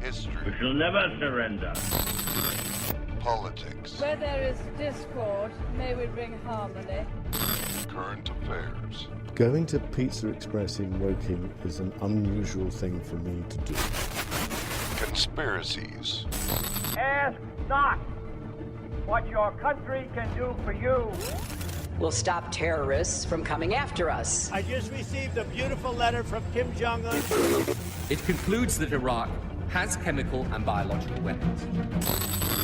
History. We shall never surrender. Politics. Where there is discord, may we bring harmony. Current affairs. Going to Pizza Express in Woking is an unusual thing for me to do. Conspiracies. Ask not what your country can do for you. We'll stop terrorists from coming after us. I just received a beautiful letter from Kim Jong-un. It concludes that Iraq has chemical and biological weapons.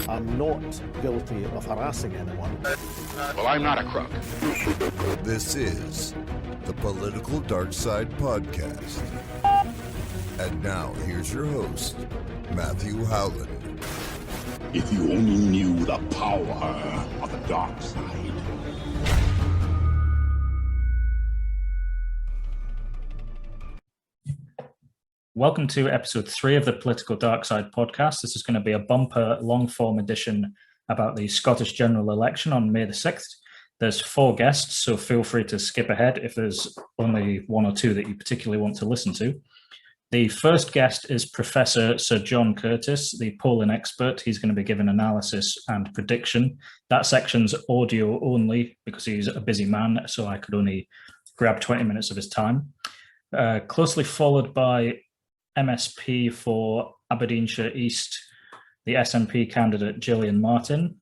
I'm not guilty of harassing anyone. Well, I'm not a crook. This is the Political Dark Side Podcast. And now, here's your host, Matthew Howland. If you only knew the power of the dark side. Welcome to episode 3 of the Political Dark Side podcast. This is going to be a bumper long-form edition about the Scottish general election on May the 6th. There's 4 guests, so feel free to skip ahead if there's only 1 or 2 that you particularly want to listen to. The first guest is Professor Sir John Curtice, the polling expert. He's going to be giving analysis and prediction. That section's audio only because he's a busy man, so I could only grab 20 minutes of his time. Closely followed by MSP for Aberdeenshire East, the SNP candidate Jillian Martin.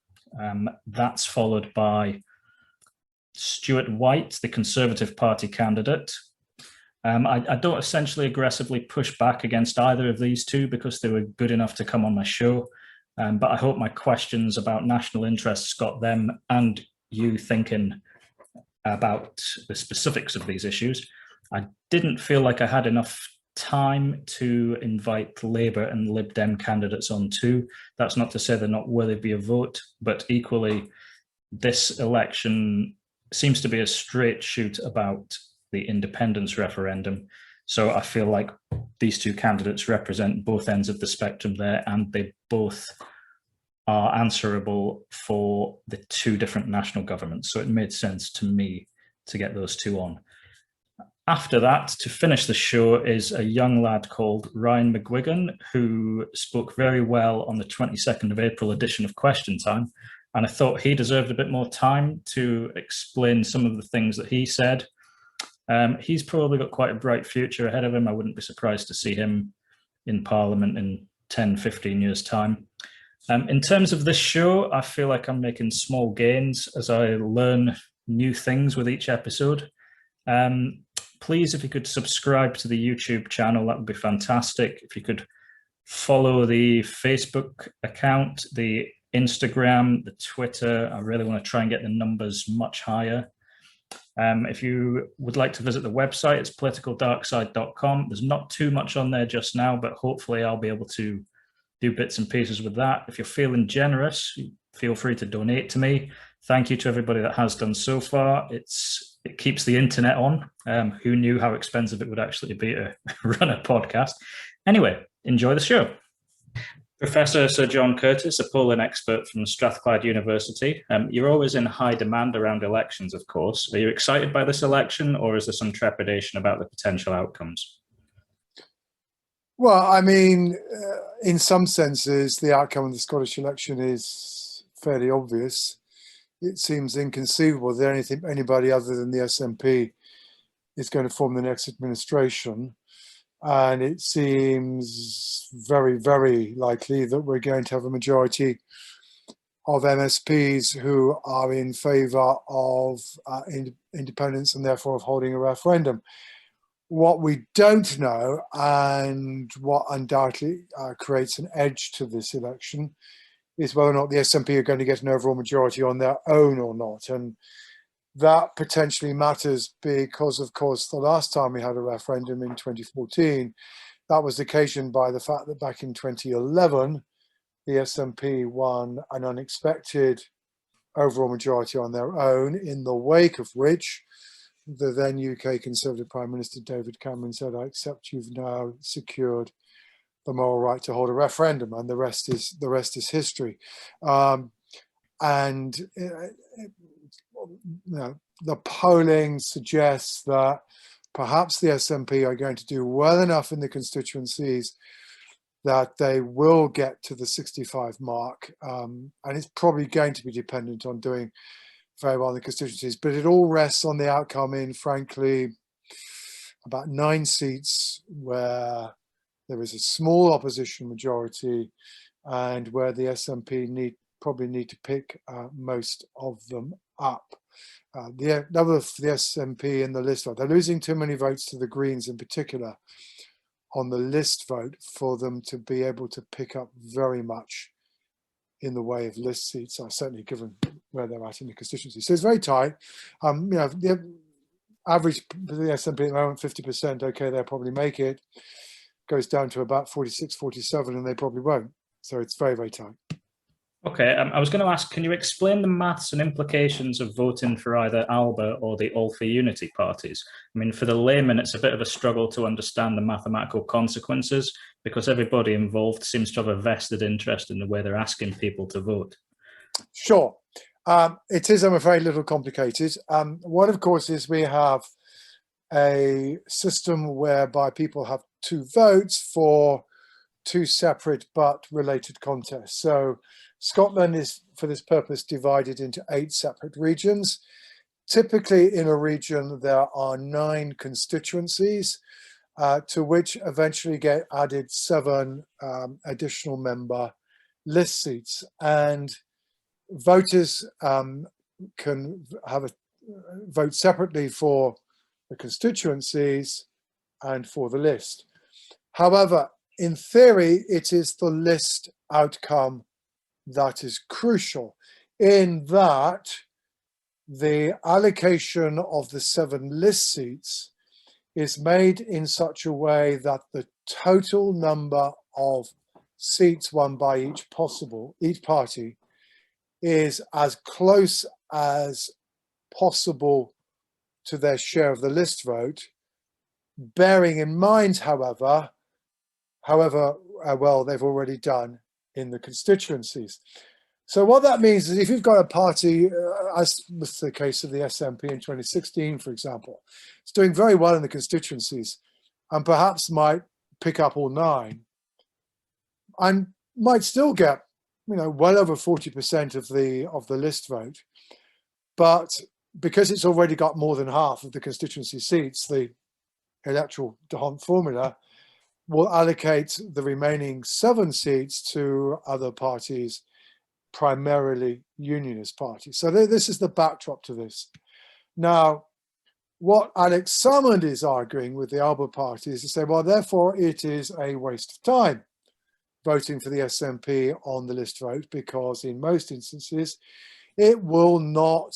That's followed by Stuart White, the Conservative Party candidate. I don't essentially aggressively push back against either of these two because they were good enough to come on my show. But I hope my questions about national interests got them and you thinking about the specifics of these issues. I didn't feel like I had enough time to invite Labour and Lib Dem candidates on too. That's not to say they're not worthy of a vote, but equally, this election seems to be a straight shoot about the independence referendum. So I feel like these two candidates represent both ends of the spectrum there, and they both are answerable for the 2 different national governments. So it made sense to me to get those 2 on. After that, to finish the show, is a young lad called Ryan McGuigan, who spoke very well on the 22nd of April edition of Question Time. And I thought he deserved a bit more time to explain some of the things that he said. He's probably got quite a bright future ahead of him. I wouldn't be surprised to see him in Parliament in 10, 15 years' time. In terms of this show, I feel like I'm making small gains as I learn new things with each episode. Please, if you could subscribe to the YouTube channel, that would be fantastic. If you could follow the Facebook account, the Instagram, the Twitter, I really want to try and get the numbers much higher. If you would like to visit the website, it's politicaldarkside.com. There's not too much on there just now, but hopefully I'll be able to do bits and pieces with that. If you're feeling generous, feel free to donate to me. Thank you to everybody that has done so far. It keeps the internet on. Who knew how expensive it would actually be to run a podcast? Anyway, enjoy the show. Professor Sir John Curtice, a polling expert from Strathclyde University. You're always in high demand around elections, of course. Are you excited by this election, or is there some trepidation about the potential outcomes? Well, I mean, in some senses, the outcome of the Scottish election is fairly obvious. It seems inconceivable that anybody other than the SNP is going to form the next administration. And it seems very, very likely that we're going to have a majority of MSPs who are in favour of independence and therefore of holding a referendum. What we don't know, and what undoubtedly creates an edge to this election, is whether or not the SNP are going to get an overall majority on their own or not. And that potentially matters because, of course, the last time we had a referendum in 2014, that was occasioned by the fact that back in 2011, the SNP won an unexpected overall majority on their own, in the wake of which the then UK Conservative Prime Minister David Cameron said, "I accept you've now secured the moral right to hold a referendum," and the rest is history. The polling suggests that perhaps the SNP are going to do well enough in the constituencies that they will get to the 65 mark, and it's probably going to be dependent on doing very well in the constituencies, but it all rests on the outcome in, frankly, about 9 seats where there is a small opposition majority and where the SNP probably need to pick most of them up. The number for the SNP in the list vote, they're losing too many votes to the Greens in particular on the list vote for them to be able to pick up very much in the way of list seats, certainly given where they're at in the constituency. So it's very tight. The average for the SNP at the moment, 50%, okay, they'll probably make it. Goes down to about 46, 47, and they probably won't. So it's very, very tight. Okay, I was going to ask, can you explain the maths and implications of voting for either ALBA or the All for Unity parties? I mean, for the layman, it's a bit of a struggle to understand the mathematical consequences because everybody involved seems to have a vested interest in the way they're asking people to vote. Sure. It is, I'm afraid, a little complicated. One, of course, is we have a system whereby people have 2 votes for 2 separate but related contests. So Scotland is, for this purpose, divided into 8 separate regions. Typically, in a region, there are 9 constituencies, to which eventually get added 7 additional member list seats. And voters can have a vote separately for the constituencies and for the list. However, in theory, it is the list outcome that is crucial, in that the allocation of the 7 list seats is made in such a way that the total number of seats won by each party is as close as possible to their share of the list vote, bearing in mind, however well they've already done in the constituencies. So what that means is if you've got a party, as was the case of the SNP in 2016, for example, it's doing very well in the constituencies and perhaps might pick up all 9 and might still get, well over 40% of the list vote. But because it's already got more than half of the constituency seats, the electoral D'Hondt formula will allocate the remaining 7 seats to other parties, primarily unionist parties. So this is the backdrop to this. Now, what Alex Salmond is arguing with the ALBA party is to say, well, therefore it is a waste of time voting for the SNP on the list vote, because in most instances, it will not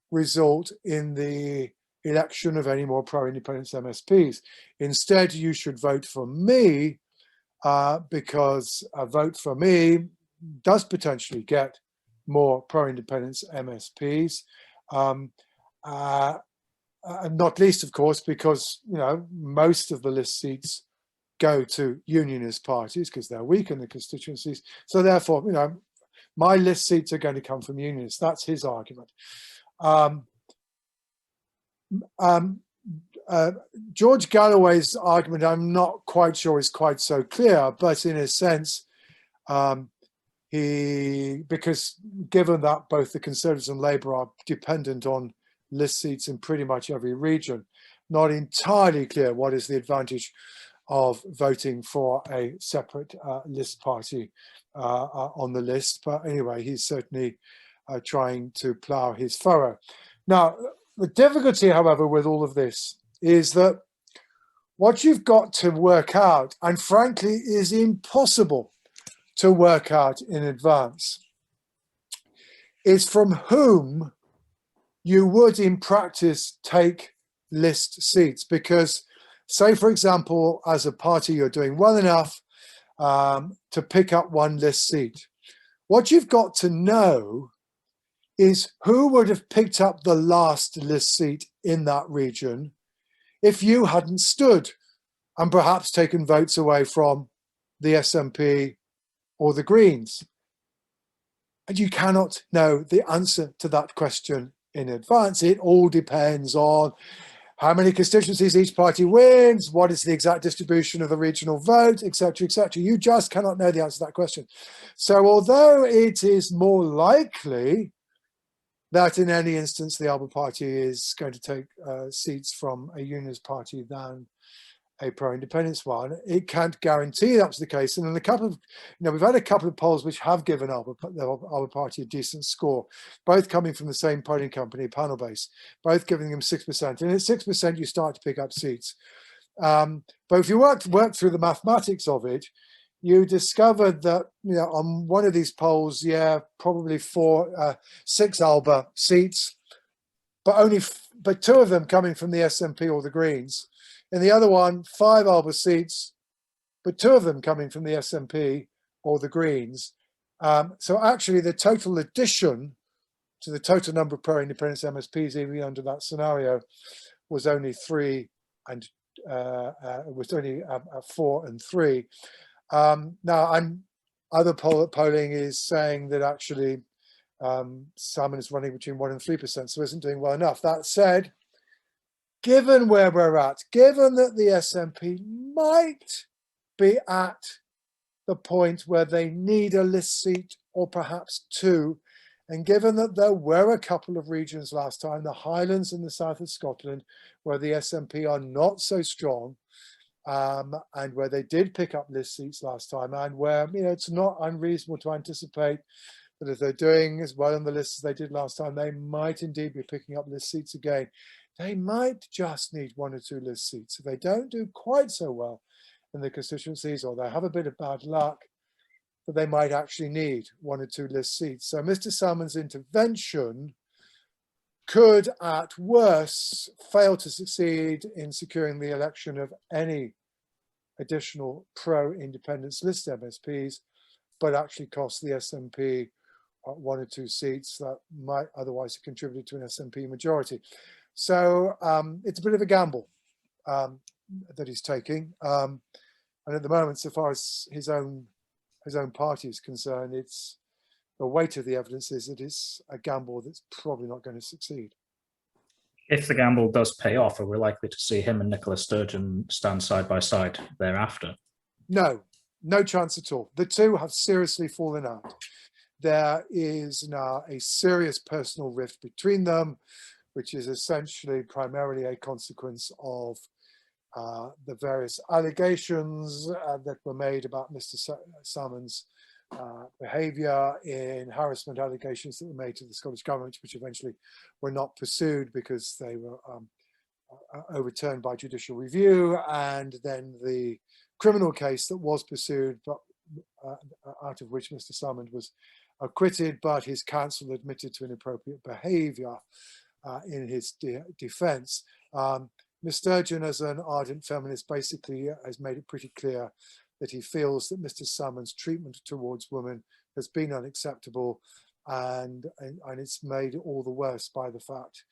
result in the election of any more pro-independence MSPs. Instead, you should vote for me because a vote for me does potentially get more pro-independence MSPs. And not least, of course, because most of the list seats go to unionist parties because they're weak in the constituencies. So therefore, my list seats are going to come from unionists. That's his argument. George Galloway's argument, I'm not quite sure is quite so clear, but in a sense, because given that both the Conservatives and Labour are dependent on list seats in pretty much every region, not entirely clear what is the advantage of voting for a separate list party on the list. But anyway, he's certainly trying to plough his furrow. Now, the difficulty, however, with all of this is that what you've got to work out, and frankly is impossible to work out in advance, is from whom you would in practice take list seats. Because say, for example, as a party, you're doing well enough to pick up 1 list seat. What you've got to know is who would have picked up the last list seat in that region if you hadn't stood and perhaps taken votes away from the SNP or the Greens. And you cannot know the answer to that question in advance. It all depends on how many constituencies each party wins, what is the exact distribution of the regional vote, etc., etc. You just cannot know the answer to that question. So although it is more likely that in any instance the Labour Party is going to take seats from a unionist party than a pro-independence one, it can't guarantee that's the case. And in a couple of, we've had a couple of polls which have given the Labour Party a decent score, both coming from the same polling company, panel base, both giving them 6%. And at 6%, you start to pick up seats. But if you work through the mathematics of it, you discovered that, on one of these polls, probably 6 Alba seats, but 2 of them coming from the SNP or the Greens. In the other one, 5 Alba seats, but 2 of them coming from the SNP or the Greens. So actually the total addition to the total number of pro-independence MSPs, even under that scenario, was only 4 and 3. Now, other polling is saying that actually Salmond is running between 1 and 3%, so isn't doing well enough. That said, given where we're at, given that the SNP might be at the point where they need a list seat or perhaps 2, and given that there were a couple of regions last time, the Highlands and the south of Scotland, where the SNP are not so strong, and where they did pick up list seats last time, and where it's not unreasonable to anticipate that if they're doing as well on the list as they did last time, they might indeed be picking up list seats again. They might just need 1 or 2 list seats. If they don't do quite so well in the constituencies, or they have a bit of bad luck, that they might actually need 1 or 2 list seats. So Mr. Salmond's intervention could, at worst, fail to succeed in securing the election of any additional pro-independence list MSPs, but actually cost the SNP 1 or 2 seats that might otherwise have contributed to an SNP majority. So it's a bit of a gamble that he's taking. And at the moment, so far as his own party is concerned, it's the weight of the evidence is that it's a gamble that's probably not going to succeed. If the gamble does pay off, are we likely to see him and Nicola Sturgeon stand side by side thereafter? No chance at all. The two have seriously fallen out. There is now a serious personal rift between them, which is essentially primarily a consequence of the various allegations that were made about Mr. Salmond's behaviour in harassment allegations that were made to the Scottish Government, which eventually were not pursued because they were overturned by judicial review, and then the criminal case that was pursued, but out of which Mr. Salmond was acquitted, but his counsel admitted to inappropriate behaviour in his defence. Ms. Sturgeon, as an ardent feminist, basically has made it pretty clear that he feels that Mr. Salmond's treatment towards women has been unacceptable, and it's made all the worse by the fact,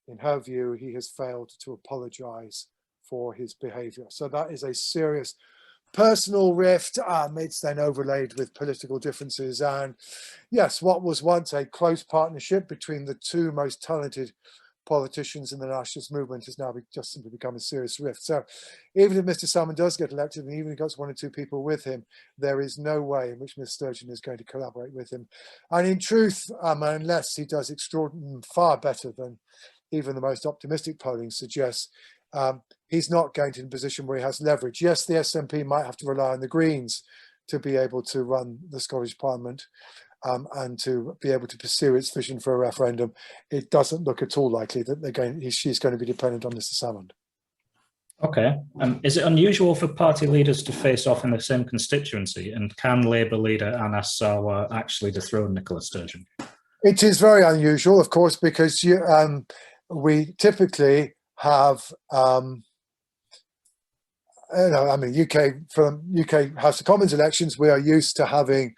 in her view, he has failed to apologise for his behaviour. So that is a serious personal rift. It's then overlaid with political differences, and yes, what was once a close partnership between the two most talented politicians in the nationalist movement has now just simply become a serious rift. So even if Mr. Salmond does get elected, and even if he got 1 or 2 people with him, there is no way in which Ms. Sturgeon is going to collaborate with him. And in truth, unless he does far better than even the most optimistic polling suggests, he's not going to be in a position where he has leverage. Yes, the SNP might have to rely on the Greens to be able to run the Scottish Parliament and to be able to pursue its vision for a referendum. It doesn't look at all likely that she's going to be dependent on Mr. Salmond. Okay. Is it unusual for party leaders to face off in the same constituency? And can Labour leader Anas Sarwar actually dethrone Nicola Sturgeon? It is very unusual, of course, because we typically have, UK House of Commons elections, we are used to having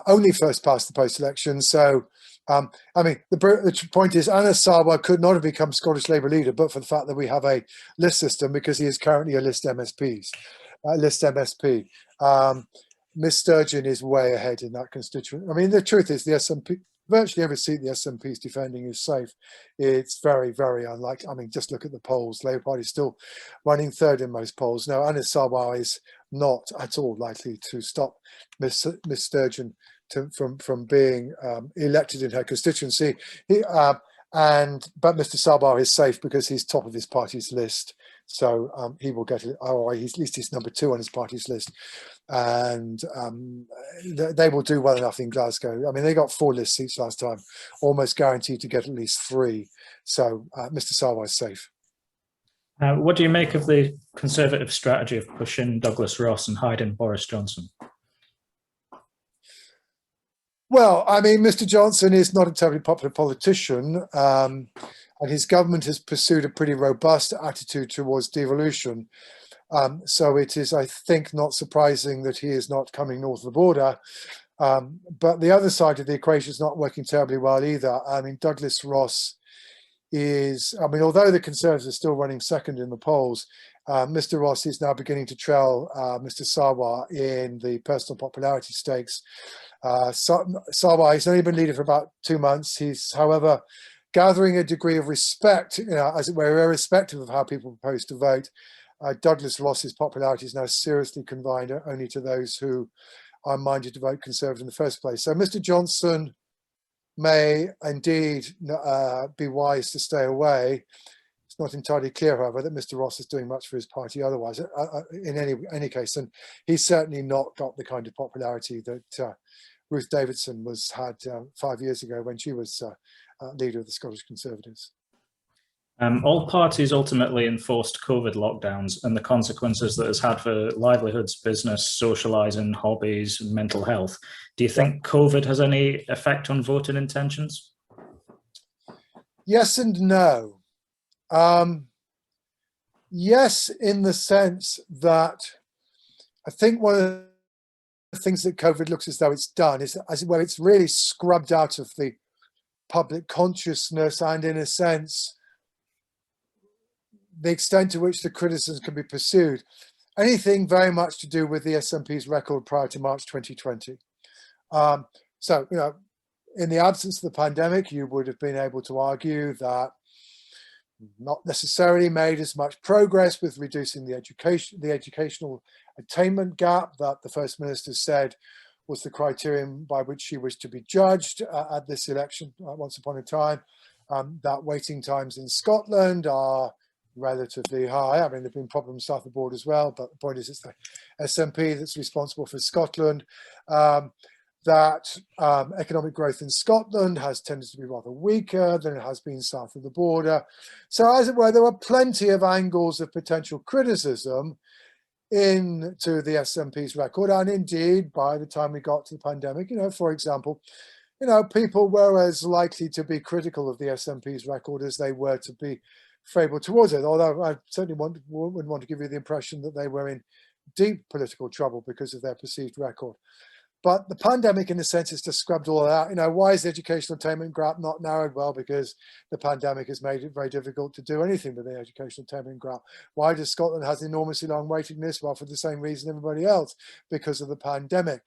only first past the post elections. So, the point is, Anas Sarwar could not have become Scottish Labour leader, but for the fact that we have a list system, because he is currently a list MSP. Ms. Sturgeon is way ahead in that constituency. I mean, the truth is, the virtually every seat the SNP is defending is safe. It's very, very unlikely. I mean, just look at the polls. Labour Party is still running third in most polls. Now, Anis Sarwar is not at all likely to stop Miss Sturgeon from being elected in her constituency. But Mr. Sarwar is safe because he's top of his party's list. So he will get it, or at least he's number 2 on his party's list. And they will do well enough in Glasgow. I mean, they got 4 list seats last time, almost guaranteed to get at least 3. So Mr. Sarwar is safe. What do you make of the Conservative strategy of pushing Douglas Ross and hiding Boris Johnson? Well, I mean, Mr. Johnson is not a terribly popular politician, and his government has pursued a pretty robust attitude towards devolution. So it is, I think, not surprising that he is not coming north of the border. But the other side of the equation is not working terribly well either. I mean, Douglas Ross is, I mean, although the Conservatives are still running second in the polls, Mr. Ross is now beginning to trail Mr. Sarwar in the personal popularity stakes. Sarwar, he's only been leader for about 2 months. He's, however, gathering a degree of respect, as it were, irrespective of how people propose to vote. Douglas Ross's popularity is now seriously confined only to those who are minded to vote Conservative in the first place. So Mr. Johnson may indeed be wise to stay away. It's not entirely clear, however, that Mr. Ross is doing much for his party otherwise, in any case. And he's certainly not got the kind of popularity that Ruth Davidson had 5 years ago when she was leader of the Scottish Conservatives. All parties ultimately enforced COVID lockdowns and the consequences that has had for livelihoods, business, socialising, hobbies, and mental health. Do you think COVID has any effect on voting intentions? Yes and no. Yes, in the sense that I think one of the things that COVID looks as though it's done is, as it were, it's really scrubbed out of the public consciousness, and in a sense, the extent to which the criticisms can be pursued, anything very much to do with the SNP's record prior to March 2020. So, in the absence of the pandemic, you would have been able to argue that not necessarily made as much progress with reducing the educational attainment gap that the First Minister said was the criterion by which she was to be judged at this election once upon a time. That waiting times in Scotland are relatively high. I mean, there have been problems south of the border as well, but the point is it's the SNP that's responsible for Scotland. That economic growth in Scotland has tended to be rather weaker than it has been south of the border. So, as it were, there were plenty of angles of potential criticism into the SNP's record. And indeed, by the time we got to the pandemic, for example, people were as likely to be critical of the SNP's record as they were to be favourable towards it, although I certainly wouldn't want to give you the impression that they were in deep political trouble because of their perceived record. But the pandemic, in a sense, has just scrubbed all that out. Why is the educational attainment gap not narrowed? Well, because the pandemic has made it very difficult to do anything with the educational attainment gap. Why does Scotland have enormously long waiting lists? Well, for the same reason everybody else, because of the pandemic.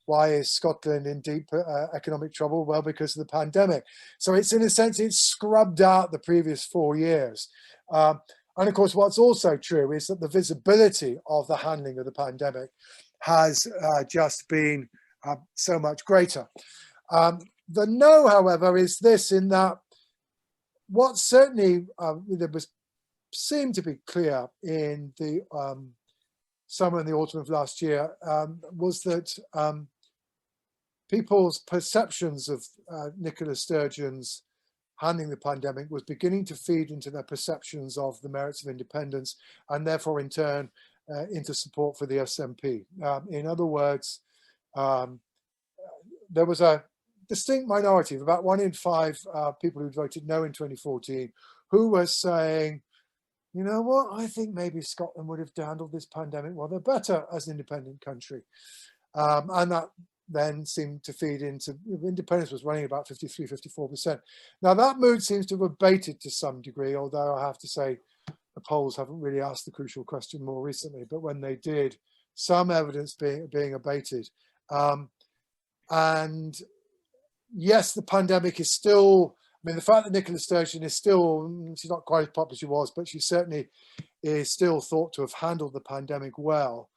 Why is Scotland in deep economic trouble? Well, because of the pandemic. So it's, in a sense, it's scrubbed out the previous 4 years. And of course, what's also true is that the visibility of the handling of the pandemic has just been so much greater. The no, however, is this, in that what certainly seemed to be clear in the summer and the autumn of last year was that people's perceptions of Nicola Sturgeon's handling the pandemic was beginning to feed into their perceptions of the merits of independence, and therefore in turn into support for the SNP. In other words, there was a distinct minority of about 1 in 5 people who voted no in 2014 who were saying, you know what, I think maybe Scotland would have handled this pandemic rather better as an independent country. And that then seemed to feed into, independence was running about 53, 54%. Now that mood seems to have abated to some degree, although I have to say the polls haven't really asked the crucial question more recently, but when they did, some evidence being abated. And yes, the pandemic is still, I mean, the fact that Nicola Sturgeon is still, she's not quite as popular as she was, but she certainly is still thought to have handled the pandemic well,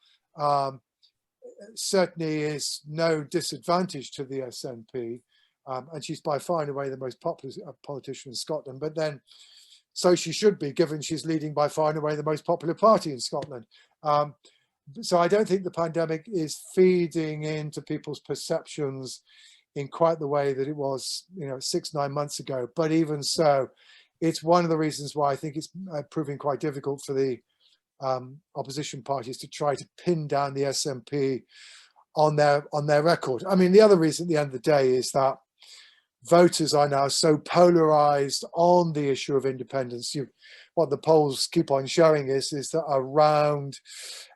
certainly is no disadvantage to the SNP. And she's by far and away the most popular politician in Scotland. But then, so she should be, given she's leading by far and away the most popular party in Scotland. So I don't think the pandemic is feeding into people's perceptions in quite the way that it was, 6-9 months ago. But even so, it's one of the reasons why I think it's proving quite difficult for the opposition parties to try to pin down the SNP on their record. I mean, the other reason at the end of the day is that voters are now so polarized on the issue of independence. What the polls keep on showing is that around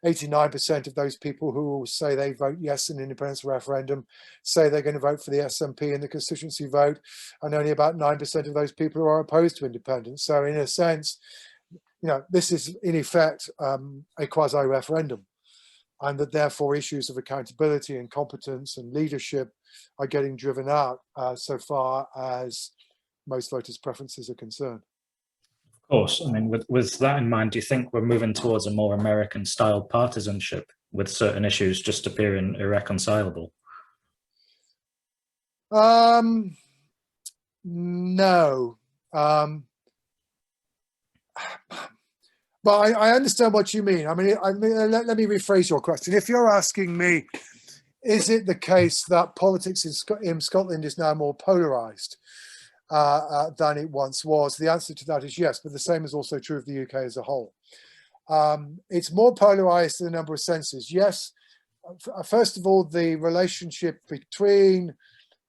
89% of those people who say they vote yes in an independence referendum say they're going to vote for the SNP in the constituency vote, and only about 9% of those people are opposed to independence. So in a sense, this is in effect a quasi-referendum, and that therefore issues of accountability and competence and leadership are getting driven out so far as most voters' preferences are concerned. Of course. I mean, with that in mind, do you think we're moving towards a more American-style partisanship with certain issues just appearing irreconcilable? No. But I understand what you mean. I mean, let me rephrase your question. If you're asking me, is it the case that politics in Scotland is now more polarised than it once was? The answer to that is yes, but the same is also true of the UK as a whole. It's more polarised in a number of senses. Yes, first of all, the relationship between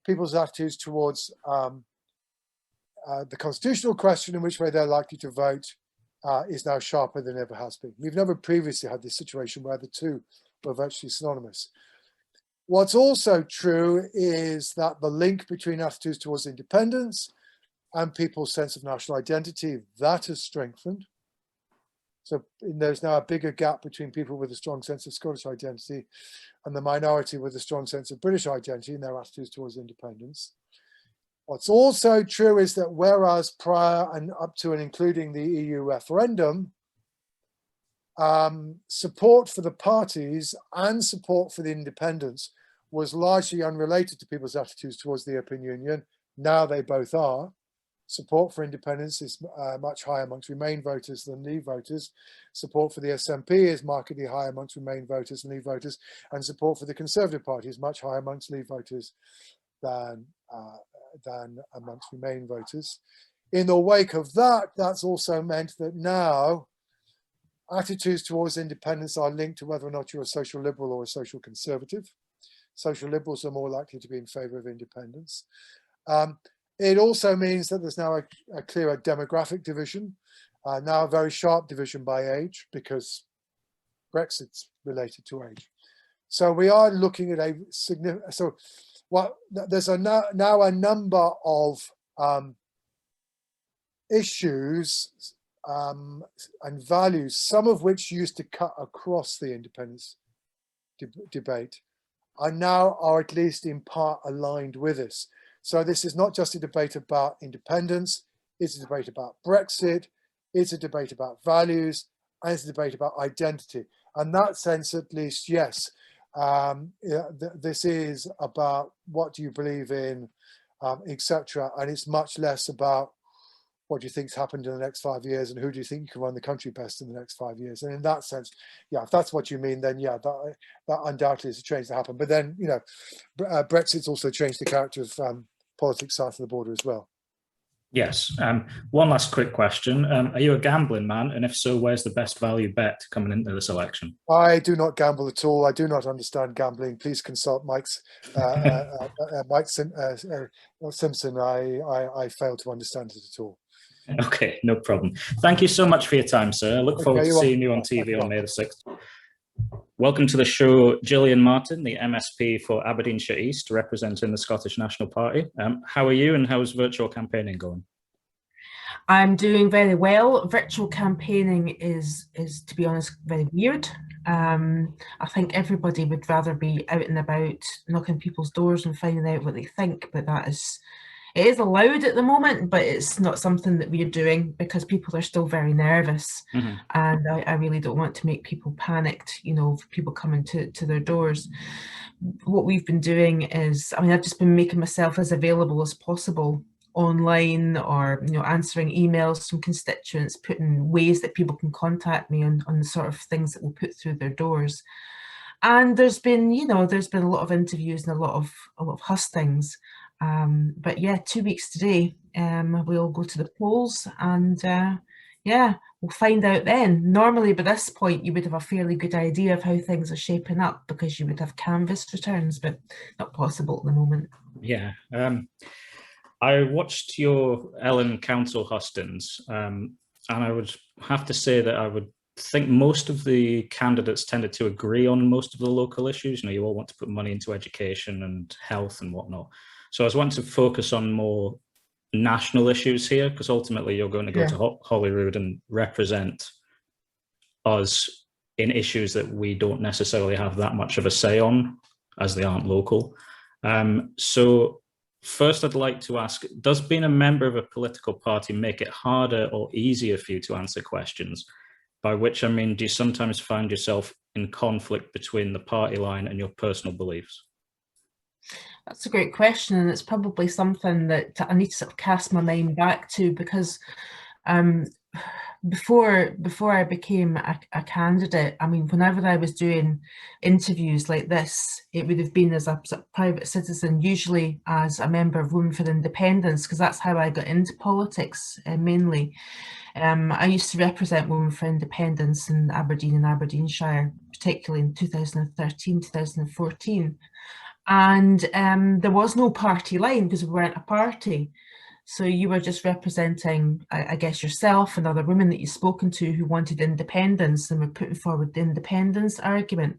people's attitudes towards the constitutional question, in which way they're likely to vote, is now sharper than ever has been. We've never previously had this situation where the two were virtually synonymous. What's also true is that the link between attitudes towards independence and people's sense of national identity, that has strengthened. So there's now a bigger gap between people with a strong sense of Scottish identity and the minority with a strong sense of British identity in their attitudes towards independence. What's also true is that whereas prior and up to and including the EU referendum, support for the parties and support for the independence was largely unrelated to people's attitudes towards the European Union. Now they both are. Support for independence is much higher amongst Remain voters than Leave voters. Support for the SNP is markedly higher amongst Remain voters and Leave voters. And support for the Conservative Party is much higher amongst Leave voters than amongst Remain voters. In the wake of that, that's also meant that now attitudes towards independence are linked to whether or not you're a social liberal or a social conservative. Social liberals are more likely to be in favour of independence. It also means that there's now a clearer demographic division, now a very sharp division by age, because Brexit's related to age. So we are looking at a significant, there's now a number of issues and values, some of which used to cut across the independence debate, are at least in part aligned with us. So this is not just a debate about independence, it's a debate about Brexit, it's a debate about values, and it's a debate about identity. And that sense, at least, yes, this is about what do you believe in, etc. And it's much less about what do you think's happened in the next 5 years and who do you think you can run the country best in the next 5 years. And in that sense, yeah, if that's what you mean, then yeah, that undoubtedly is a change to happen. But then, Brexit's also changed the character of politics south of the border as well. Yes. One last quick question. Are you a gambling man? And if so, where's the best value bet coming into this election? I do not gamble at all. I do not understand gambling. Please consult Mike Simpson. I fail to understand it at all. Okay, no problem. Thank you so much for your time, sir. I look forward to seeing you on TV on May the 6th. Welcome to the show, Jillian Martin, the MSP for Aberdeenshire East, representing the Scottish National Party. How are you and how's virtual campaigning going? I'm doing very well. Virtual campaigning is to be honest, very weird. I think everybody would rather be out and about, knocking people's doors and finding out what they think, but it is allowed at the moment, but it's not something that we're doing because people are still very nervous. Mm-hmm. And I really don't want to make people panicked, you know, people coming to their doors. What we've been doing is, I mean, I've just been making myself as available as possible online, or, you know, answering emails from constituents, putting ways that people can contact me on the sort of things that we'll put through their doors. And there's been a lot of interviews and a lot of hustings. But yeah, 2 weeks today, we'll go to the polls, and yeah, we'll find out then. Normally by this point you would have a fairly good idea of how things are shaping up because you would have canvass returns, but not possible at the moment. Yeah. I watched your Ellen Council hustings, and I would have to say that I would think most of the candidates tended to agree on most of the local issues. You know, you all want to put money into education and health and whatnot. So I was wanting to focus on more national issues here, because ultimately you're going to go to Holyrood and represent us in issues that we don't necessarily have that much of a say on, as they aren't local. So first I'd like to ask, does being a member of a political party make it harder or easier for you to answer questions? By which I mean, do you sometimes find yourself in conflict between the party line and your personal beliefs? That's a great question, and it's probably something that I need to sort of cast my mind back to, because before I became a candidate, I mean, whenever I was doing interviews like this, it would have been as a sort of private citizen, usually as a member of Women for Independence, because that's how I got into politics mainly. I used to represent Women for Independence in Aberdeen and Aberdeenshire, particularly in 2013, 2014. And there was no party line because we weren't a party. So you were just representing, I guess, yourself and other women that you've spoken to who wanted independence and were putting forward the independence argument.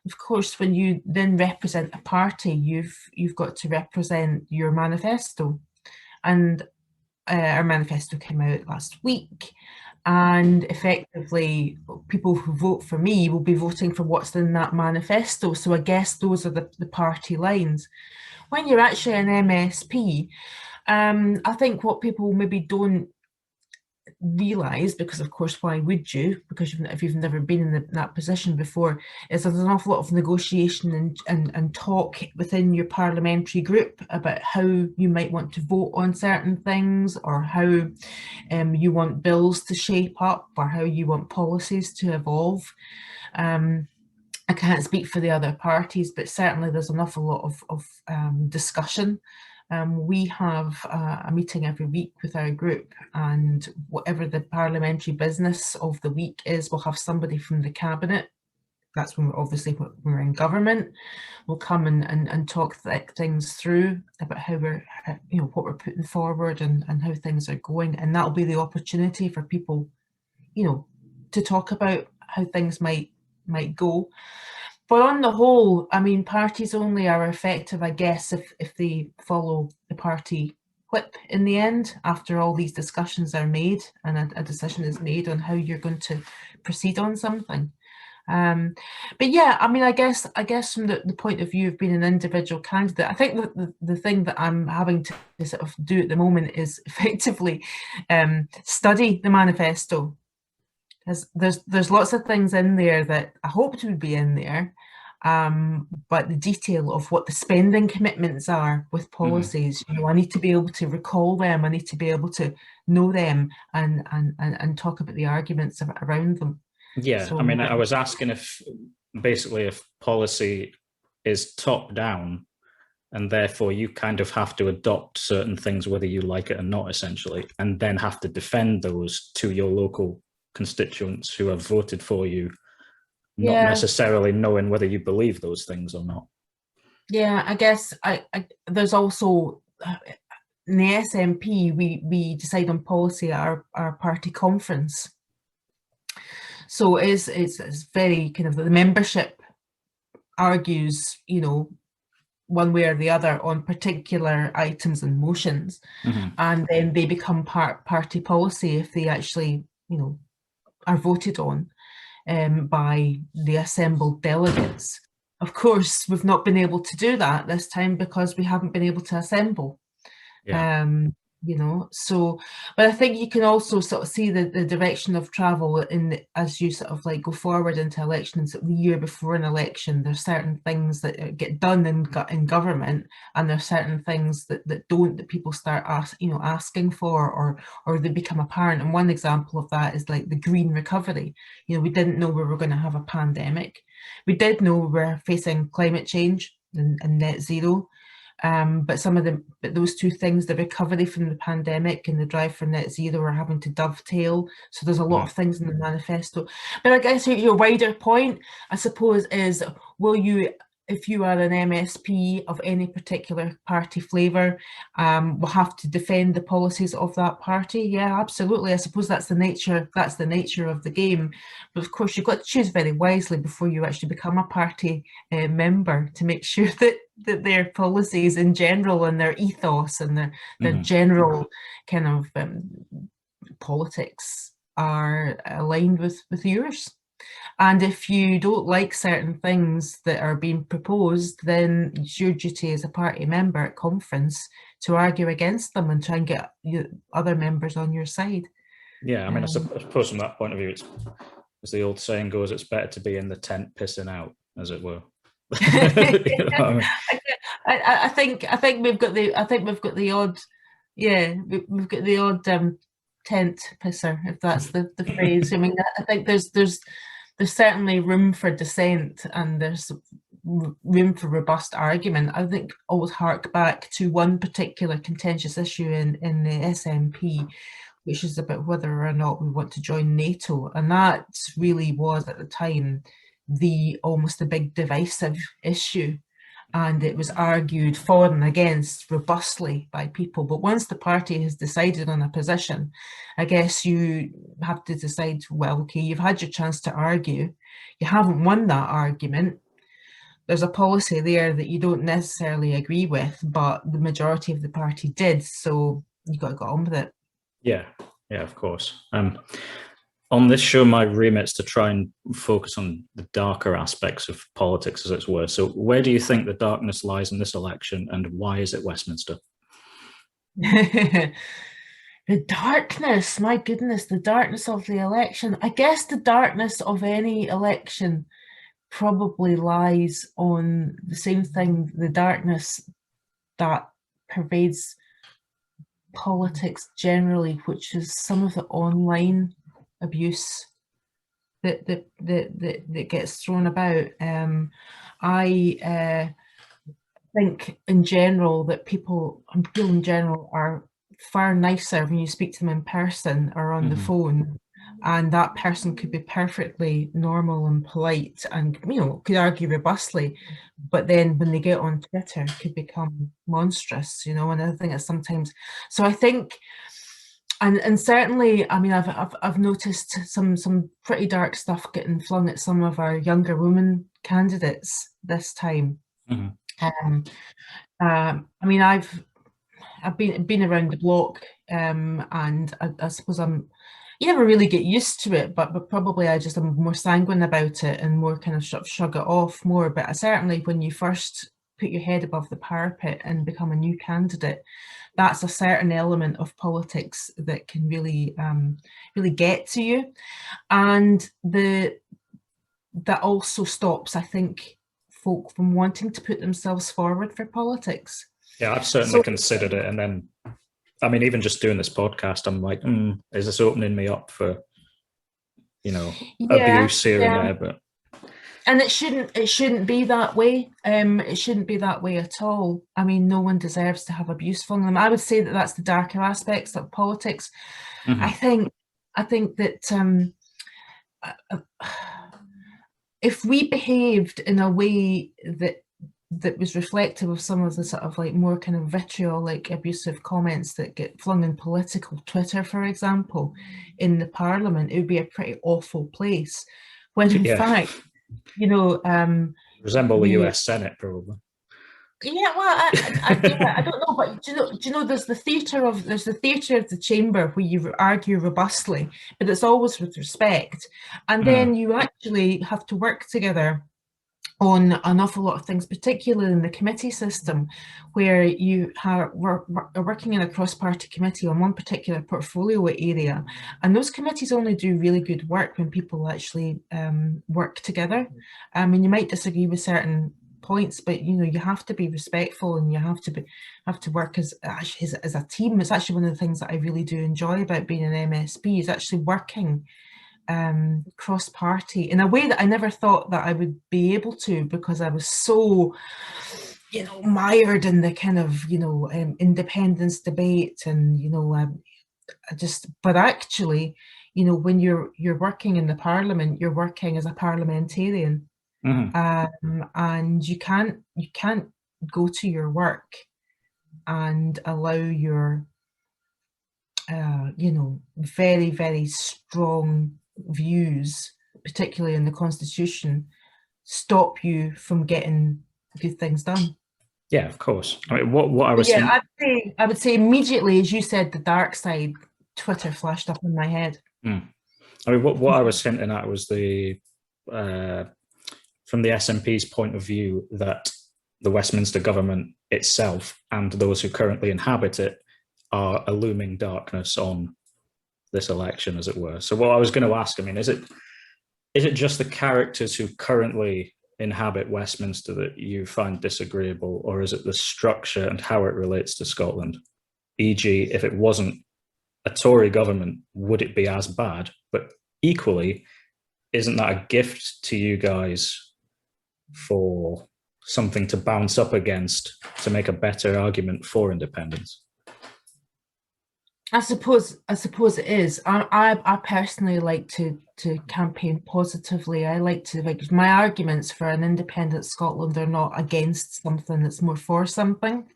Of course, when you then represent a party, you've got to represent your manifesto. And our manifesto came out last week. And effectively, people who vote for me will be voting for what's in that manifesto. So I guess those are the party lines. When you're actually an MSP, I think what people maybe don't realise, because of course why would you, because if you've never been in that position before, is there's an awful lot of negotiation and talk within your parliamentary group about how you might want to vote on certain things, or how you want bills to shape up, or how you want policies to evolve. I can't speak for the other parties, but certainly there's an awful lot of discussion. We have a meeting every week with our group, and whatever the parliamentary business of the week is, we'll have somebody from the cabinet. That's when we're in government. We'll come and talk things through about how we're, what we're putting forward and how things are going, and that'll be the opportunity for people, to talk about how things might go. But on the whole, I mean, parties only are effective, I guess, if they follow the party whip in the end, after all these discussions are made and a decision is made on how you're going to proceed on something. But yeah, I mean, I guess from the point of view of being an individual candidate, I think that the thing that I'm having to sort of do at the moment is effectively study the manifesto. There's lots of things in there that I hoped would be in there, but the detail of what the spending commitments are with policies, I need to be able to recall them. I need to be able to know them and talk about the arguments around them. Yeah, so, I mean, I was asking if policy is top down, and therefore you kind of have to adopt certain things whether you like it or not, essentially, and then have to defend those to your local constituents who have voted for you, not necessarily knowing whether you believe those things or not. Yeah, I guess there's also in the SNP we decide on policy at our party conference. So it's very kind of, the membership argues, one way or the other on particular items and motions, and then they become party policy if they actually, are voted on. by the assembled delegates. Of course, we've not been able to do that this time because we haven't been able to assemble. Yeah. You know, so, but I think you can also sort of see the direction of travel as you sort of like go forward into elections. The year before an election, there's certain things that get done in government, and there's certain things that people start asking for, or they become apparent. And one example of that is like the green recovery. You know, we didn't know we were going to have a pandemic. We did know we were facing climate change and net zero. But those two things, the recovery from the pandemic and the drive for net zero, are having to dovetail. So there's a lot of things in the manifesto. But I guess your wider point, I suppose, is will you, if you are an MSP of any particular party flavour, will have to defend the policies of that party? Yeah, absolutely. I suppose that's the nature of the game. But of course, you've got to choose very wisely before you actually become a party member, to make sure that their policies in general and their ethos and their general kind of politics are aligned with yours. And if you don't like certain things that are being proposed, then it's your duty as a party member at conference to argue against them and try and get other members on your side. Yeah, I mean, I suppose from that point of view, it's, as the old saying goes, it's better to be in the tent pissing out, as it were. You know what I mean? I think we've got the odd tent pisser, if that's the phrase. I mean, I think there's certainly room for dissent, and there's room for robust argument. I think always hark back to one particular contentious issue in the SNP, which is about whether or not we want to join NATO, and that really was at the time almost the big divisive issue. And it was argued for and against robustly by people. But once the party has decided on a position, I guess you have to decide, well, okay, you've had your chance to argue. You haven't won that argument. There's a policy there that you don't necessarily agree with, but the majority of the party did. So you've got to go on with it. Yeah, of course. On this show, my remit's to try and focus on the darker aspects of politics, as it were. So where do you think the darkness lies in this election, and why is it Westminster? The darkness, my goodness, the darkness of the election. I guess the darkness of any election probably lies on the same thing, the darkness that pervades politics generally, which is some of the online abuse that gets thrown about. I think in general that people in general are far nicer when you speak to them in person or on the phone, and that person could be perfectly normal and polite and, you know, could argue robustly, but then when they get on Twitter could become monstrous, you know. And I think it's sometimes, so I think, and certainly, I mean, I've noticed some pretty dark stuff getting flung at some of our younger women candidates this time. I mean, I've been around the block, and I suppose you never really get used to it, but probably I just am more sanguine about it and more kind of shrug it off more. But certainly when you first put your head above the parapet and become a new candidate, that's a certain element of politics that can really get to you, and that also stops, I think, folk from wanting to put themselves forward for politics. Yeah, I've certainly considered it, and then, I mean, even just doing this podcast, I'm like, is this opening me up for, you know, abuse here and there? But and it shouldn't be that way. It shouldn't be that way at all. I mean, no one deserves to have abuse from them. I would say that that's the darker aspects of politics. I think that if we behaved in a way that was reflective of some of the sort of like more kind of vitriolic, abusive comments that get flung in political Twitter, for example, in the Parliament, it would be a pretty awful place. When in fact, you know, resemble the US Senate, probably. Yeah, well, I don't know, but do you know there's the theatre of the chamber where you argue robustly, but it's always with respect, and then you actually have to work together on an awful lot of things, particularly in the committee system, where you are working in a cross-party committee on one particular portfolio area, and those committees only do really good work when people actually work together. I mean, you might disagree with certain points, but you know, you have to be respectful and you have to work as a team. It's actually one of the things that I really do enjoy about being an MSP, is actually working cross-party in a way that I never thought that I would be able to, because I was so, you know, mired in the kind of, you know, independence debate, and you know, but actually, you know, when you're working in the Parliament, you're working as a parliamentarian. And you can't go to your work and allow your you know, very, very strong views, particularly in the Constitution, stop you from getting good things done. Yeah, of course. I mean, what I was saying, I would say immediately, as you said, the dark side, Twitter flashed up in my head. I mean, what I was hinting at was the from the SNP's point of view, that the Westminster government itself and those who currently inhabit it are a looming darkness on this election, as it were. So what I was going to ask, I mean, is it just the characters who currently inhabit Westminster that you find disagreeable, or is it the structure and how it relates to Scotland? E.g., if it wasn't a Tory government, would it be as bad? But equally, isn't that a gift to you guys for something to bounce up against to make a better argument for independence? I suppose it is. I personally like to campaign positively. I like to, like, my arguments for an independent Scotland are not against something, it's more for something.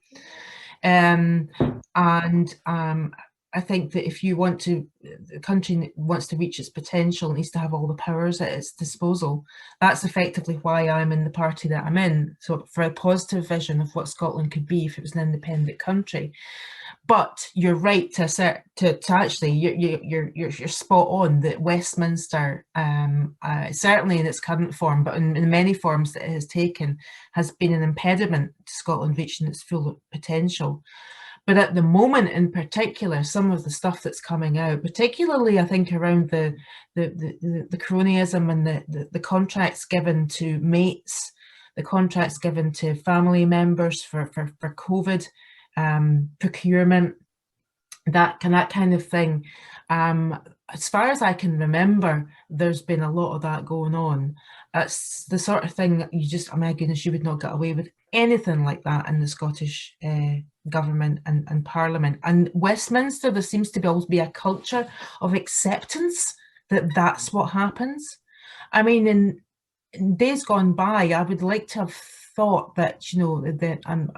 I think that if you want to, the country wants to reach its potential, it needs to have all the powers at its disposal. That's effectively why I'm in the party that I'm in. So for a positive vision of what Scotland could be if it was an independent country. But you're right to actually, you're spot on that Westminster, certainly in its current form, but in many forms that it has taken, has been an impediment to Scotland reaching its full potential. But at the moment, in particular, some of the stuff that's coming out, particularly I think around the cronyism and the contracts given to mates, the contracts given to family members for COVID, procurement, that kind of thing. As far as I can remember, there's been a lot of that going on. It's the sort of thing that you just, oh my goodness, you would not get away with anything like that in the Scottish government and Parliament. And Westminster, there seems to always be a culture of acceptance that that's what happens. I mean, in days gone by, I would like to have thought that, you know, that a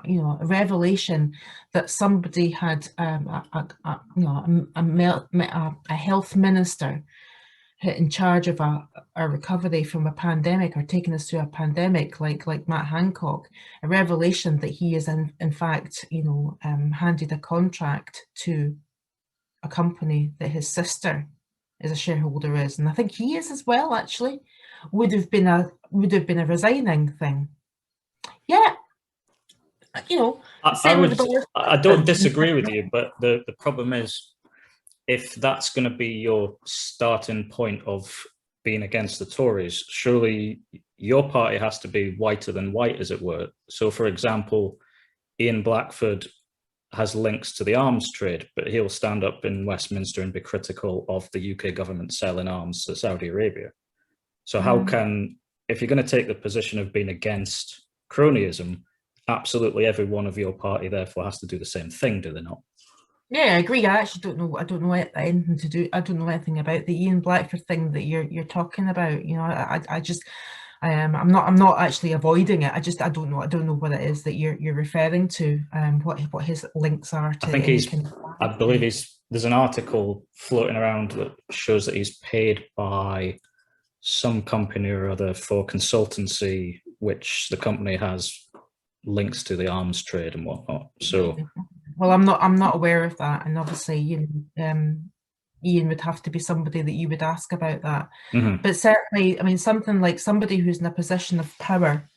revelation that somebody had a health minister in charge of a recovery from a pandemic, or taking us through a pandemic, like Matt Hancock, a revelation that he is in fact, you know, handed a contract to a company that his sister is a shareholder is, and I think he is as well, actually, would have been a resigning thing. Yeah, you know, I don't disagree with you, but the problem is, if that's going to be your starting point of being against the Tories, surely your party has to be whiter than white, as it were. So, for example, Ian Blackford has links to the arms trade, but he'll stand up in Westminster and be critical of the UK government selling arms to Saudi Arabia. So how can, if you're going to take the position of being against cronyism, absolutely every one of your party therefore has to do the same thing, do they not? Yeah, I agree. I actually don't know anything to do. I don't know anything about the Ian Blackford thing that you're talking about. You know, I'm not actually avoiding it. I don't know what it is that you're referring to. What his links are to. I think I believe there's an article floating around that shows that he's paid by some company or other for consultancy, which the company has links to the arms trade and whatnot. So, well, I'm not aware of that, and obviously, Ian would have to be somebody that you would ask about that. But certainly, I mean, something like somebody who's in a position of power,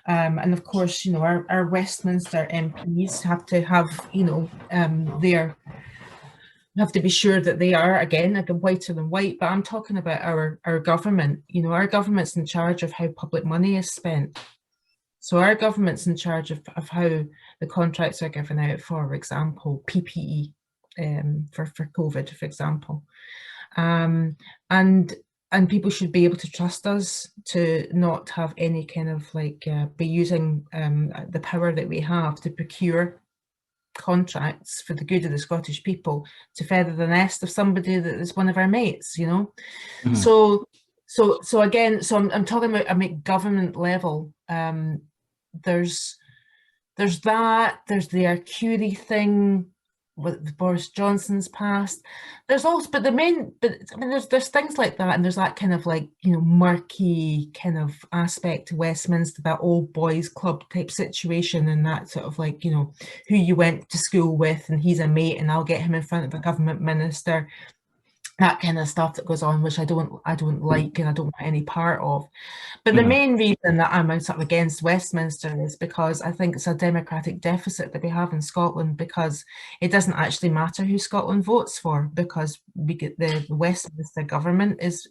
and of course, our Westminster MPs have to have, have to be sure that they are, again, whiter than white. But I'm talking about our government. Our government's in charge of how public money is spent. So our government's in charge of how the contracts are given out, for example, PPE for COVID, for example. And people should be able to trust us to not have any kind of be using the power that we have to procure contracts for the good of the Scottish people to feather the nest of somebody that is one of our mates, So again, I'm talking about a government level. There's that. There's the Arcurie thing with Boris Johnson's past. There's also, there's things like that, and there's that kind of murky kind of aspect to Westminster, that old boys club type situation, and that sort of who you went to school with, and he's a mate, and I'll get him in front of a government minister. That kind of stuff that goes on, which I don't like, and I don't want any part of. But the main reason that I'm sort of against Westminster is because I think it's a democratic deficit that we have in Scotland, because it doesn't actually matter who Scotland votes for, because we get the Westminster government is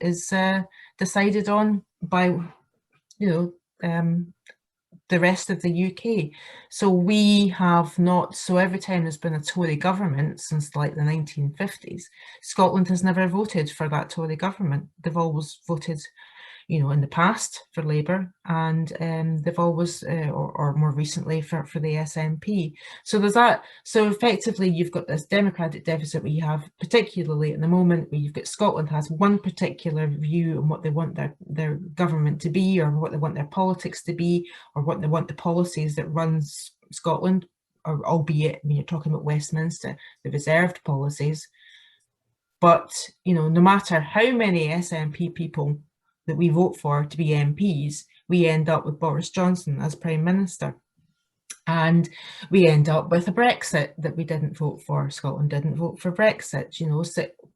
decided on by the rest of the UK. So we have not, so every time there's been a Tory government since the 1950s, Scotland has never voted for that Tory government. They've always voted, in the past for Labour, and they've always, or more recently for the SNP. So there's that. So effectively, you've got this democratic deficit where you have, particularly at the moment, where you've got Scotland has one particular view on what they want their government to be, or what they want their politics to be, or what they want the policies that runs Scotland, or albeit when you're talking about Westminster, the reserved policies. But no matter how many SNP people that we vote for to be MPs, we end up with Boris Johnson as Prime Minister. And we end up with a Brexit that we didn't vote for. Scotland didn't vote for Brexit.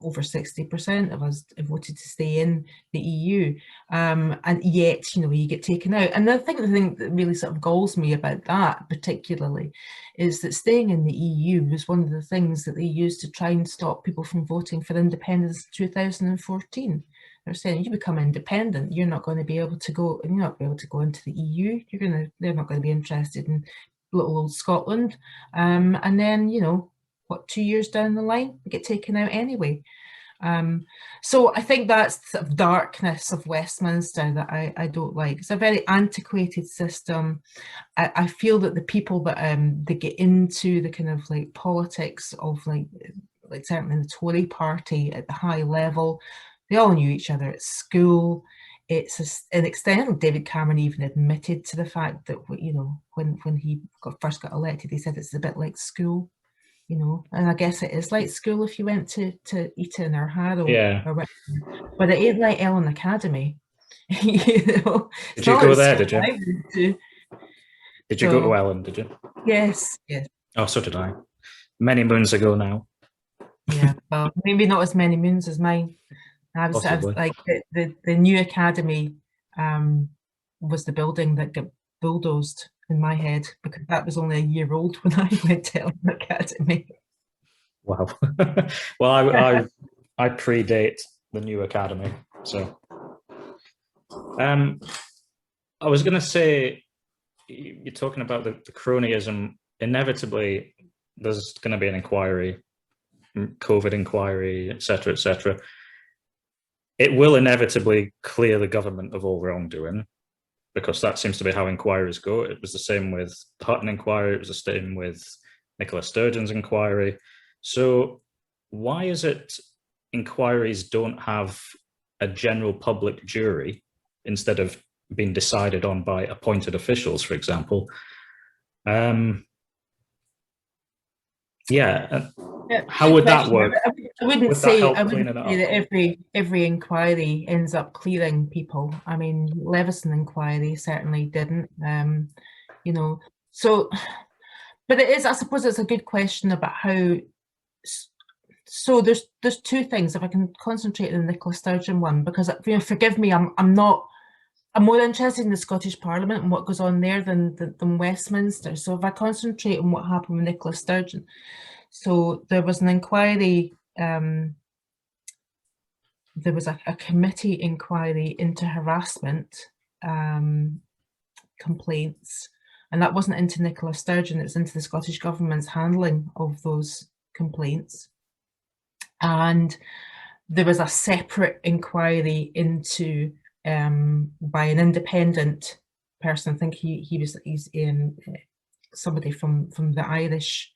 Over 60% of us voted to stay in the EU. And yet, you get taken out. And I think the thing that really sort of galls me about that particularly is that staying in the EU was one of the things that they used to try and stop people from voting for independence in 2014. They're saying, you become independent, you're not going to be able to go. You're not be able to go into the EU. They're not going to be interested in little old Scotland. And then 2 years down the line, they get taken out anyway. So I think that's the sort of darkness of Westminster that I don't like. It's a very antiquated system. I feel that the people that they get into the kind of politics of certainly the Tory party at the high level, they all knew each other at school. It's an extent. David Cameron even admitted to the fact that when he first got elected, he said it's a bit like school, and I guess it is like school if you went to Eton or Harrow, or whatever. But it ain't like Ellen Academy. Did you go there? Did you? Did you go to Ellen? Did you? Yes. Oh, so did I. Many moons ago now. Yeah, well, maybe not as many moons as mine. I was like the new academy was the building that got bulldozed in my head, because that was only a year old when I went to Ellen Academy. Wow. Well, I predate the new academy. So I was going to say, you're talking about the cronyism. Inevitably, there's going to be an inquiry, COVID inquiry, etc., etc. It will inevitably clear the government of all wrongdoing, because that seems to be how inquiries go. It was the same with the Hutton inquiry. It was the same with Nicola Sturgeon's inquiry. So why is it inquiries don't have a general public jury instead of being decided on by appointed officials, for example? How would that work? I wouldn't say that every inquiry ends up clearing people. I mean, Leveson inquiry certainly didn't. So, but it is, I suppose it's a good question about how, so there's two things, if I can concentrate on the Nicola Sturgeon one, because, you know, forgive me, I'm more interested in the Scottish Parliament and what goes on there than Westminster. So if I concentrate on what happened with Nicola Sturgeon, so there was an inquiry, there was a committee inquiry into harassment complaints, and that wasn't into Nicola Sturgeon, it's into the Scottish Government's handling of those complaints. And there was a separate inquiry into by an independent person. I think he's somebody from the Irish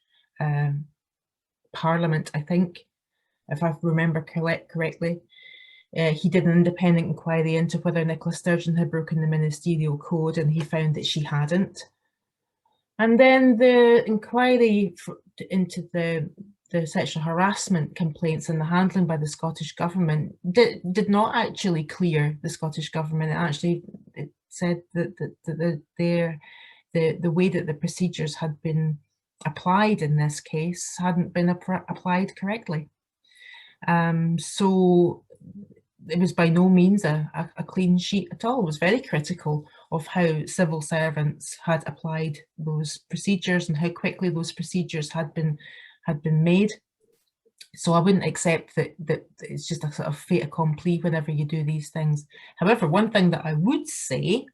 Parliament, I think, if I remember correctly. He did an independent inquiry into whether Nicola Sturgeon had broken the ministerial code, and he found that she hadn't. And then the inquiry into the sexual harassment complaints and the handling by the Scottish Government did not actually clear the Scottish Government. It said that the way that the procedures had been applied in this case hadn't been applied correctly. So it was by no means a clean sheet at all. It was very critical of how civil servants had applied those procedures and how quickly those procedures had been made. So I wouldn't accept that it's just a sort of fait accompli whenever you do these things. However, one thing that I would say,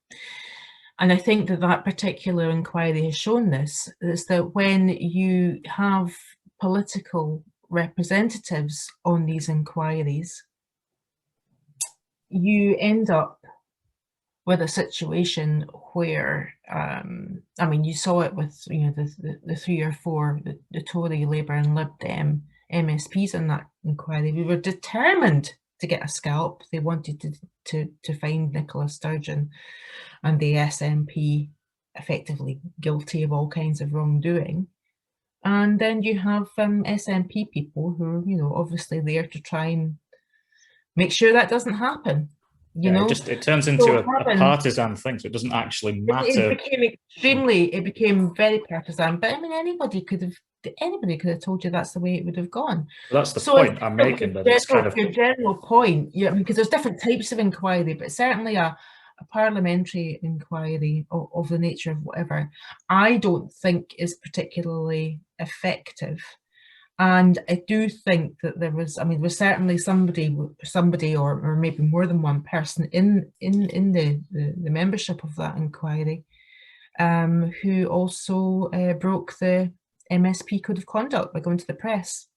and I think that particular inquiry has shown this, is that when you have political representatives on these inquiries, you end up with a situation where, I mean, you saw it with, you know, the 3 or 4, the Tory, Labour and Lib Dem MSPs in that inquiry. We were determined to get a scalp. They wanted to find Nicola Sturgeon and the SNP effectively guilty of all kinds of wrongdoing. And then you have SNP people who are, you know, obviously there to try and make sure that doesn't happen. You know, it turns into a partisan thing, so it doesn't actually matter. It became very partisan. But I mean, anybody could have told you that's the way it would have gone. Well, that's the point I'm making. That it's kind of your general point, yeah, because there's different types of inquiry, but certainly a parliamentary inquiry of the nature of whatever, I don't think is particularly effective. And I do think that there was certainly somebody or maybe more than one person in the membership of that inquiry who also broke the MSP Code of Conduct by going to the press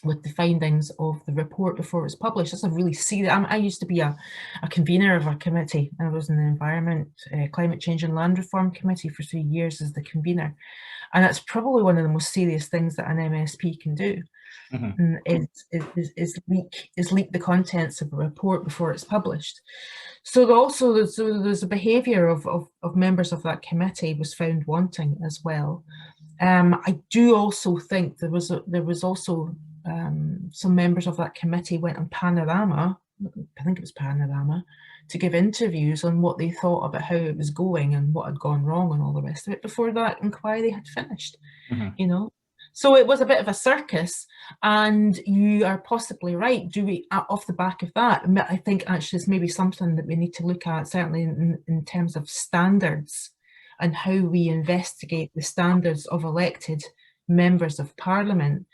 with the findings of the report before it was published. That's a really serious. I used to be a convener of a committee. I was in the Environment, Climate Change and Land Reform Committee for 3 years as the convener. And that's probably one of the most serious things that an MSP can do, is leak the contents of a report before it's published. So there's a behaviour of members of that committee was found wanting as well. I do also think there was also some members of that committee went on Panorama, I think it was Panorama, to give interviews on what they thought about how it was going and what had gone wrong and all the rest of it before that inquiry had finished, you know. So it was a bit of a circus, and you are possibly right. Do we, off the back of that, I think actually it's maybe something that we need to look at, certainly in terms of standards and how we investigate the standards of elected members of Parliament,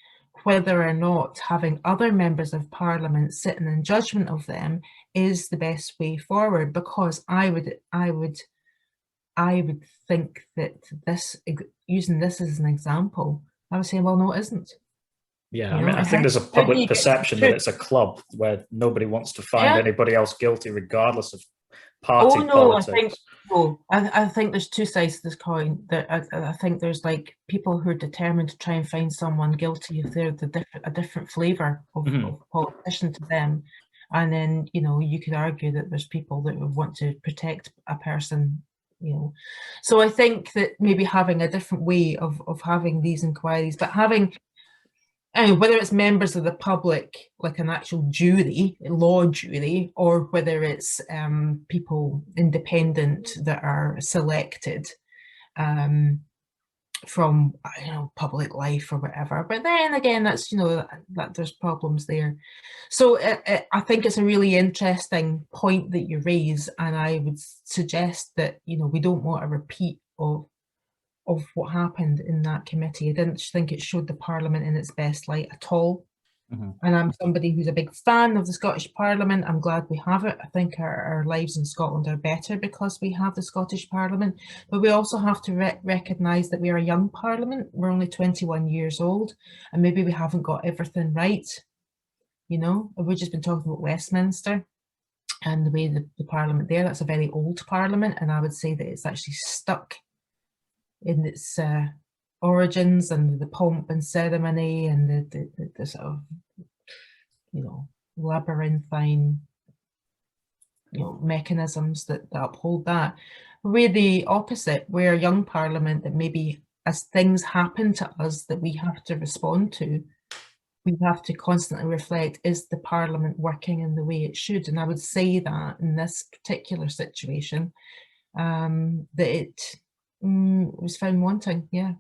whether or not having other members of Parliament sitting in judgment of them is the best way forward. Because I would think that using this as an example, I would say, well, no, it isn't. Yeah, I think there's a public perception that it's a club where nobody wants to find anybody else guilty, regardless of party politics. I think there's two sides to this coin. That I think there's like people who are determined to try and find someone guilty if they're a different flavour of politician to them, and then, you know, you could argue that there's people that would want to protect a person, you know. So I think that maybe having a different way of having these inquiries, but having, whether it's members of the public, like an actual jury, law jury, or whether it's people independent that are selected, from public life or whatever. But then again, that's that there's problems there. So I think it's a really interesting point that you raise, and I would suggest that we don't want a repeat of what happened in that committee. I didn't think it showed the Parliament in its best light at all. And I'm somebody who's a big fan of the Scottish Parliament. I'm glad we have it. I think our lives in Scotland are better because we have the Scottish Parliament. But we also have to recognise that we are a young Parliament. We're only 21 years old, and maybe we haven't got everything right. We've just been talking about Westminster and the way the Parliament there. That's a very old Parliament, and I would say that it's actually stuck in its origins and the pomp and ceremony and the sort of labyrinthine mechanisms that uphold that. We're the opposite. We're a young Parliament that maybe as things happen to us that we have to respond to, we have to constantly reflect, is the Parliament working in the way it should? And I would say that in this particular situation that it was found wanting. Yeah.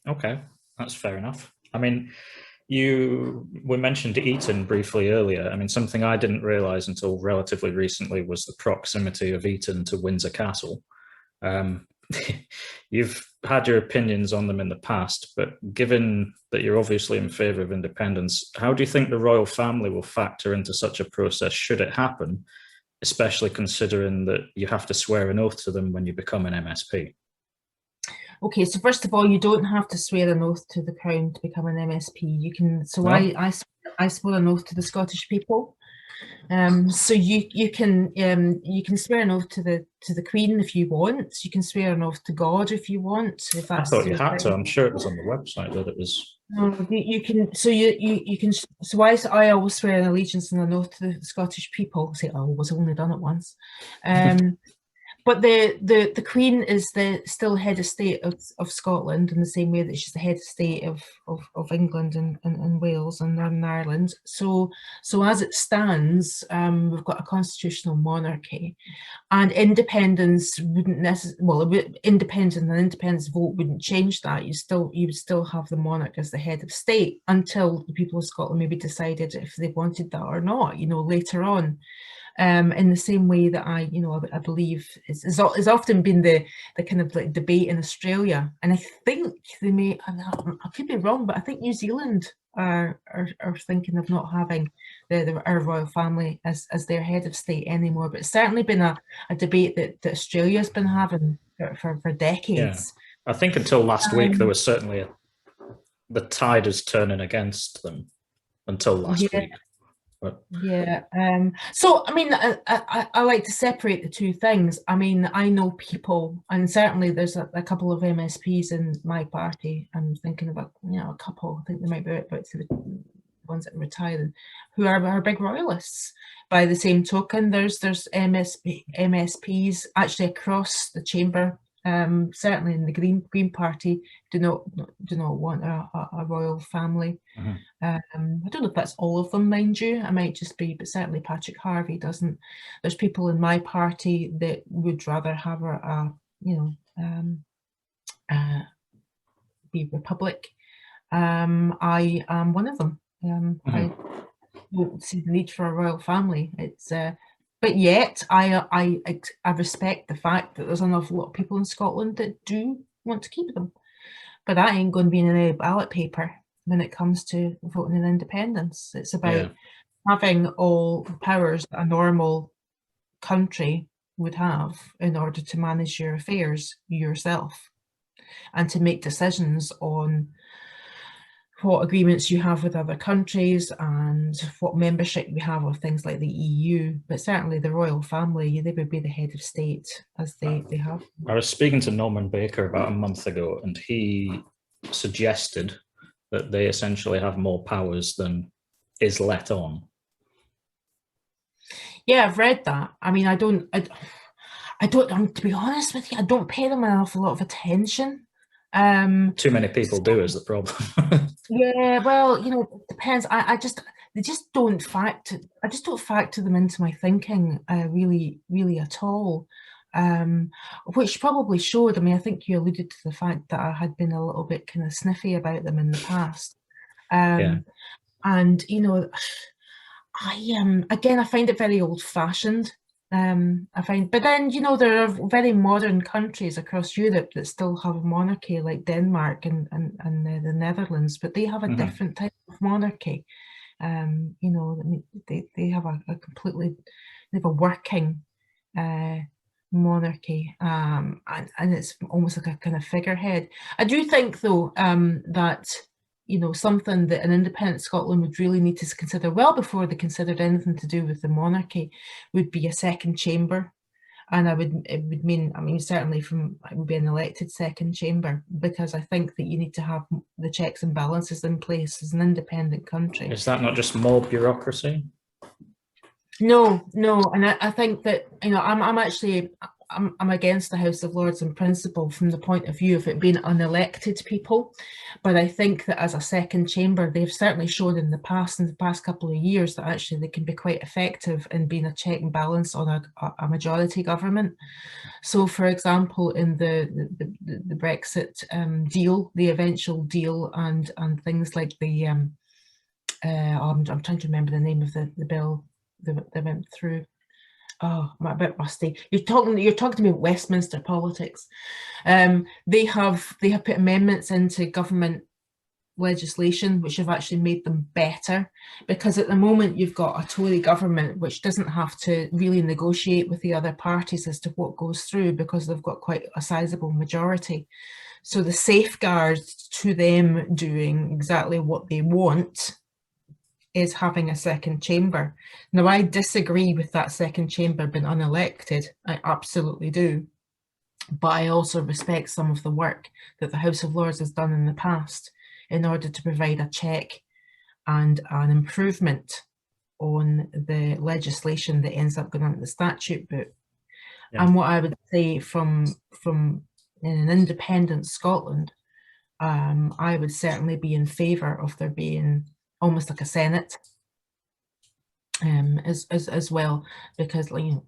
Okay, that's fair enough. I mean, we mentioned Eton briefly earlier. I mean, something I didn't realise until relatively recently was the proximity of Eton to Windsor Castle. You've had your opinions on them in the past, but given that you're obviously in favour of independence, how do you think the royal family will factor into such a process should it happen, especially considering that you have to swear an oath to them when you become an MSP? Okay, so first of all, you don't have to swear an oath to the Crown to become an MSP. You can. So no. I swore an oath to the Scottish people. So you can swear an oath to the Queen if you want. You can swear an oath to God if you want. If that's I thought you had to. I'm sure it was on the website that it was. No, you can. So you can. So I always swear an allegiance and an oath to the Scottish people. Say, I was only done it once. But the Queen is still head of state of Scotland in the same way that she's the head of state of England and Wales and Northern Ireland. So as it stands, we've got a constitutional monarchy, and independence wouldn't independence and an independence vote wouldn't change that. You would still have the monarch as the head of state until the people of Scotland maybe decided if they wanted that or not. Later on. In the same way that I believe is often been the kind of like debate in Australia, and I think they may. I could be wrong, but I think New Zealand are thinking of not having our royal family as their head of state anymore. But it's certainly been a debate that Australia's been having for decades. Yeah. I think until last week there was certainly the tide is turning against them until last week. But. Yeah. So, I mean, I like to separate the two things. I mean, I know people, and certainly there's a couple of MSPs in my party. I'm thinking about, a couple. I think there might be about to the ones that are retiring, who are big royalists. By the same token, there's MSPs actually across the chamber. Certainly in the Green Party do not want a royal family. Mm-hmm. I don't know if that's all of them, mind you. I might just be, but certainly Patrick Harvey doesn't. There's people in my party that would rather have be Republic. I am one of them. Mm-hmm. I don't see the need for a royal family. It's but yet, I respect the fact that there's an awful lot of people in Scotland that do want to keep them. But that ain't going to be in any ballot paper when it comes to voting in independence. It's about having all the powers that a normal country would have in order to manage your affairs yourself and to make decisions on what agreements you have with other countries and what membership we have of things like the EU. But certainly the royal family, they would be the head of state as they have. I was speaking to Norman Baker about a month ago, and he suggested that they essentially have more powers than is let on. Yeah, I've read that. I mean, I don't, to be honest with you, I don't pay them an awful lot of attention. Too many people do is the problem. Yeah, well, it depends. I just don't factor them into my thinking really at all. which probably showed, I mean, I think you alluded to the fact that I had been a little bit kind of sniffy about them in the past. And, you know, again, I find it very old-fashioned. I find, but then, you know, there are very modern countries across Europe that still have a monarchy, like Denmark and the Netherlands, but they have a different type of monarchy. You know, they have a completely, they have a working monarchy, and it's almost like a kind of figurehead. I do think, though, that, you know, something that an independent Scotland would really need to consider well before they considered anything to do with the monarchy would be a second chamber. And it would mean, I mean, certainly it would be an elected second chamber, because I think that you need to have the checks and balances in place as an independent country. Is that not just more bureaucracy? No, and I think that, you know, I'm against the House of Lords in principle from the point of view of it being unelected people, but I think that as a second chamber, they've certainly shown in the past couple of years that actually they can be quite effective in being a check and balance on a majority government. So, for example, in the Brexit deal, the eventual deal, and things like the I'm trying to remember the name of the bill that went through. Oh, I'm a bit rusty. You're talking to me about Westminster politics. They have put amendments into government legislation which have actually made them better, because at the moment you've got a Tory government which doesn't have to really negotiate with the other parties as to what goes through, because they've got quite a sizable majority. So the safeguards to them doing exactly what they want is having a second chamber. Now, I disagree with that second chamber being unelected. I absolutely do. But I also respect some of the work that the House of Lords has done in the past in order to provide a check and an improvement on the legislation that ends up going into the statute book. Yeah. And what I would say from in an independent Scotland, I would certainly be in favour of there being almost like a Senate as well, because, you know,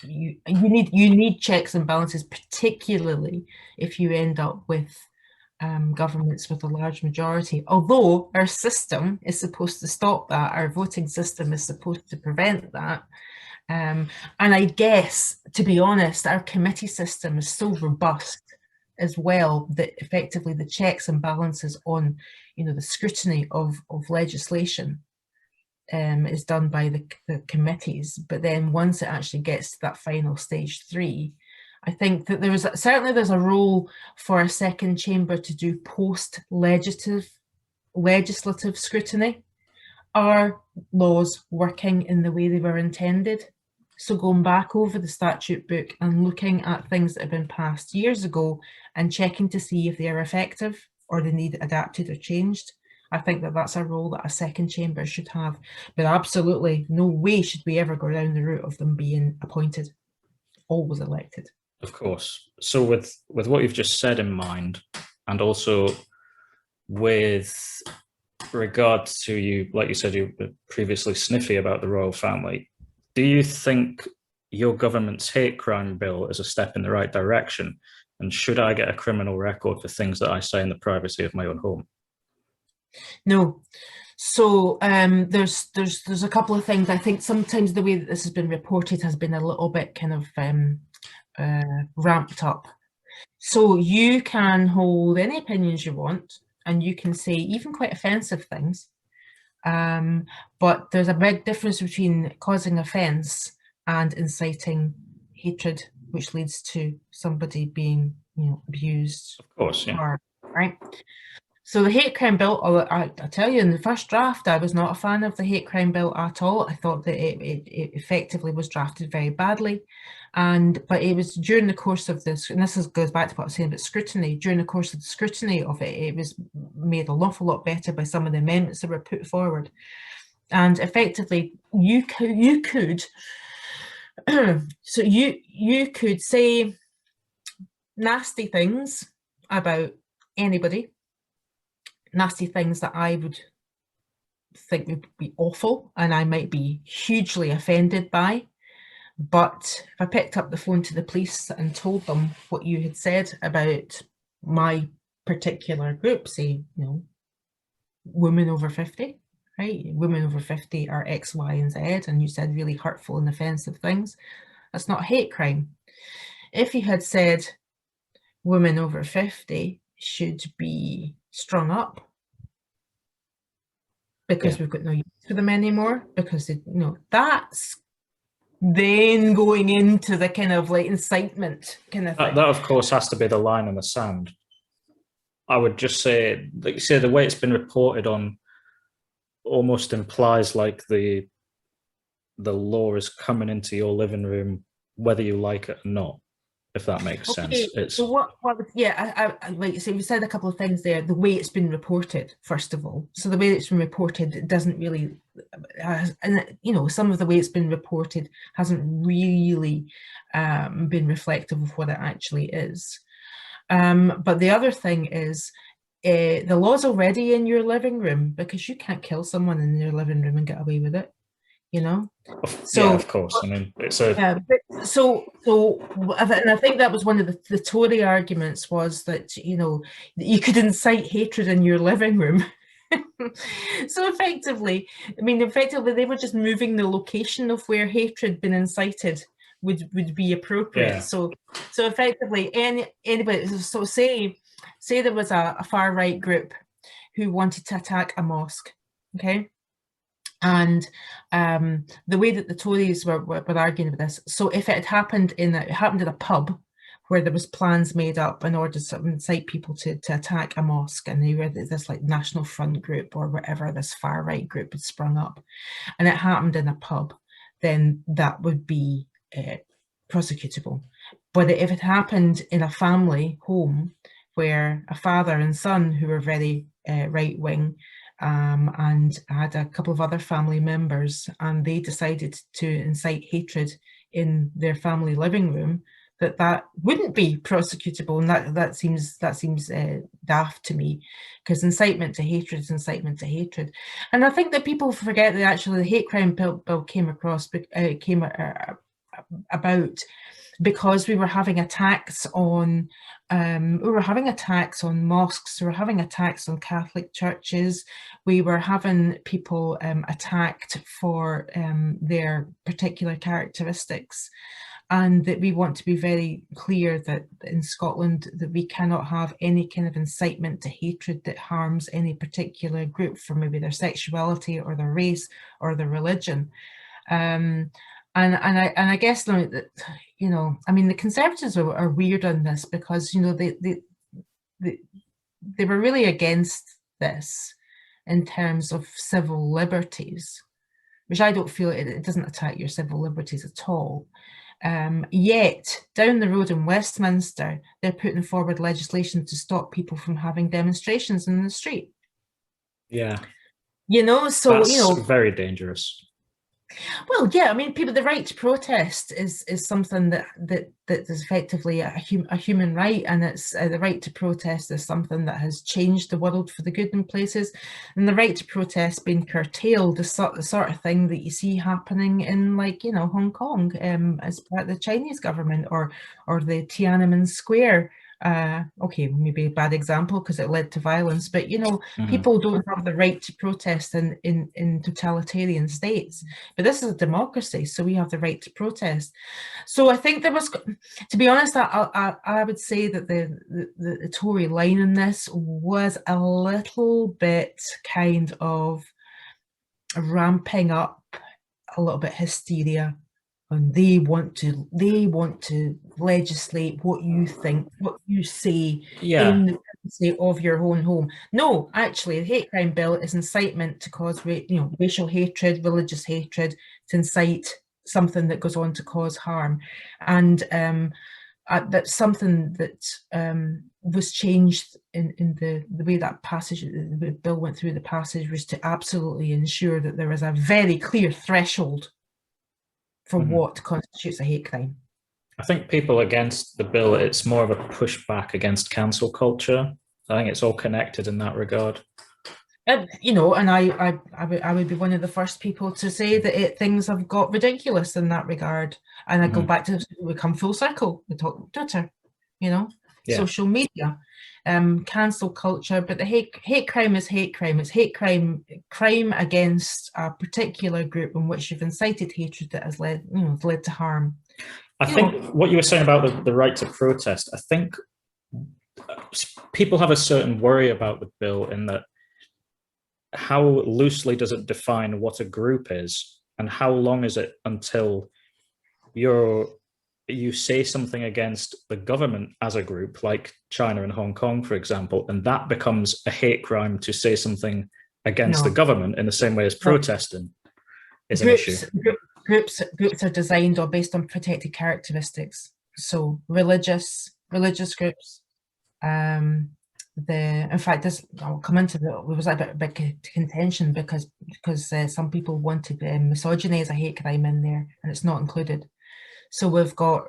you need checks and balances, particularly if you end up with governments with a large majority. Although our system is supposed to stop that, our voting system is supposed to prevent that. And I guess, to be honest, our committee system is so robust as well that effectively the checks and balances on, you know, the scrutiny of legislation is done by the committees. But then once it actually gets to that final stage 3, I think that there's a role for a second chamber to do post-legislative scrutiny. Are laws working in the way they were intended? So going back over the statute book and looking at things that have been passed years ago and checking to see if they are effective or they need adapted or changed. I think that that's a role that a second chamber should have, but absolutely no way should we ever go down the route of them being appointed, always elected. Of course. So with what you've just said in mind, and also with regard to you, like you said, you were previously sniffy about the royal family, do you think your government's hate crime bill is a step in the right direction? And should I get a criminal record for things that I say in the privacy of my own home? No. So there's a couple of things. I think sometimes the way that this has been reported has been a little bit kind of ramped up. So you can hold any opinions you want, and you can say even quite offensive things. But there's a big difference between causing offence and inciting hatred, which leads to somebody being, you know, abused. Of course, yeah. Or, right. So the hate crime bill, I tell you, in the first draft, I was not a fan of the hate crime bill at all. I thought that it effectively was drafted very badly. But it was during the course of this, and this goes back to what I was saying about scrutiny, during the course of the scrutiny of it, it was made an awful lot better by some of the amendments that were put forward. And effectively, you could so you could say nasty things about anybody, nasty things that I would think would be awful and I might be hugely offended by. But if I picked up the phone to the police and told them what you had said about my particular group, say, women over 50, right? Women over 50 are X, Y, and Z, and you said really hurtful and offensive things. That's not hate crime. If you had said women over 50 should be strung up because we've got no use for them anymore, because that's then going into the kind of like incitement kind of thing. That of course has to be the line in the sand. I would just say, like you say, the way it's been reported on almost implies like the law is coming into your living room whether you like it or not, if that makes sense. So I like you say, you said a couple of things there. The way it's been reported, first of all. So the way it's been reported, it doesn't really, and some of the way it's been reported hasn't really been reflective of what it actually is. But the other thing is, the law's already in your living room, because you can't kill someone in your living room and get away with it. So yeah, of course. I mean, it's a and I think that was one of the Tory arguments, was that you could incite hatred in your living room. So effectively they were just moving the location of where hatred had been incited would be appropriate. Yeah. So effectively anybody, so say there was a far right group who wanted to attack a mosque, okay? And the way that the Tories were arguing with this, so if it happened in a pub where there was plans made up in order to incite people to attack a mosque, and they were this like National Front group or whatever, this far right group had sprung up, and it happened in a pub, then that would be prosecutable. But if it happened in a family home where a father and son who were very right wing, and had a couple of other family members, and they decided to incite hatred in their family living room, that wouldn't be prosecutable, and that seems daft to me, because incitement to hatred is incitement to hatred. And I think that people forget that actually the hate crime bill came about because we were having attacks on mosques, we were having attacks on Catholic churches, we were having people attacked for their particular characteristics, and that we want to be very clear that in Scotland that we cannot have any kind of incitement to hatred that harms any particular group for maybe their sexuality or their race or their religion. And I guess that, the Conservatives are weird on this, because they were really against this in terms of civil liberties, which I don't feel it doesn't attack your civil liberties at all. Yet down the road in Westminster, they're putting forward legislation to stop people from having demonstrations in the street. Yeah. So that's very dangerous. Well, yeah, the right to protest is something that is effectively a human right, and it's the right to protest is something that has changed the world for the good in places, and the right to protest being curtailed, the sort of thing that you see happening in Hong Kong as part of the Chinese government, or the Tiananmen Square. Okay, maybe a bad example because it led to violence, but people don't have the right to protest in totalitarian states, but this is a democracy, so we have the right to protest. So I think there was, to be honest, I would say that the Tory line in this was a little bit kind of ramping up a little bit hysteria, and they want to legislate what you think, what you say in the privacy of your own home. No, actually, the hate crime bill is incitement to cause racial hatred, religious hatred, to incite something that goes on to cause harm, and that's something that was changed in the way that passage, the bill went through the passage, was to absolutely ensure that there is a very clear threshold for what constitutes a hate crime. I think people against the bill, it's more of a pushback against cancel culture. I think it's all connected in that regard. You know, and I would be one of the first people to say that things have got ridiculous in that regard. And I go back to, we come full circle. We talk Twitter, you know, social media, cancel culture. But the hate crime is hate crime. It's hate crime against a particular group in which you've incited hatred that has led to harm. I think what you were saying about the right to protest, I think people have a certain worry about the bill in that how loosely does it define what a group is, and how long is it until you say something against the government as a group, like China and Hong Kong, for example, and that becomes a hate crime to say something against the government in the same way as protesting is an issue. Groups are designed or based on protected characteristics. So religious groups. In fact, I'll come into there was a bit contention because some people wanted misogyny as a hate crime in there, and it's not included. So we've got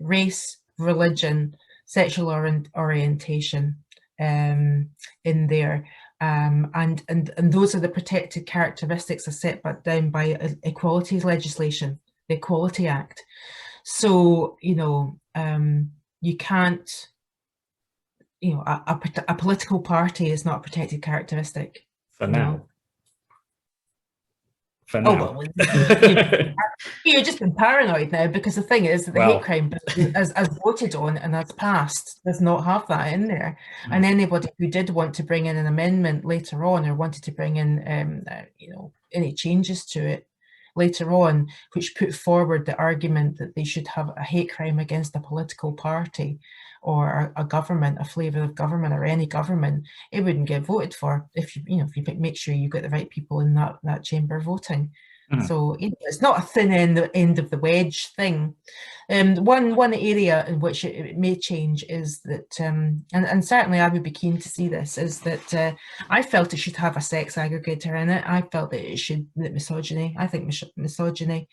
race, religion, sexual orientation in there. And those are the protected characteristics are set down by equalities legislation, the Equality Act. So, you can't, a political party is not a protected characteristic. For now. For now. Oh, well, you're just being paranoid now, because the thing is that the hate crime as voted on and as passed does not have that in there. And anybody who did want to bring in an amendment later on, or wanted to bring in any changes to it later on, which put forward the argument that they should have a hate crime against a political party or a government, a flavour of government, or any government, it wouldn't get voted for if you make sure you get the right people in that chamber voting. So it's not a thin end of the wedge thing. One area in which it may change is that, and certainly I would be keen to see this, is that I felt it should have a sex aggregator in it. I felt that misogyny. I think misogyny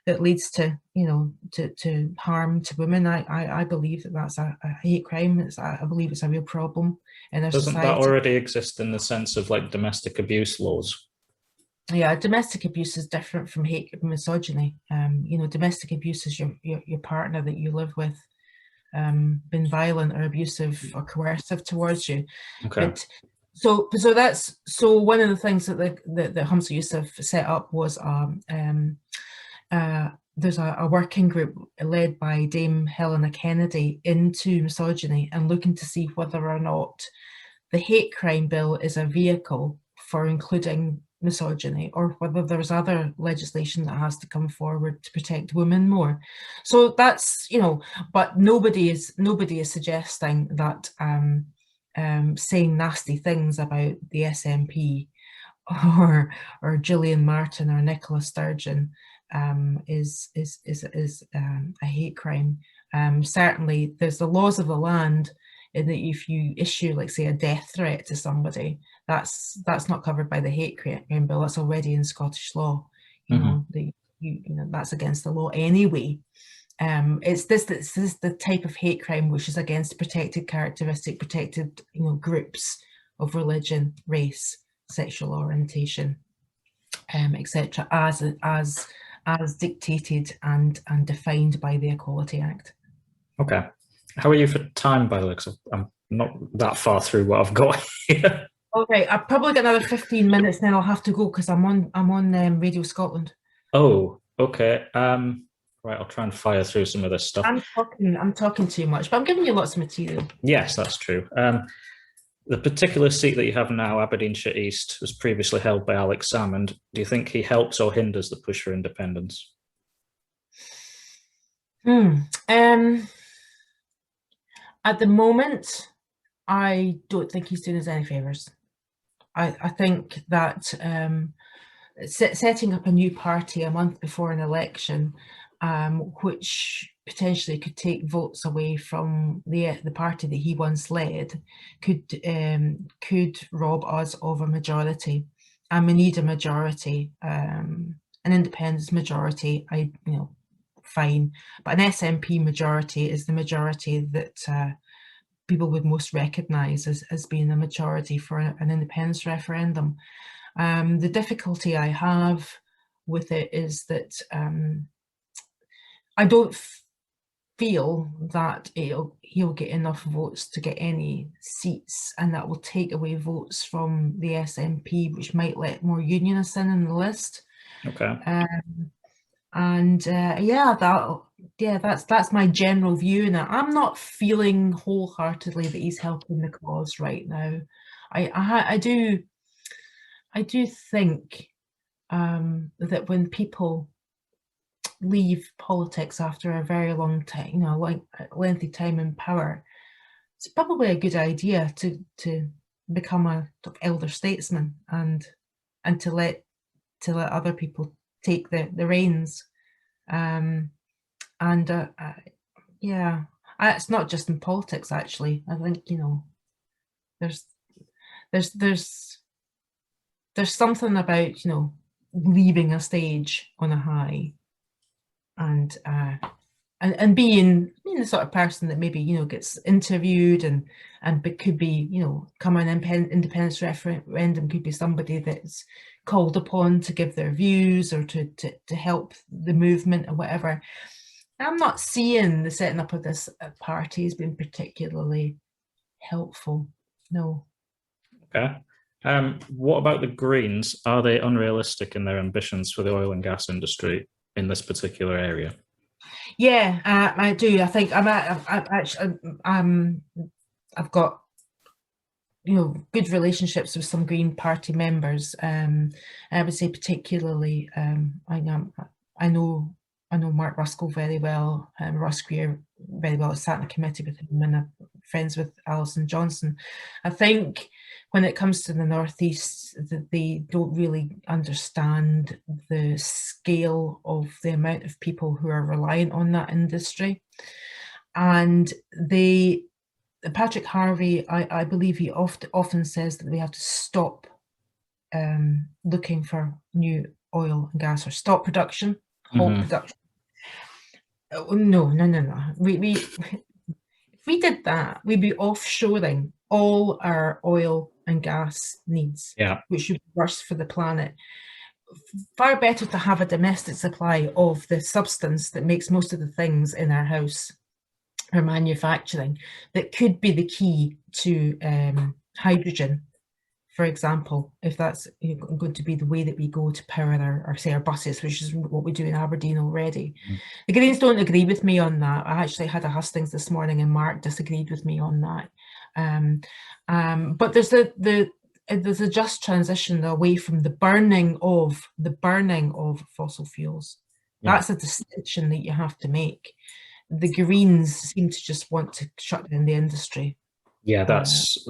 that leads to to harm to women. I believe that's a hate crime. I believe it's a real problem in our society. Doesn't that already exist in the sense of like domestic abuse laws? Yeah, domestic abuse is different from misogyny. Domestic abuse is your partner that you live with being violent or abusive or coercive towards you. Okay. But, so one of the things that the Humza Yousaf set up was there's a working group led by Dame Helena Kennedy into misogyny and looking to see whether or not the hate crime bill is a vehicle for including misogyny, or whether there's other legislation that has to come forward to protect women more. So that's, but nobody is suggesting that saying nasty things about the SNP or Gillian Martin or Nicola Sturgeon is a hate crime. Certainly there's the laws of the land in that if you issue, like, say, a death threat to somebody, that's not covered by the hate crime bill. That's already in Scottish law. That's against the law anyway. It's the type of hate crime which is against protected groups of religion, race, sexual orientation, etc., as dictated and defined by the Equality Act. Okay. How are you for time, by the way? Because I'm not that far through what I've got here. Okay, I've probably got another 15 minutes, and then I'll have to go because I'm on Radio Scotland. Oh, okay. Right, I'll try and fire through some of this stuff. I'm talking too much, but I'm giving you lots of material. Yes, that's true. The particular seat that you have now, Aberdeenshire East, was previously held by Alex Salmond. Do you think he helps or hinders the push for independence? At the moment, I don't think he's doing us any favours. I think that setting up a new party a month before an election, which potentially could take votes away from the party that he once led, could rob us of a majority, and we need a majority, an independence majority. Fine, but an SNP majority is the majority that people would most recognise as being a majority for an independence referendum. The difficulty I have with it is that I don't feel that he'll get enough votes to get any seats, and that will take away votes from the SNP, which might let more unionists in the list. Okay. That's my general view in it. I'm not feeling wholeheartedly that he's helping the cause right now. I do think that when people leave politics after a very long time, like lengthy time in power, it's probably a good idea to become a sort of elder statesman and to let other people take the reins. It's not just in politics, actually. I think there's something about leaving a stage on a high and being the sort of person that maybe gets interviewed and could be come an independence referendum, could be somebody that's called upon to give their views or to help the movement or whatever. I'm not seeing the setting up of this party as being particularly helpful. No. Okay. What about the Greens? Are they unrealistic in their ambitions for the oil and gas industry in this particular area? Yeah, I do. I think I've got good relationships with some Green Party members. I would say particularly I know Mark Ruskell very well, Ross Greer very well. I sat in a committee with him and I'm friends with Alison Johnson. I think when it comes to the Northeast, they don't really understand the scale of the amount of people who are reliant on that industry. And Patrick Harvey, I believe he often says that we have to stop looking for new oil and gas, or stop production, halt production. No. If we did that, we'd be offshoring all our oil and gas needs, which would be worse for the planet. Far better to have a domestic supply of the substance that makes most of the things in our house, or manufacturing, that could be the key to hydrogen, for example, if that's going to be the way that we go to power our buses, which is what we do in Aberdeen already. The Greens don't agree with me on that. I actually had a hustings this morning and Mark disagreed with me on that. But there's a just transition away from the burning of fossil fuels. That's a distinction that you have to make. The Greens seem to just want to shut down the industry. Yeah,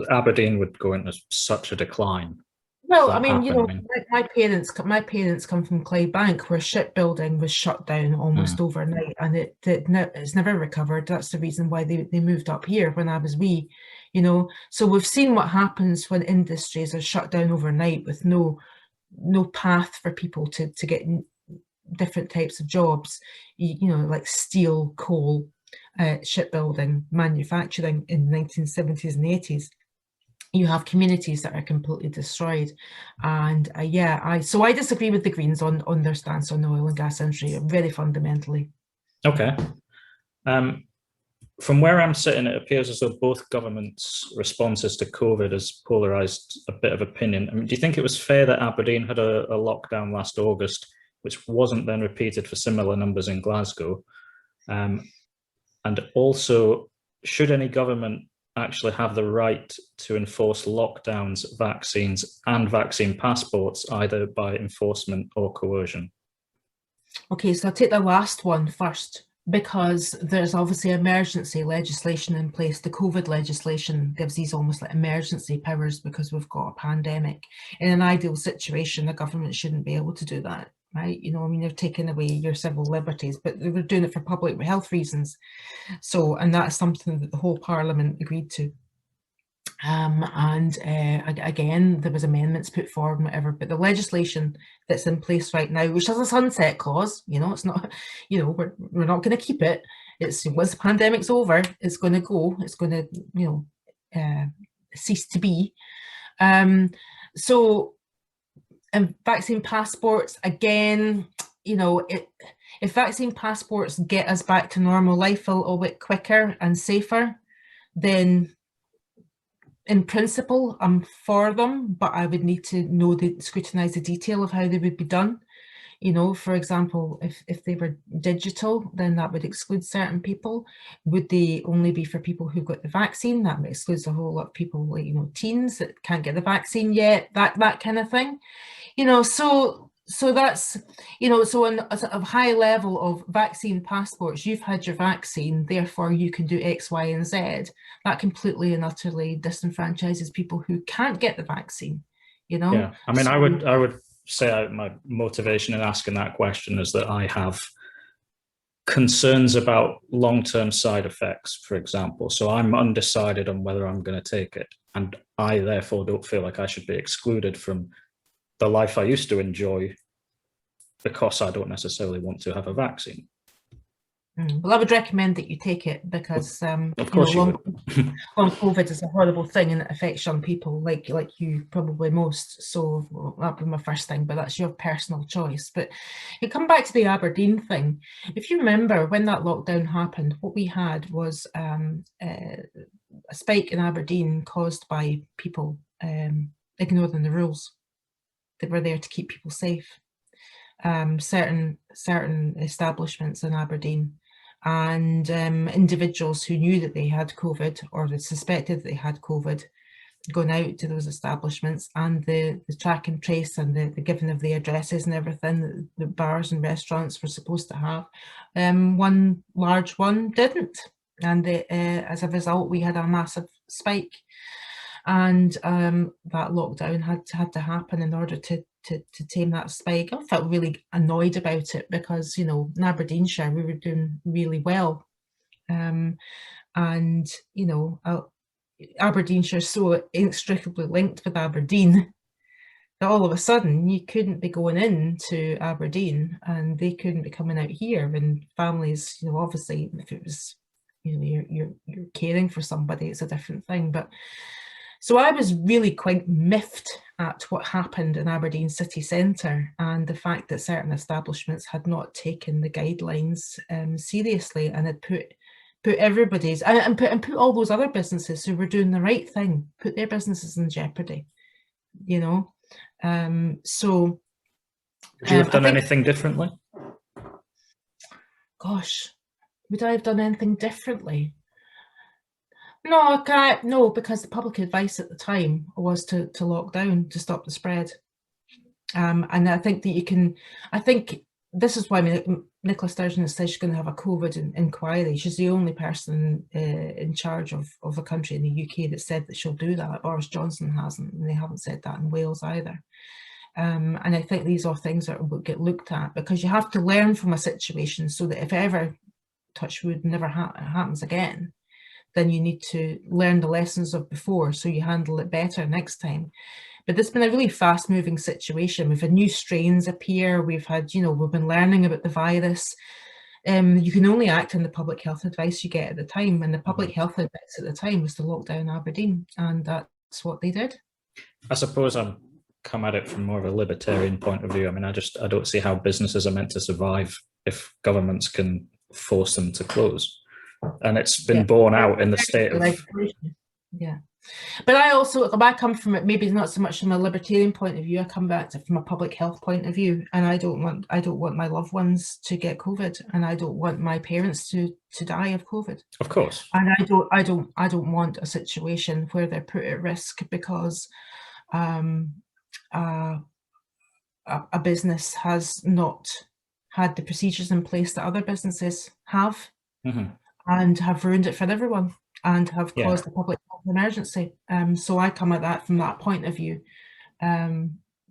Aberdeen would go into such a decline. Well, I mean, my parents come from Clydebank, where shipbuilding was shut down almost overnight, and it's never recovered. That's the reason why they moved up here when I was wee, So we've seen what happens when industries are shut down overnight with no path for people to get different types of jobs, like steel, coal, shipbuilding, manufacturing in the 1970s and 80s. You have communities that are completely destroyed. And so I disagree with the Greens on their stance on the oil and gas industry, very fundamentally. Okay. From where I'm sitting, it appears as though both governments' responses to COVID has polarised a bit of opinion. I mean, do you think it was fair that Aberdeen had a lockdown last August, which wasn't then repeated for similar numbers in Glasgow? And also, should any government actually have the right to enforce lockdowns, vaccines and vaccine passports, either by enforcement or coercion? Okay, so I'll take the last one first, because there's obviously emergency legislation in place. The COVID legislation gives these almost like emergency powers because we've got a pandemic. In an ideal situation, the government shouldn't be able to do that. Right, they're taking away your civil liberties, but they were doing it for public health reasons. So, and that's something that the whole Parliament agreed to. Again, there was amendments put forward and whatever, but the legislation that's in place right now, which has a sunset clause, it's not, we're not going to keep it. It's once the pandemic's over, it's going to go. It's going to, cease to be. And vaccine passports, again, you know, if vaccine passports get us back to normal life a little bit quicker and safer, then in principle, I'm for them, but I would need to scrutinise the detail of how they would be done. You know, for example, if they were digital, then that would exclude certain people. Would they only be for people who got the vaccine? That excludes a whole lot of people, like, you know, teens that can't get the vaccine yet, that kind of thing. You know, so that's, you know, so on a sort of high level of vaccine passports, you've had your vaccine, therefore you can do X, Y, and Z. That completely and utterly disenfranchises people who can't get the vaccine, you know? Yeah, I mean, so, I would say my motivation in asking that question is that I have concerns about long-term side effects, for example. So I'm undecided on whether I'm going to take it. And I therefore don't feel like I should be excluded from the life I used to enjoy because I don't necessarily want to have a vaccine. Well, I would recommend that you take it because of course long COVID is a horrible thing and it affects young people like you probably most. So that'd be my first thing, but that's your personal choice. But you come back to the Aberdeen thing. If you remember when that lockdown happened, what we had was a spike in Aberdeen caused by people ignoring the rules that were there to keep people safe. Certain establishments in Aberdeen and individuals who knew that they had COVID or they suspected they had COVID going out to those establishments, and the track and trace and the giving of the addresses and everything that the bars and restaurants were supposed to have, one large one didn't, and as a result we had a massive spike, and that lockdown had to happen in order to tame that spike. I felt really annoyed about it because, you know, in Aberdeenshire we were doing really well, and you know, Aberdeenshire is so inextricably linked with Aberdeen that all of a sudden you couldn't be going into Aberdeen and they couldn't be coming out here, and families, you know, obviously if it was, you know, you're caring for somebody, it's a different thing. But so I was really quite miffed at what happened in Aberdeen city centre and the fact that certain establishments had not taken the guidelines seriously and had put everybody's and put all those other businesses who were doing the right thing, put their businesses in jeopardy, you know. So would you have done anything differently? Gosh, would I have done anything differently? No, because the public advice at the time was to lock down to stop the spread. And I think that I think this is why Nicola Sturgeon says she's going to have a COVID inquiry. She's the only person in charge of the country in the UK that said that she'll do that. Boris Johnson hasn't, and they haven't said that in Wales either. And I think these are things that will get looked at, because you have to learn from a situation so that if ever, touch wood, never happens again, then you need to learn the lessons of before so you handle it better next time. But it's been a really fast moving situation. We've had new strains appear. We've had, you know, we've been learning about the virus. You can only act on the public health advice you get at the time. And the public health advice at the time was to lock down Aberdeen. And that's what they did. I suppose I'm come at it from more of a libertarian point of view. I mean, I don't see how businesses are meant to survive if governments can force them to close. And it's been borne out in the state of... Yeah. But I come from it, maybe not so much from a libertarian point of view, I come back to from a public health point of view, and I don't want my loved ones to get COVID, and I don't want my parents to die of COVID. Of course. And I don't want a situation where they're put at risk because a business has not had the procedures in place that other businesses have. Mm-hmm. And have ruined it for everyone and have caused a public health emergency. So I come at that from that point of view,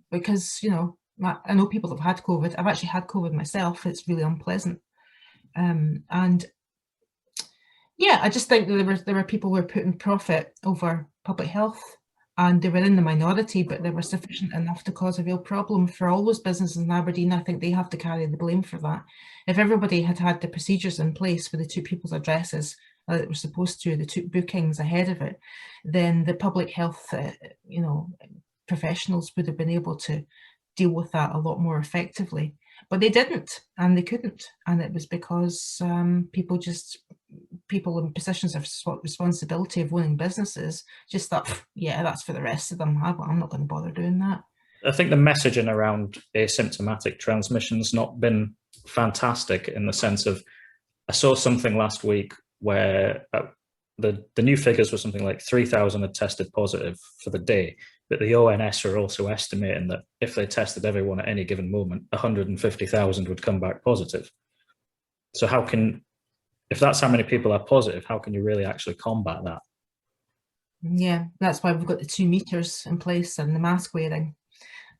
because, you know, I know people have had COVID. I've actually had COVID myself. It's really unpleasant. And yeah, I just think that there were people who were putting profit over public health, and they were in the minority, but they were sufficient enough to cause a real problem for all those businesses in Aberdeen. I think they have to carry the blame for that. If everybody had had the procedures in place with the two people's addresses it was supposed to, they took bookings ahead of it, then the public health, professionals would have been able to deal with that a lot more effectively. But they didn't, and they couldn't, and it was because people in positions of responsibility of owning businesses just thought, yeah, that's for the rest of them. I'm not going to bother doing that. I think the messaging around asymptomatic transmission's not been fantastic, in the sense of, I saw something last week where the new figures were something like 3,000 had tested positive for the day, but the ONS are also estimating that if they tested everyone at any given moment, 150,000 would come back positive. So if that's how many people are positive, how can you really actually combat that? Yeah, that's why we've got the 2 meters in place and the mask wearing,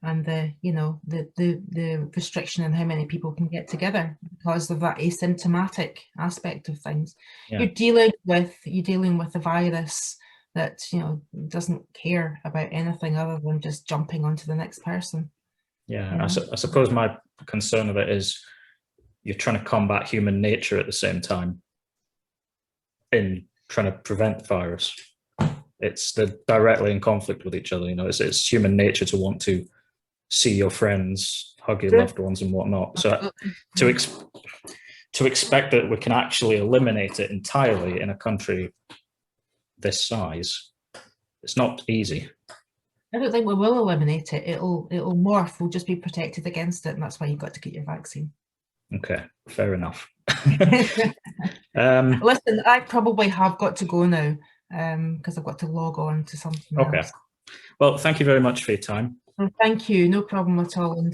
and the restriction on how many people can get together because of that asymptomatic aspect of things. Yeah. You're dealing with a virus that doesn't care about anything other than just jumping onto the next person. Yeah, I suppose my concern of it is you're trying to combat human nature at the same time in trying to prevent the virus. They're directly in conflict with each other. It's human nature to want to see your friends, hug your loved ones and whatnot. So to expect that we can actually eliminate it entirely in a country this size, it's not easy. I don't think we will eliminate it. It'll morph. We'll just be protected against it, and that's why you've got to get your vaccine. Okay, fair enough. Listen, I probably have got to go now because I've got to log on to something else. Well, thank you very much for your time. Thank you, no problem at all.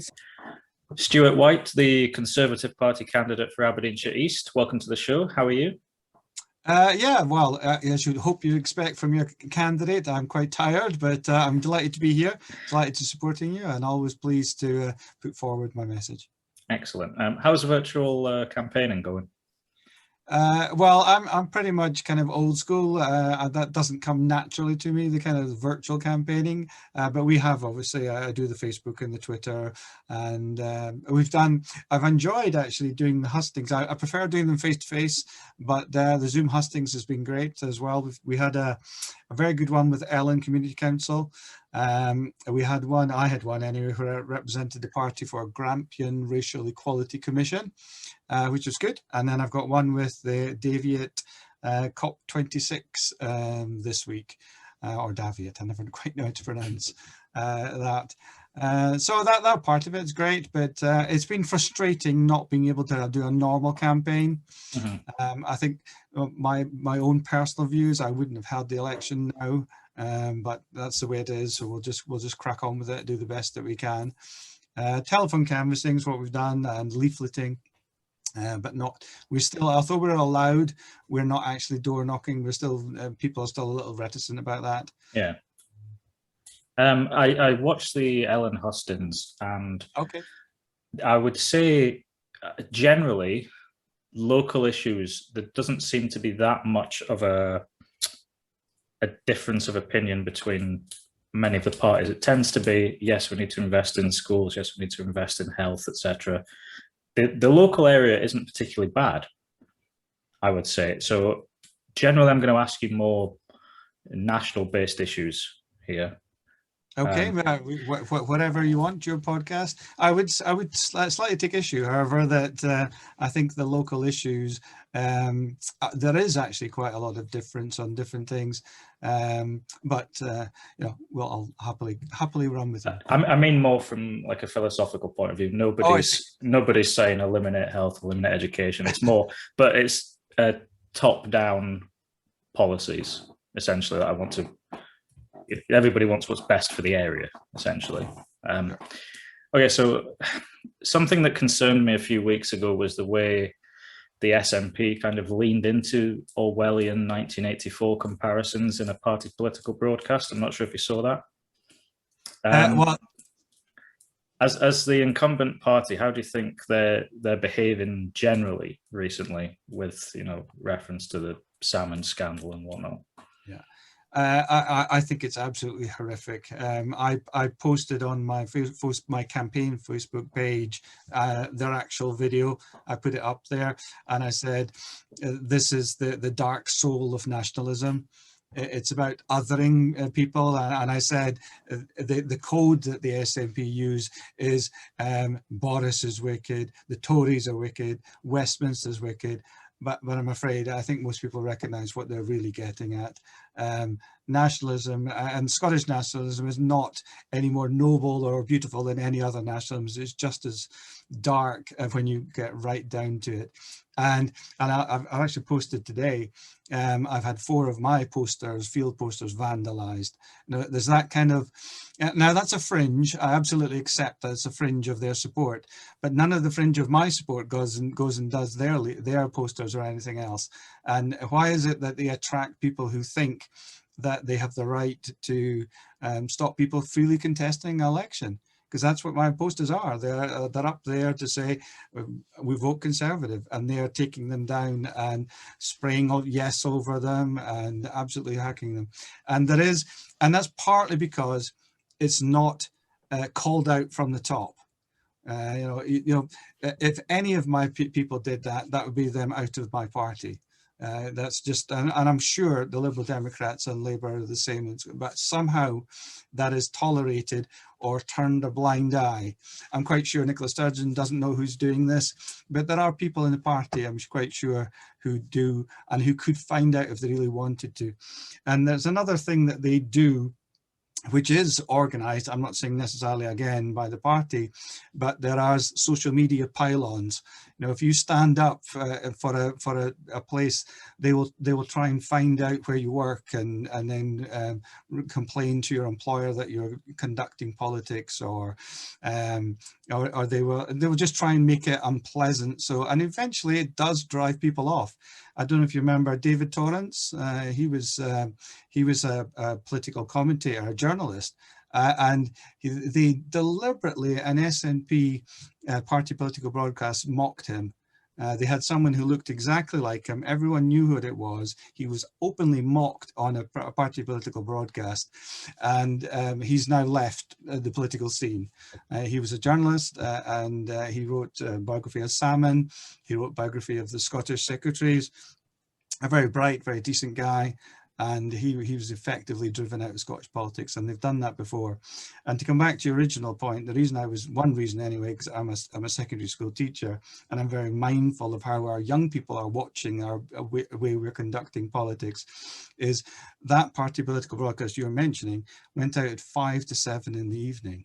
Stuart White, the Conservative Party candidate for Aberdeenshire East, welcome to the show. How are you? As you hope you expect from your candidate, I'm quite tired, but I'm delighted to be here, delighted to supporting you, and always pleased to put forward my message. Excellent. How's virtual campaigning going? I'm pretty much kind of old school. That doesn't come naturally to me, the kind of virtual campaigning. But we have, obviously, I do the Facebook and the Twitter, and I've enjoyed actually doing the hustings. I prefer doing them face to face, but the Zoom hustings has been great as well. We had a very good one with Ellen Community Council. I had one anyway, where I represented the party for Grampian Racial Equality Commission, which was good. And then I've got one with the Daviate COP26 this week, or Daviate, I never quite know how to pronounce that. So that part of it is great, but it's been frustrating not being able to do a normal campaign. Mm-hmm. I think my own personal views, I wouldn't have had the election now. But that's the way it is, so we'll just crack on with it, do the best that we can. Telephone canvassing is what we've done, and leafleting, but although we're allowed, we're not actually door knocking. We're still people are still a little reticent about that. Yeah. I watched the Ellen hustings, and I would say generally local issues, there doesn't seem to be that much of a difference of opinion between many of the parties. It tends to be, yes, we need to invest in schools, yes, we need to invest in health, etc. The local area isn't particularly bad, I would say. So generally, I'm going to ask you more national-based issues here. Okay, whatever you want, your podcast. I would slightly take issue, however, that I think the local issues, there is actually quite a lot of difference on different things, but I'll happily run with it. I mean more from like a philosophical point of view. Nobody's saying eliminate health, eliminate education. It's more, but it's top-down policies essentially that I want to. Everybody wants what's best for the area, essentially. So something that concerned me a few weeks ago was the way the SNP kind of leaned into Orwellian 1984 comparisons in a party political broadcast. I'm not sure if you saw that. As the incumbent party, how do you think they're behaving generally recently with reference to the salmon scandal and whatnot? I think it's absolutely horrific. I posted on my campaign Facebook page their actual video. I put it up there, and I said, "This is the dark soul of nationalism. It's about othering people." And I said, the code that the SNP use is Boris is wicked, the Tories are wicked, Westminster's wicked. But I'm afraid I think most people recognise what they're really getting at. Nationalism and Scottish nationalism is not any more noble or beautiful than any other nationalism. It's just as dark when you get right down to it. And I've actually posted today, I've had 4 of my posters, field posters, vandalised. Now, there's that kind of, now that's a fringe. I absolutely accept that it's a fringe of their support, but none of the fringe of my support goes and does their posters or anything else. And why is it that they attract people who think that they have the right to stop people freely contesting an election? Because that's what my posters are. They're up there to say we vote Conservative, and they're taking them down and spraying yes over them and absolutely hacking them. And that's partly because it's not called out from the top. If any of my people did that, that would be them out of my party. That's just, and I'm sure the Liberal Democrats and Labour are the same, but somehow that is tolerated or turned a blind eye. I'm quite sure Nicola Sturgeon doesn't know who's doing this, but there are people in the party, I'm quite sure, who do and who could find out if they really wanted to. And there's another thing that they do, which is organised, I'm not saying necessarily again by the party, but there are social media pylons. If you stand up for a place, they will try and find out where you work and then complain to your employer that you're conducting politics, or they will just try and make it unpleasant. And eventually it does drive people off. I don't know if you remember David Torrance. He was a political commentator, a journalist, and they deliberately, an SNP party political broadcast, mocked him. They had someone who looked exactly like him. Everyone knew who it was. He was openly mocked on a party political broadcast, and he's now left the political scene. He was a journalist, and he wrote a biography of Salmon. He wrote biography of the Scottish secretaries. A very bright, very decent guy. And he was effectively driven out of Scottish politics, and they've done that before. And to come back to your original point, one reason anyway, because I'm a secondary school teacher, and I'm very mindful of how our young people are watching our way we're conducting politics, is that party political broadcast you're mentioning went out at 5 to 7 in the evening.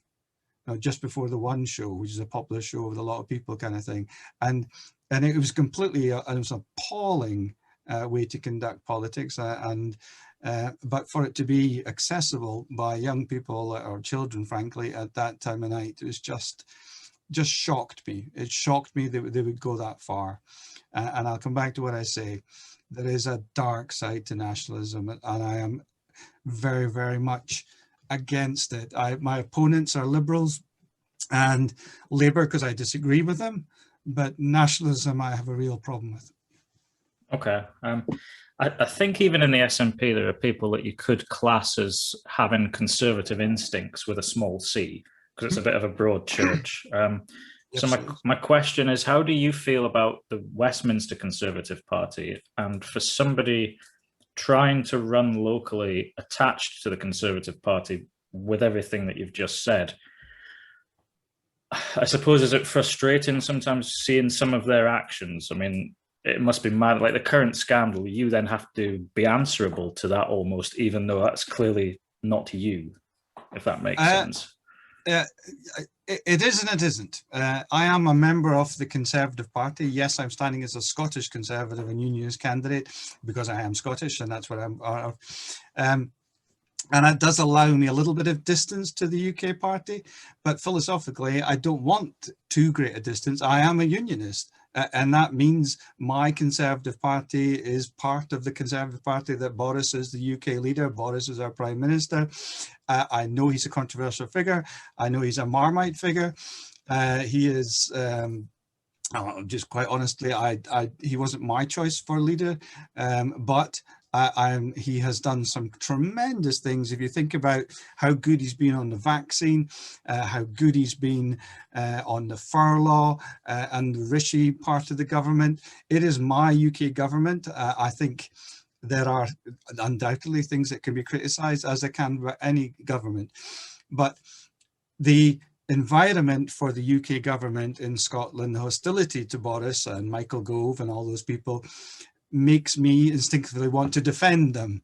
Just before the One Show, which is a popular show with a lot of people kind of thing. And it was completely, it was appalling way to conduct politics, but for it to be accessible by young people or children, frankly, at that time of night, it was just shocked me. It shocked me that they would go that far. And I'll come back to what I say. There is a dark side to nationalism, and I am very, very much against it. My opponents are Liberals and Labour because I disagree with them, but nationalism I have a real problem with. Okay. I think even in the SNP, there are people that you could class as having conservative instincts with a small c, because it's a bit of a broad church. So my question is, how do you feel about the Westminster Conservative Party? And for somebody trying to run locally attached to the Conservative Party with everything that you've just said, I suppose, is it frustrating sometimes seeing some of their actions? I mean, it must be mad, like the current scandal, you then have to be answerable to that almost, even though that's clearly not you, if that makes sense. It is and it isn't. I am a member of the Conservative Party. Yes, I'm standing as a Scottish Conservative and Unionist candidate because I am Scottish, and that's what I'm. And it does allow me a little bit of distance to the UK party, but philosophically, I don't want too great a distance. I am a Unionist. And that means my Conservative Party is part of the Conservative Party that Boris is the UK leader. Boris is our Prime Minister. I know he's a controversial figure. I know he's a Marmite figure. He is, just quite honestly, he wasn't my choice for leader, but He has done some tremendous things. If you think about how good he's been on the vaccine, how good he's been on the furlough and the Rishi part of the government. It is my UK government. I think there are undoubtedly things that can be criticised, as there can by any government. But the environment for the UK government in Scotland, the hostility to Boris and Michael Gove and all those people, makes me instinctively want to defend them,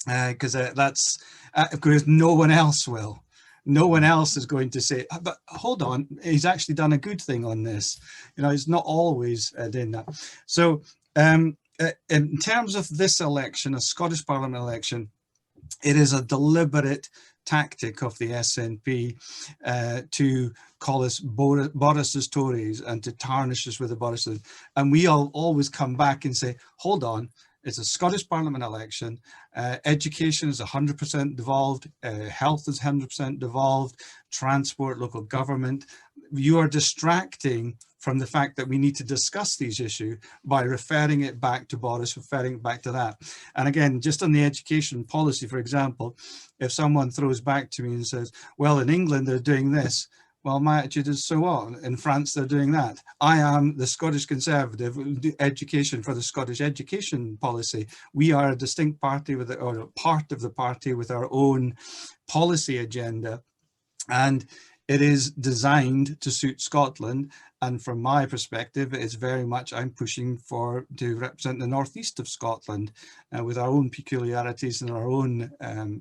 because that's because no one else will. No one else is going to say, but hold on, he's actually done a good thing on this. You know, he's not always doing that. So in terms of this election, a Scottish Parliament election, it is a deliberate tactic of the SNP to call us Boris's Tories and to tarnish us with the Boris's. And we all always come back and say, hold on, it's a Scottish Parliament election. Education is 100% devolved. Health is 100% devolved. Transport, local government. You are distracting from the fact that we need to discuss these issues by referring it back to Boris, referring it back to that. And again, just on the education policy, for example, if someone throws back to me and says, well, in England, they're doing this. Well, my attitude is, so what? In France, they're doing that. I am the Scottish Conservative, education for the Scottish education policy. We are a distinct party with, or a part of the party with our own policy agenda. And it is designed to suit Scotland. And from my perspective, it's very much, I'm pushing to represent the northeast of Scotland with our own peculiarities and our own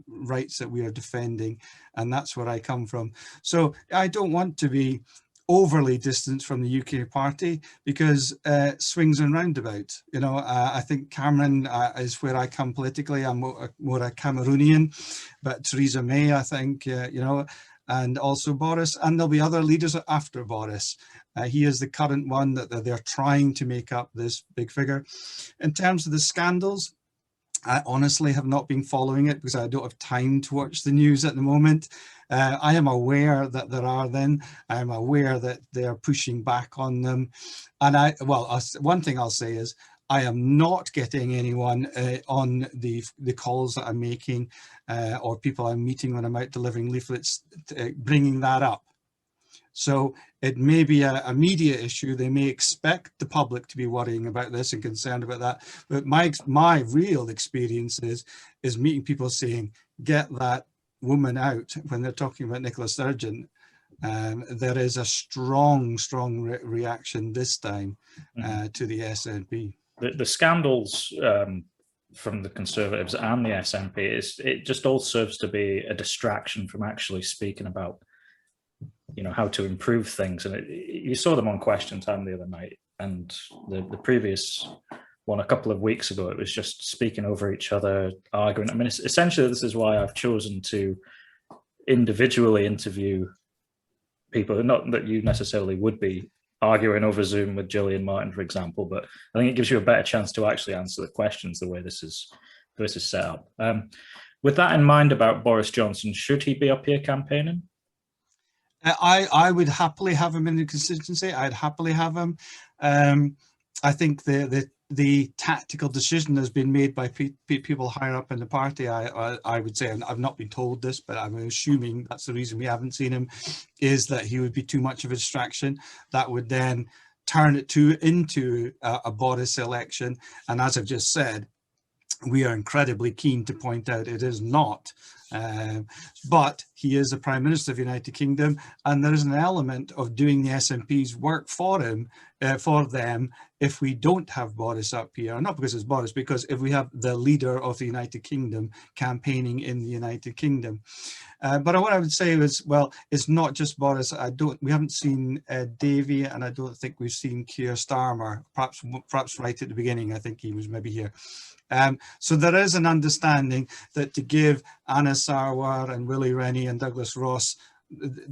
rights that we are defending. And that's where I come from. So I don't want to be overly distant from the UK party, because swings and roundabouts. You know, I think Cameron is where I come politically. I'm more a Cameroonian, but Theresa May, I think, you know, and also Boris, and there'll be other leaders after Boris. He is the current one that they're trying to make up this big figure. In terms of the scandals, I honestly have not been following it because I don't have time to watch the news at the moment. I am aware that there are them. I'm aware that they are pushing back on them. And one thing I'll say is, I am not getting anyone on the calls that I'm making or people I'm meeting when I'm out delivering leaflets, bringing that up. So it may be a media issue. They may expect the public to be worrying about this and concerned about that. But my real experience is meeting people saying, get that woman out when they're talking about Nicola Sturgeon. There is a strong reaction this time to the SNP. The scandals from the Conservatives and the SNP, it just all serves to be a distraction from actually speaking about, you know, how to improve things. And you saw them on Question Time the other night, and the previous one a couple of weeks ago, it was just speaking over each other, arguing. I mean, essentially, this is why I've chosen to individually interview people, not that you necessarily would be arguing over Zoom with Jillian Martin, for example, but I think it gives you a better chance to actually answer the questions the way this is set up. With that in mind about Boris Johnson, should he be up here campaigning? I would happily have him in the constituency. I'd happily have him. I think the tactical decision has been made by people higher up in the party. I would say, and I've not been told this, but I'm assuming that's the reason we haven't seen him, is that he would be too much of a distraction. That would then turn it into a Boris election. And as I've just said, we are incredibly keen to point out it is not. But he is the Prime Minister of the United Kingdom, and there is an element of doing the SNP's work for him, for them, if we don't have Boris up here, not because it's Boris, because if we have the leader of the United Kingdom campaigning in the United Kingdom. But what I would say is, well, it's not just Boris. We haven't seen Davy, and I don't think we've seen Keir Starmer. Perhaps right at the beginning, I think he was maybe here. So there is an understanding that to give Anna Sarwar and Willie Rennie and Douglas Ross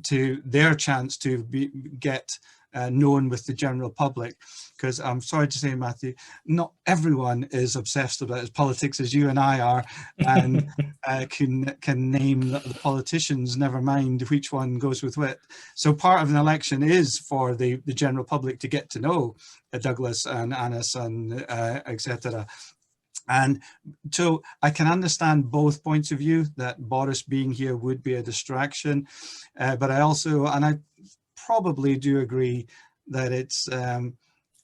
to their chance to get known with the general public, because I'm sorry to say, Matthew, not everyone is obsessed about his politics as you and I are, and can name the politicians, never mind which one goes with what. So part of an election is for the general public to get to know Douglas and Annis and etc. And so I can understand both points of view, that Boris being here would be a distraction, but I also, and I probably do agree that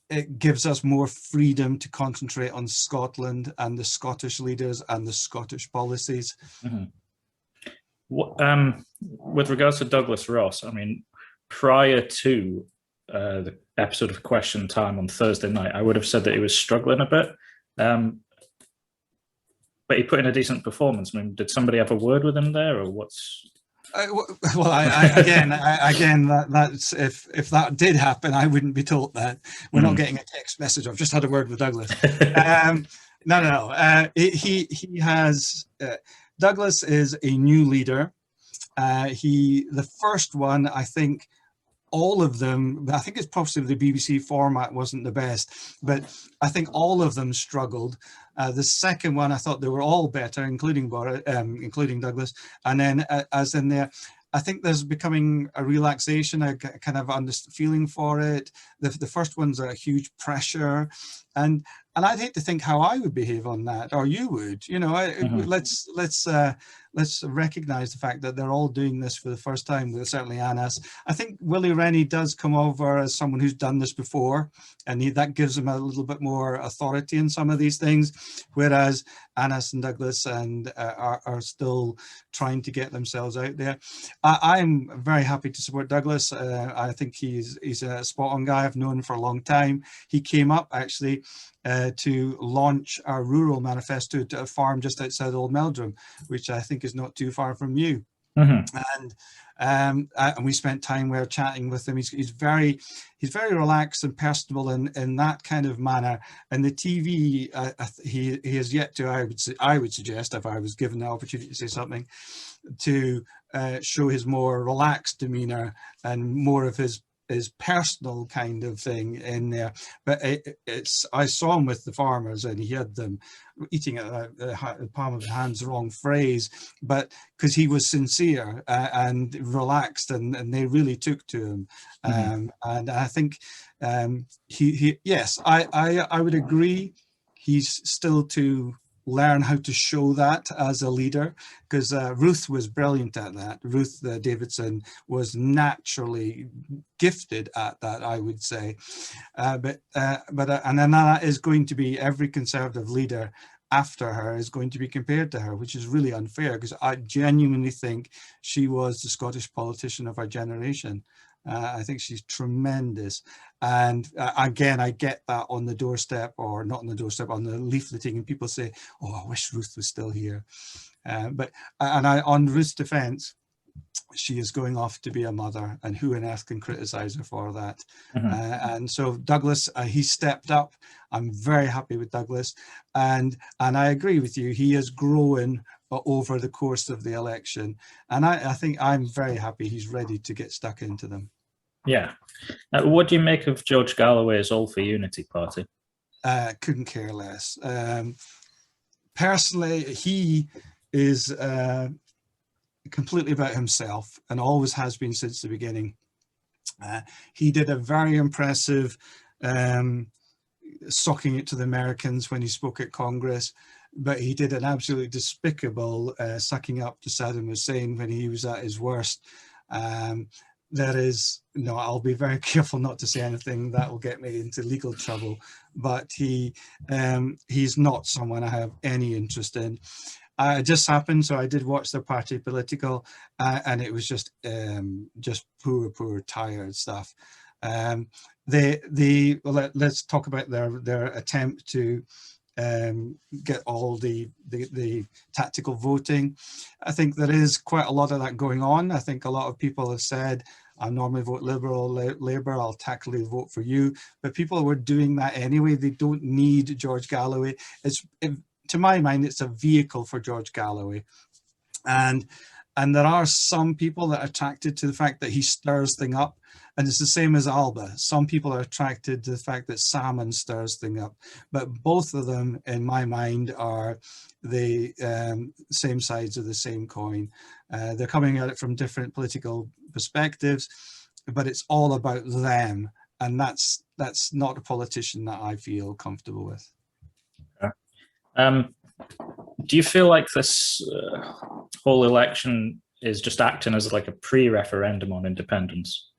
it gives us more freedom to concentrate on Scotland and the Scottish leaders and the Scottish policies. Mm-hmm. With regards to Douglas Ross, I mean, prior to the episode of Question Time on Thursday night, I would have said that he was struggling a bit. But he put in a decent performance. I mean, did somebody have a word with him there, or what's? Well, again, that's if that did happen, I wouldn't be told that. We're not getting a text message. I've just had a word with Douglas. No. He has. Douglas is a new leader. The first one, I think. All of them, I think it's possibly the BBC format wasn't the best, but I think all of them struggled. The second one, I thought they were all better, including Douglas. And then as in there, I think there's becoming a relaxation, a kind of feeling for it. The first one's a huge pressure. And I'd hate to think how I would behave on that, or you would, let's recognize the fact that they're all doing this for the first time. Certainly Anas. I think Willie Rennie does come over as someone who's done this before, and that gives him a little bit more authority in some of these things, whereas Anas and Douglas are still trying to get themselves out there. I'm very happy to support Douglas. I think he's a spot on guy. I've known him for a long time. He came up actually to launch our rural manifesto to a farm just outside Old Meldrum, which I think is not too far from you. Mm-hmm. And we spent time there chatting with him. He's very relaxed and personable in that kind of manner. And the TV, he has yet to, I would suggest, if I was given the opportunity to say something, to show his more relaxed demeanor and more of his personal kind of thing in there. But I saw him with the farmers, and he had them eating at the palm of the hand's the wrong phrase, but because he was sincere and relaxed, and they really took to him. Mm-hmm. And I think yes, I would agree. He's still to learn how to show that as a leader, because Ruth was brilliant at that. Ruth Davidson was naturally gifted at that, I would say. And then that is going to be, every Conservative leader after her is going to be compared to her, which is really unfair, because I genuinely think she was the Scottish politician of our generation. I think she's tremendous. And again, I get that on the doorstep, or not on the doorstep, on the leafleting, and people say, oh, I wish Ruth was still here. On Ruth's defense, she is going off to be a mother, and who on earth can criticize her for that? Mm-hmm. And so Douglas, he stepped up. I'm very happy with Douglas. And I agree with you. He is growing over the course of the election. And I think I'm very happy he's ready to get stuck into them. Yeah. What do you make of George Galloway's All for Unity party? Couldn't care less. Personally, he is completely about himself, and always has been since the beginning. He did a very impressive socking it to the Americans when he spoke at Congress, but he did an absolutely despicable sucking up to Saddam Hussein when he was at his worst. I'll be very careful not to say anything that will get me into legal trouble, but he's not someone I have any interest in. It just happened, so I did watch their party political, and it was just poor, tired stuff. Let's talk about their attempt to get all the tactical voting. I think there is quite a lot of that going on. I think a lot of people have said, I normally vote Liberal, Labour, I'll tactically vote for you. But people were doing that anyway. They don't need George Galloway. To my mind, it's a vehicle for George Galloway. And there are some people that are attracted to the fact that he stirs things up. And it's the same as Alba. Some people are attracted to the fact that Salmon stirs things up. But both of them, in my mind, are the same sides of the same coin. They're coming at it from different political perspectives, but it's all about them. And that's not a politician that I feel comfortable with. Do you feel like this whole election is just acting as like a pre-referendum on independence?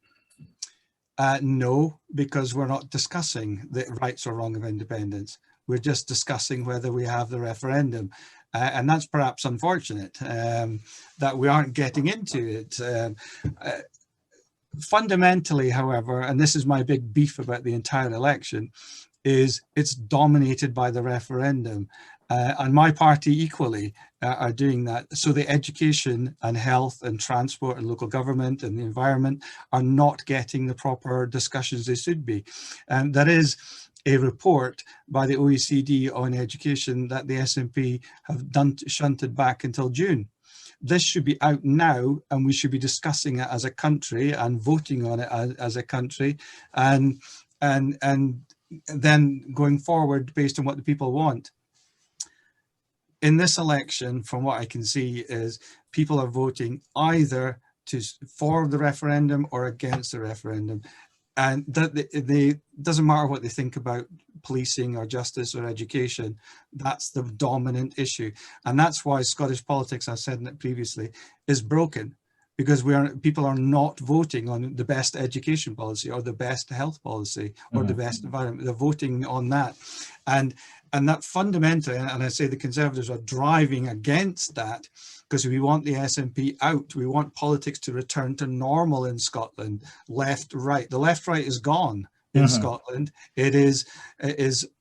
No, because we're not discussing the rights or wrong of independence. We're just discussing whether we have the referendum. And that's perhaps unfortunate that we aren't getting into it. Fundamentally, however, and this is my big beef about the entire election, is it's dominated by the referendum. And my party equally are doing that. So the education and health and transport and local government and the environment are not getting the proper discussions they should be. And there is a report by the OECD on education that the SNP have shunted back until June. This should be out now, and we should be discussing it as a country and voting on it as a country, and then going forward based on what the people want. In this election, from what I can see, is people are voting either for the referendum or against the referendum. And they doesn't matter what they think about policing or justice or education, that's the dominant issue. And that's why Scottish politics, I've said it previously, is broken, because people are not voting on the best education policy or the best health policy or the best environment. They're voting on that. And that fundamentally, and I say the Conservatives are driving against that, because we want the SNP out. We want politics to return to normal in Scotland, left, right. The left, right is gone in Scotland. It is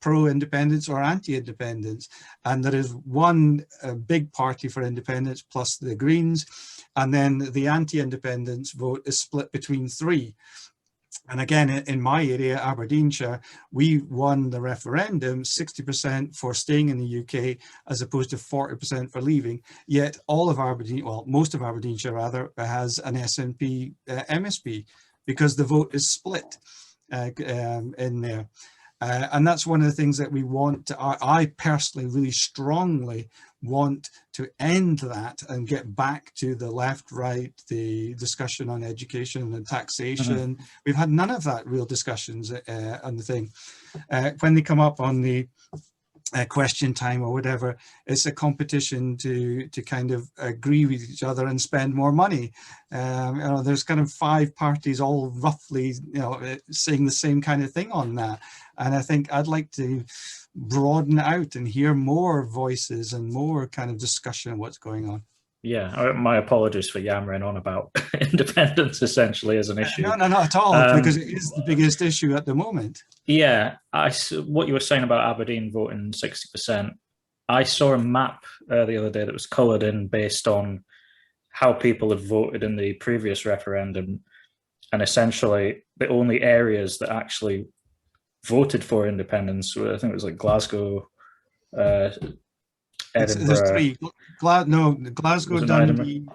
pro-independence or anti-independence. And there is one big party for independence plus the Greens. And then the anti-independence vote is split between three. And again, in my area, Aberdeenshire, we won the referendum 60% for staying in the UK as opposed to 40% for leaving. Yet all of Aberdeen, well, most of Aberdeenshire rather, has an SNP MSP, because the vote is split in there. And that's one of the things that we want to, I personally really strongly want to end that and get back to the left, right, the discussion on education and taxation. We've had none of that real discussions on the thing. When they come up on the question time or whatever, it's a competition to kind of agree with each other and spend more money. There's kind of 5 parties all roughly, saying the same kind of thing on that. And I think I'd like to broaden out and hear more voices and more kind of discussion of what's going on. Yeah, my apologies for yammering on about independence essentially as an issue. No, not at all, because it is the biggest issue at the moment. Yeah, what you were saying about Aberdeen voting 60%, I saw a map the other day that was coloured in based on how people had voted in the previous referendum, and essentially the only areas that actually voted for independence were, I think it was like Glasgow, Edinburgh. There's 3. Glasgow, Dundee,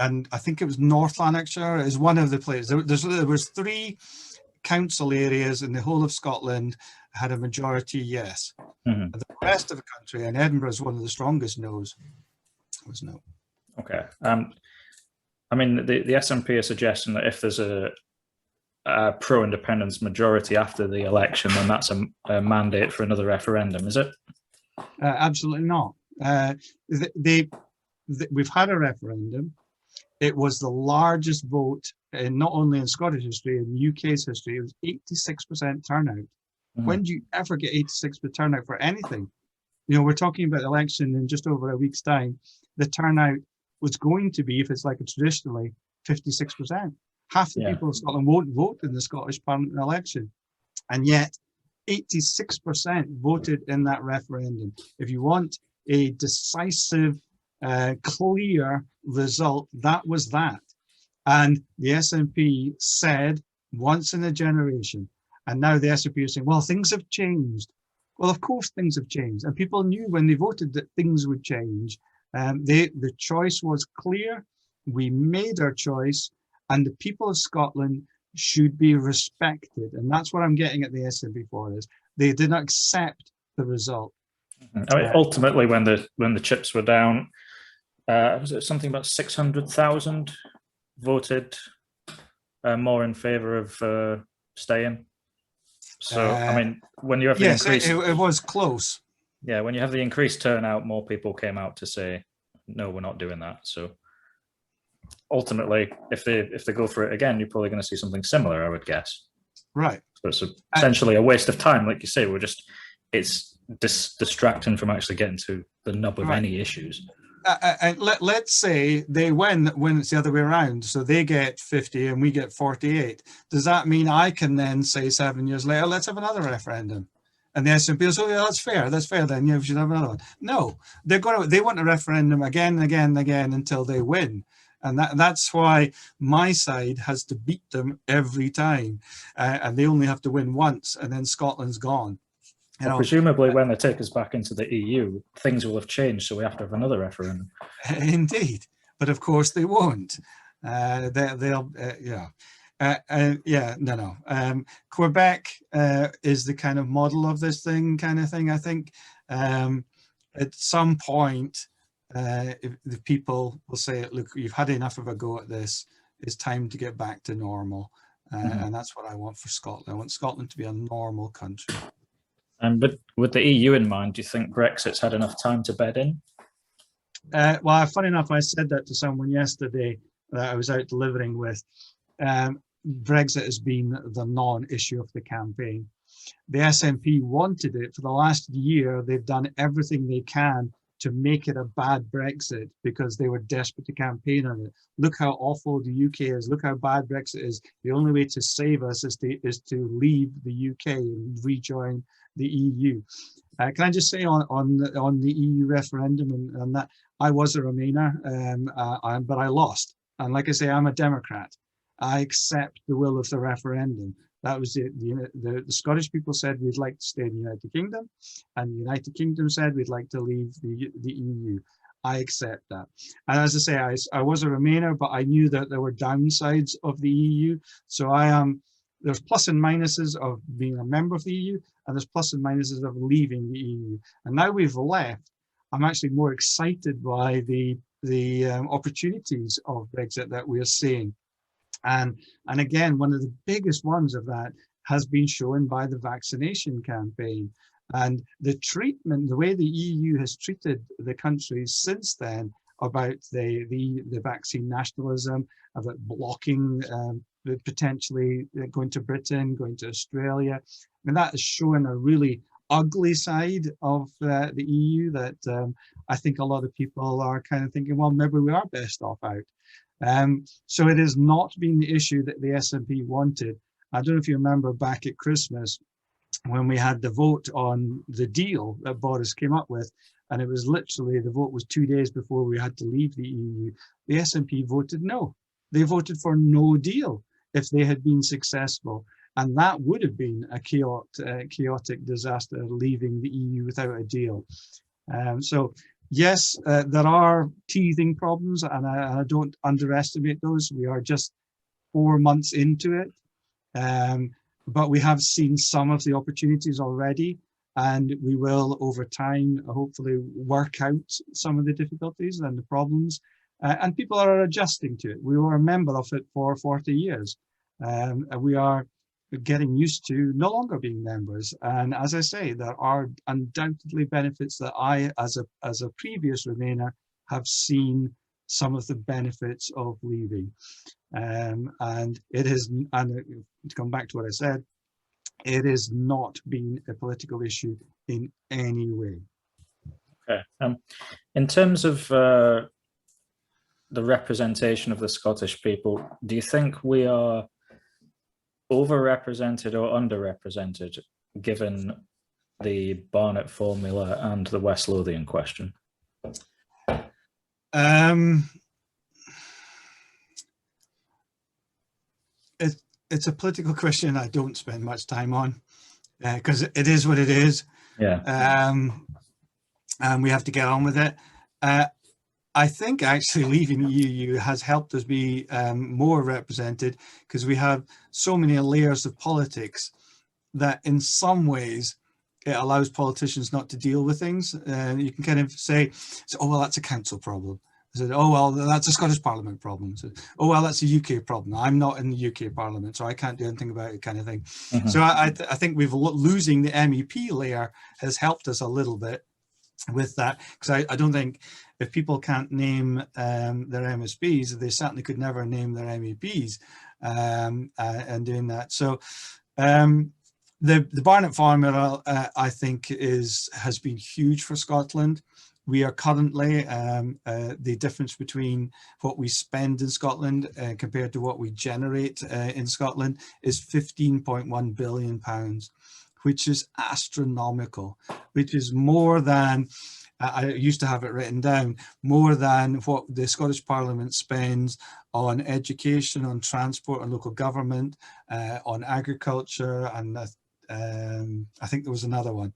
and I think it was North Lanarkshire is one of the places. There was 3 council areas in the whole of Scotland had a majority yes. The rest of the country, and Edinburgh is one of the strongest no's, was no. Okay. I mean, the SNP are suggesting that if there's a pro-independence majority after the election, then that's a mandate for another referendum, is it? Absolutely not. We've had a referendum. It was the largest vote, not only in Scottish history, in UK's history. It was 86% turnout. When do you ever get 86% turnout for anything? We're talking about the election in just over a week's time. The turnout was going to be, if it's like it's traditionally, 56%. Half the people of Scotland won't vote in the Scottish Parliament election. And yet 86% voted in that referendum. If you want a decisive, clear result, that was that. And the SNP said once in a generation, and now the SNP are saying, well, things have changed. Well, of course things have changed. And people knew when they voted that things would change. The choice was clear. We made our choice, and the people of Scotland should be respected. And that's what I'm getting at the SNP for, is they did not accept the result. I mean, ultimately, when the chips were down, was it something about 600,000 voted more in favour of staying? So, I mean, when you have the increase... it was close. Yeah, when you have the increased turnout, more people came out to say, no, we're not doing that. So ultimately, if they go for it again, you're probably going to see something similar, I would guess. Right. So it's essentially a waste of time, like you say. It's distracting from actually getting to the nub of any issues. And let's say they win when it's the other way around. So they get 50 and we get 48. Does that mean I can then say 7 years later, let's have another referendum? And the SNP will say, oh, yeah, that's fair then. Yeah, we should have another one. No, they want a referendum again and again and again until they win. And that's why my side has to beat them every time. And they only have to win once, and then Scotland's gone. Well, presumably, when they take us back into the EU, things will have changed, so we have to have another referendum. Indeed, but of course they won't. Quebec is the kind of model of this kind of thing. I think at some point, if the people will say, look, you've had enough of a go at this, it's time to get back to normal. And that's what I want for Scotland. I want Scotland to be a normal country. But with the EU in mind, do you think Brexit's had enough time to bed in? Well, funny enough, I said that to someone yesterday that I was out delivering with. Brexit has been the non-issue of the campaign. The SNP wanted it. For the last year, they've done everything they can to make it a bad Brexit because they were desperate to campaign on it. Look how awful the UK is. Look how bad Brexit is. The only way to save us is to leave the UK and rejoin the EU. Can I just say on the EU referendum and that I was a Remainer, but I lost. And like I say, I'm a Democrat. I accept the will of the referendum. That was it. The Scottish people said we'd like to stay in the United Kingdom, and the United Kingdom said we'd like to leave the EU. I accept that. And as I say, I was a Remainer, but I knew that there were downsides of the EU. So there's plus and minuses of being a member of the EU, and there's plus and minuses of leaving the EU. And now we've left, I'm actually more excited by the opportunities of Brexit that we are seeing. And again, one of the biggest ones of that has been shown by the vaccination campaign. And the treatment, the way the EU has treated the countries since then about the vaccine nationalism, about blocking potentially going to Britain, going to Australia. I mean, that has shown a really ugly side of the EU that I think a lot of people are kind of thinking, well, maybe we are best off out. So it has not been the issue that the SNP wanted. I don't know if you remember back at Christmas when we had the vote on the deal that Boris came up with, and it was literally, the vote was 2 days before we had to leave the EU. The SNP voted no. They voted for no deal if they had been successful. And that would have been a chaotic disaster, leaving the EU without a deal. So yes, there are teething problems, and I don't underestimate those. We are just 4 months into it. But we have seen some of the opportunities already, and we will, over time, hopefully work out some of the difficulties and the problems. And people are adjusting to it. We were a member of it for 40 years. And we are getting used to no longer being members. And as I say, there are undoubtedly benefits that I, as a previous Remainer, have seen some of the benefits of leaving. And it is, and to come back to what I said, it has not been a political issue in any way. Okay. In terms of the representation of the Scottish people, do you think we are overrepresented or underrepresented given the Barnett formula and the West Lothian question? It's a political question I don't spend much time on because it is what it is. Yeah. And we have to get on with it. I think actually leaving the EU has helped us be more represented because we have so many layers of politics that in some ways it allows politicians not to deal with things. You can kind of say, oh, well, that's a council problem. I said, oh, well, that's a Scottish Parliament problem. So, oh, well, that's a UK problem. I'm not in the UK Parliament, so I can't do anything about it, kind of thing. Mm-hmm. So I think losing the MEP layer has helped us a little bit with that, because I don't think if people can't name their MSPs, they certainly could never name their MEPs and doing that. So the Barnett formula, I think, has been huge for Scotland. We are currently, the difference between what we spend in Scotland compared to what we generate in Scotland is £15.1 billion, which is astronomical, which is more than, I used to have it written down, more than what the Scottish Parliament spends on education, on transport, on local government, on agriculture, and I think there was another one.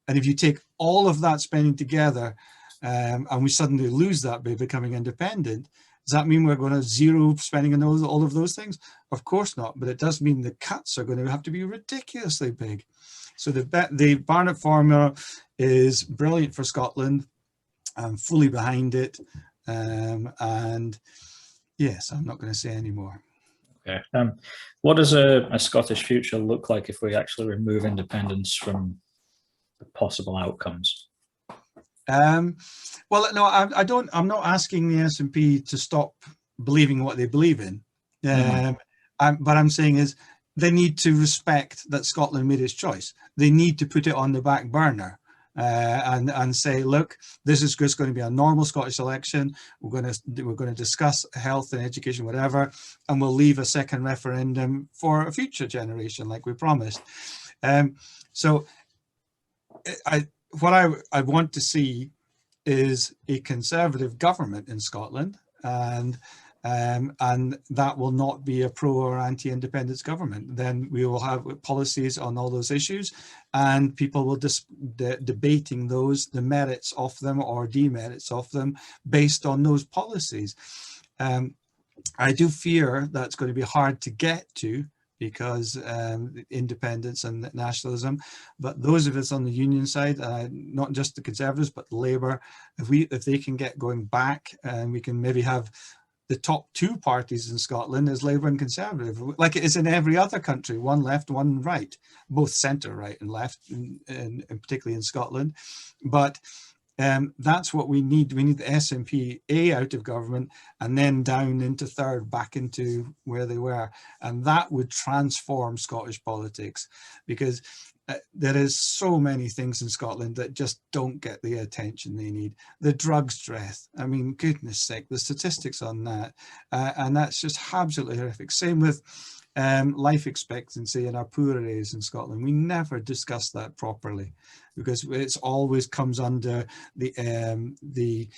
And if you take all of that spending together and we suddenly lose that by becoming independent, does that mean we're going to zero spending on all of those things? Of course not, but it does mean the cuts are going to have to be ridiculously big. So the Barnett formula is brilliant for Scotland. I'm fully behind it. And yes, I'm not going to say any more. Okay. What does a Scottish future look like if we actually remove independence from the possible outcomes? Well, no, I'm not asking the SNP to stop believing what they believe in. But I'm saying is they need to respect that Scotland made its choice. They need to put it on the back burner and say, look, this is just going to be a normal Scottish election. We're going to discuss health and education, whatever, and we'll leave a second referendum for a future generation, like we promised. So what I want to see is a Conservative government in Scotland, and that will not be a pro or anti-independence government. Then we will have policies on all those issues, and people will debating those, the merits of them or demerits of them based on those policies. I do fear that's going to be hard to get to because independence and nationalism, but those of us on the union side, not just the Conservatives but Labour, if they can get going back, and we can maybe have the top two parties in Scotland as Labour and Conservative, like it is in every other country, one left, one right, both centre right and left, and particularly in Scotland. But that's what we need. We need the SNP out of government and then down into third, back into where they were. And that would transform Scottish politics, because there is so many things in Scotland that just don't get the attention they need. The drugs death, I mean, goodness sake, the statistics on that, and that's just absolutely horrific. Same with life expectancy in our poor areas in Scotland. We never discuss that properly because it always comes under the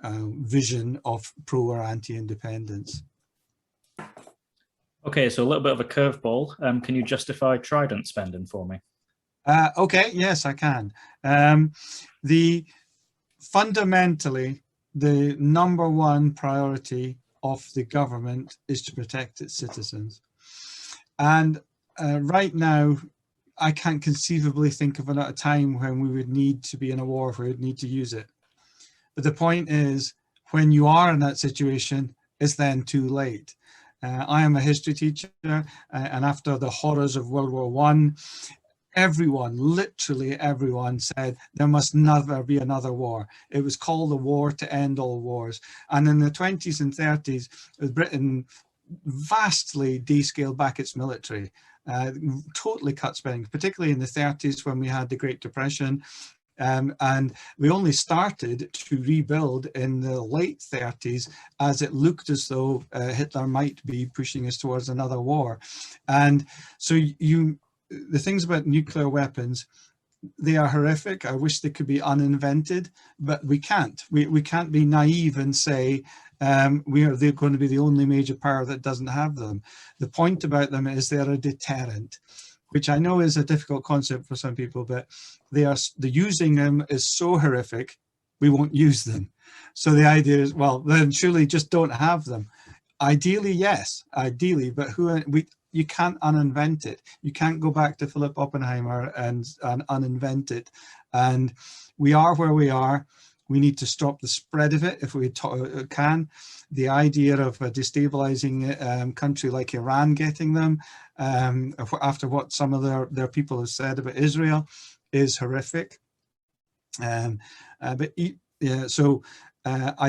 vision of pro or anti-independence. Okay, so a little bit of a curveball. Can you justify Trident spending for me? Okay, yes, I can. Fundamentally, the number one priority of the government is to protect its citizens. And right now, I can't conceivably think of a time when we would need to be in a war where we'd need to use it. But the point is, when you are in that situation, it's then too late. I am a history teacher, and after the horrors of World War I, everyone, literally everyone, said there must never be another war. It was called the war to end all wars. And in the 20s and 30s, Britain vastly descaled back its military, totally cut spending, particularly in the 30s when we had the Great Depression. And we only started to rebuild in the late 30s as it looked as though Hitler might be pushing us towards another war. And so the things about nuclear weapons, they are horrific. I wish they could be uninvented, but we can't. We can't be naive and say they're going to be the only major power that doesn't have them. The point about them is they're a deterrent, which I know is a difficult concept for some people, but the using them is so horrific, we won't use them. So the idea is, well, then surely just don't have them. Ideally, yes, ideally, but you can't uninvent it. You can't go back to Philip Oppenheimer and uninvent it. And we are where we are. We need to stop the spread of it if we can. The idea of a destabilizing country like Iran getting them, after what some of their people have said about Israel, is horrific. I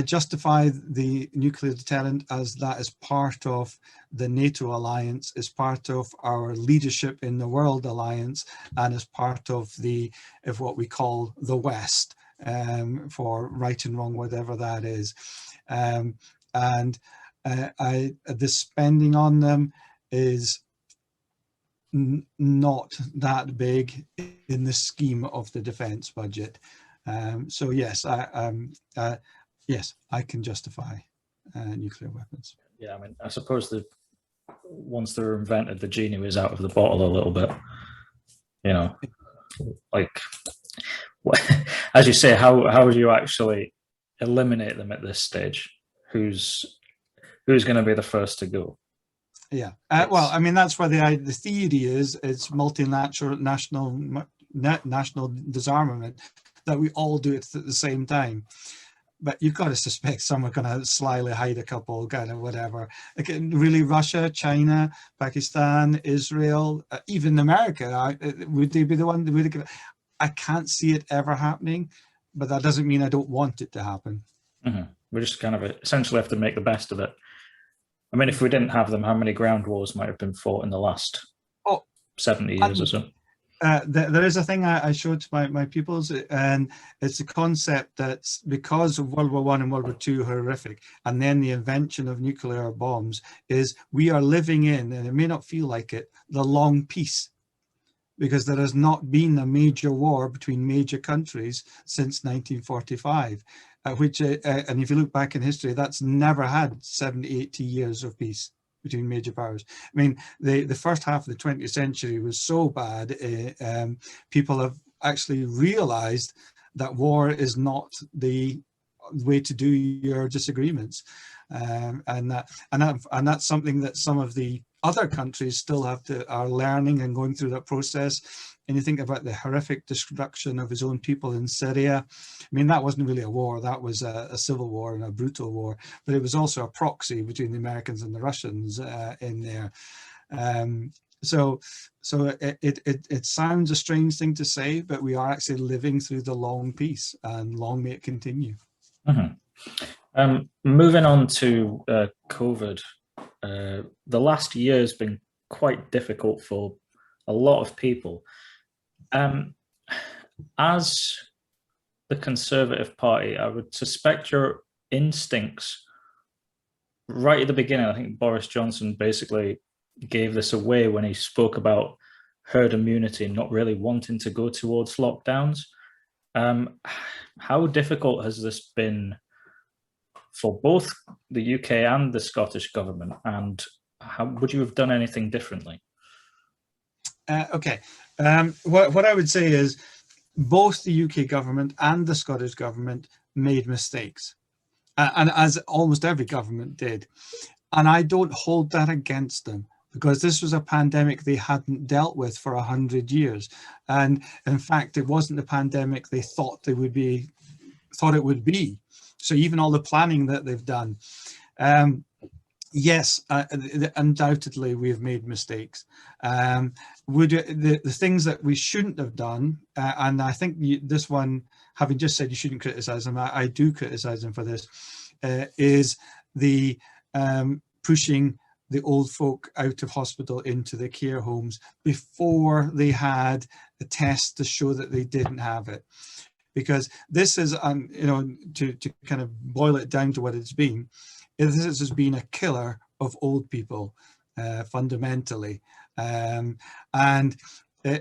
justify the nuclear deterrent as that is part of the NATO alliance, is part of our leadership in the world alliance, and is part of what we call the West, for right and wrong, whatever that is. The spending on them is not that big in the scheme of the defence budget. So yes, yes, I can justify nuclear weapons. Yeah, I mean, I suppose once they were invented, the genie was out of the bottle a little bit. You know, like, as you say, how would you actually eliminate them at this stage? Who's going to be the first to go? Yeah, well, I mean, that's where the theory is. It's multinational national disarmament, that we all do it at the same time. But you've got to suspect some are going to slyly hide a couple, kind of whatever. Like, really, Russia, China, Pakistan, Israel, even America, would they be the one? I can't see it ever happening, but that doesn't mean I don't want it to happen. Mm-hmm. We just kind of essentially have to make the best of it. I mean, if we didn't have them, how many ground wars might have been fought in the last 70 years or so? There is a thing I showed to my pupils, and it's a concept that's because of World War I and World War II horrific, and then the invention of nuclear bombs, is we are living in, and it may not feel like it, the long peace, because there has not been a major war between major countries since 1945, which, and if you look back in history, that's never had 70, 80 years of peace between major powers. I mean, the first half of the 20th century was so bad, people have actually realized that war is not the way to do your disagreements. And that's something that some of the other countries still are learning and going through that process. And you think about the horrific destruction of his own people in Syria. I mean, that wasn't really a war, that was a civil war and a brutal war, but it was also a proxy between the Americans and the Russians in there. So it sounds a strange thing to say, but we are actually living through the long peace, and long may it continue. Mm-hmm. Moving on to COVID, the last year has been quite difficult for a lot of people. As the Conservative Party, I would suspect your instincts right at the beginning, I think Boris Johnson basically gave this away when he spoke about herd immunity and not really wanting to go towards lockdowns. How difficult has this been for both the UK and the Scottish government, and how would you have done anything differently? Okay, what I would say is both the UK government and the Scottish government made mistakes, and as almost every government did, and I don't hold that against them, because this was a pandemic they hadn't dealt with for 100 years, and in fact it wasn't the pandemic they thought it would be. So even all the planning that they've done, yes, undoubtedly we've made mistakes. The things that we shouldn't have done, and I think this one, having just said you shouldn't criticise them, I do criticise them for this, is the pushing the old folk out of hospital into the care homes before they had a test to show that they didn't have it. Because this is, to kind of boil it down to what it's been, this has been a killer of old people, fundamentally. And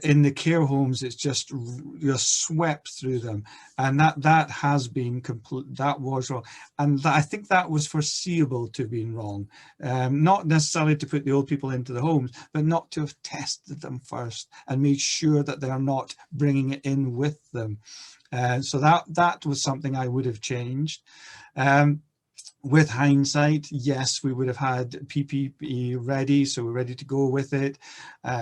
in the care homes, it's just you're swept through them, and that has been complete. That was wrong, and I think that was foreseeable to have been wrong. Not necessarily to put the old people into the homes, but not to have tested them first and made sure that they are not bringing it in with them. So that was something I would have changed. With hindsight, yes, we would have had PPE ready, so we're ready to go with it.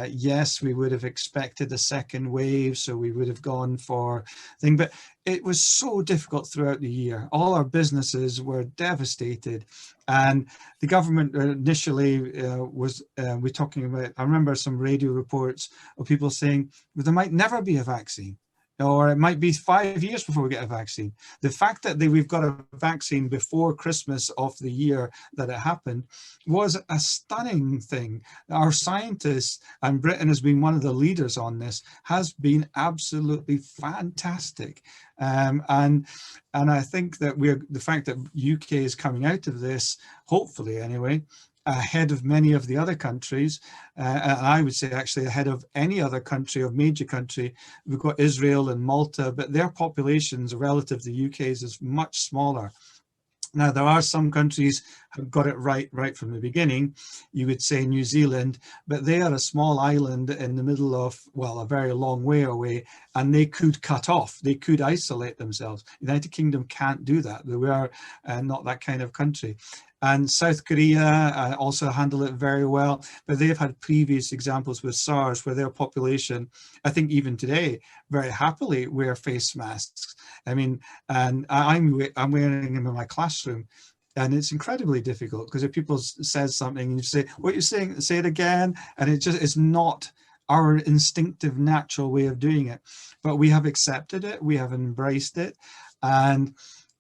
Yes, we would have expected a second wave, so we would have gone for thing. But it was so difficult throughout the year. All our businesses were devastated, and the government initially we're talking about. I remember some radio reports of people saying, well, there might never be a vaccine. or it might be 5 years before we get a vaccine. The fact that we've got a vaccine before Christmas of the year that it happened was a stunning thing. Our scientists, and Britain has been one of the leaders on this, has been absolutely fantastic. And I think that the fact that UK is coming out of this, hopefully anyway, ahead of many of the other countries, and I would say actually ahead of any other country or major country. We've got Israel and Malta, but their populations relative to the UK's is much smaller. Now, there are some countries who got it right from the beginning. You would say New Zealand, but they are a small island in the middle of, well, a very long way away, and they could cut off. They could isolate themselves. United Kingdom can't do that. We are not that kind of country. And South Korea also handle it very well, but they've had previous examples with SARS where their population, I think even today, very happily wear face masks. I mean, and I'm wearing them in my classroom, and it's incredibly difficult because if people says something and you say, what you're saying, say it again, and it's not our instinctive, natural way of doing it. But we have accepted it, we have embraced it, and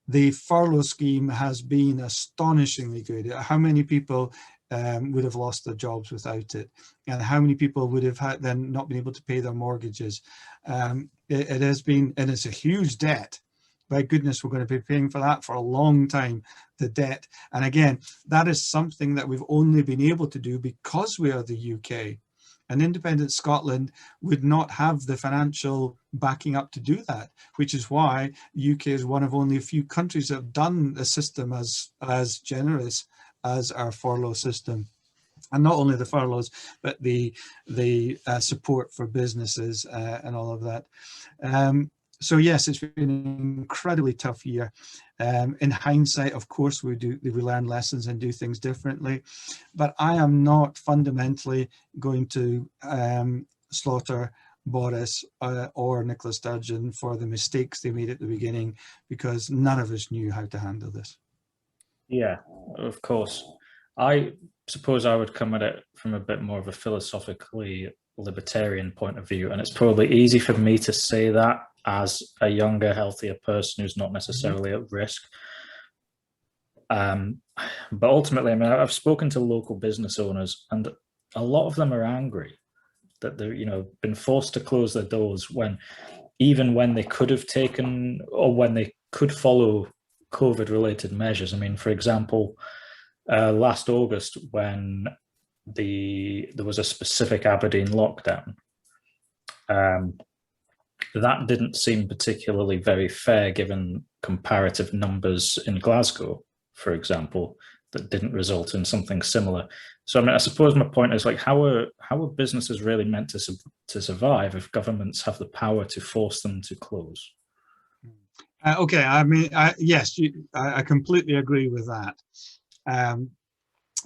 the furlough scheme has been astonishingly good. How many people would have lost their jobs without it, and how many people would have had then not been able to pay their mortgages? It has been, and it's a huge debt. By goodness, we're going to be paying for that for a long time, the debt. And again, that is something that we've only been able to do because we are the UK. An independent Scotland would not have the financial backing up to do that, which is why the UK is one of only a few countries that have done a system as generous as our furlough system. And not only the furloughs, but the support for businesses and all of that. So yes, it's been an incredibly tough year. In hindsight, of course, we learn lessons and do things differently. But I am not fundamentally going to slaughter Boris or Nicola Sturgeon for the mistakes they made at the beginning, because none of us knew how to handle this. Yeah, of course. I suppose I would come at it from a bit more of a philosophically libertarian point of view, and it's probably easy for me to say that as a younger, healthier person who's not necessarily at risk. But ultimately, I mean, I've spoken to local business owners, and a lot of them are angry that they're, been forced to close their doors even when they could have taken, or when they could follow COVID-related measures. I mean, for example, last August, when there was a specific Aberdeen lockdown, that didn't seem particularly very fair given comparative numbers in Glasgow, for example, that didn't result in something similar. So, I mean, I suppose my point is, like, how are businesses really meant to survive if governments have the power to force them to close? Okay, I mean, yes, I completely agree with that.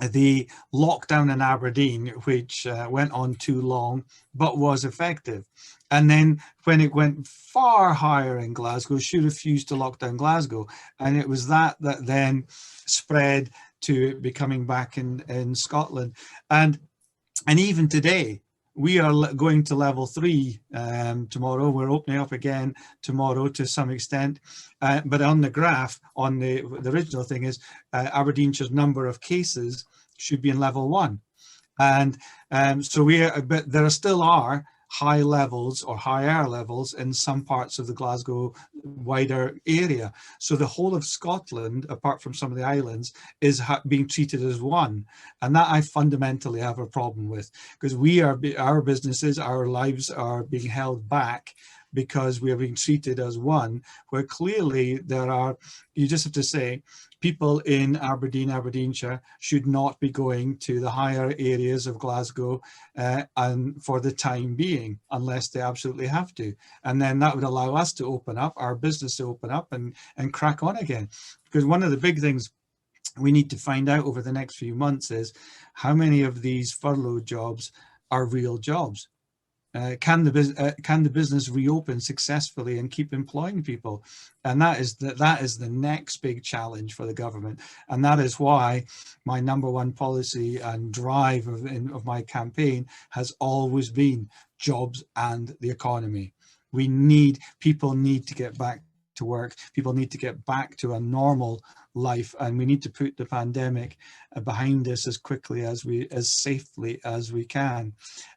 The lockdown in Aberdeen, which went on too long, but was effective. And then when it went far higher in Glasgow, she refused to lock down Glasgow. And it was that then spread to it becoming back in Scotland. And even today, we are going to level 3 tomorrow. We're opening up again tomorrow to some extent. But on the graph, on the original thing is Aberdeenshire's number of cases should be in level 1. And so but there still are high levels or higher levels in some parts of the Glasgow wider area. So the whole of Scotland, apart from some of the islands, is being treated as one. And that I fundamentally have a problem with, because our businesses, our lives are being held back because we are being treated as one, where clearly you just have to say, people in Aberdeen, Aberdeenshire should not be going to the higher areas of Glasgow and for the time being, unless they absolutely have to. And then that would allow us to open up, our business to open up and crack on again. Because one of the big things we need to find out over the next few months is how many of these furlough jobs are real jobs. Can the business reopen successfully and keep employing people? And that is the next big challenge for the government. And that is why my number one policy and drive of my campaign has always been jobs and the economy. People need to get back to work. People need to get back to a normal life, and we need to put the pandemic behind us as quickly as safely as we can.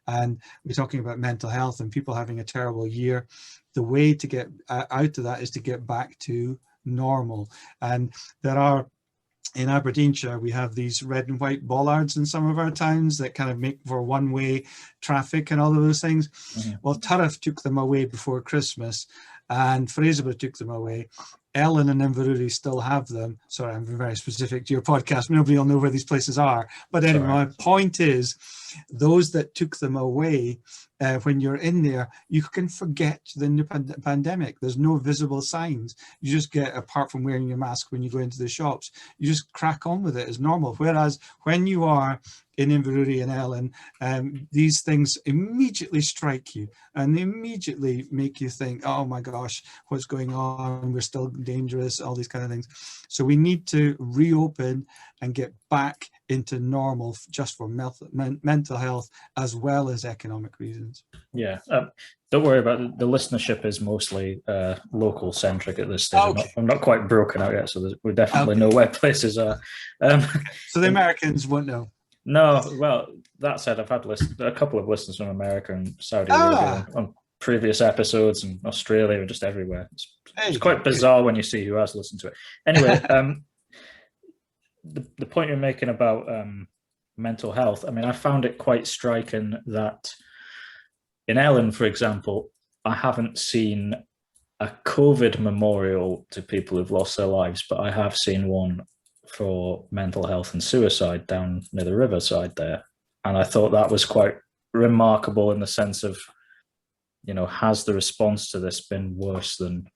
And we're talking about mental health and people having a terrible year. The way to get out of that is to get back to normal. And there are, in Aberdeenshire, we have these red and white bollards in some of our towns that kind of make for one-way traffic and all of those things. Mm-hmm. Well, Turriff took them away before Christmas, and Fraserburgh took them away. Ellen and Inverurie still have them. Sorry, I'm very specific to your podcast. Nobody will know where these places are. But anyway, my point is, those that took them away, when you're in there, you can forget the pandemic. There's no visible signs. You just get, apart from wearing your mask when you go into the shops, you just crack on with it as normal. Whereas when you are in Inverurie and Ellen, these things immediately strike you and they immediately make you think, oh my gosh, what's going on? We're still dangerous, all these kind of things. So we need to reopen and get back into normal just for mental health as well as economic reasons. Yeah, don't worry about it. The listenership is mostly local centric at this stage. Okay. I'm not quite broken out yet, so we definitely know where places are. So the Americans won't know. No, well, that said, I've had a couple of listeners from America and Saudi Arabia on previous episodes, and Australia and just everywhere. It's quite bizarre when you see who has listened to it. Anyway, the point you're making about mental health, I mean, I found it quite striking that in Ellen, for example, I haven't seen a COVID memorial to people who've lost their lives, but I have seen one for mental health and suicide down near the riverside there. And I thought that was quite remarkable in the sense of, you know, has the response to this been worse than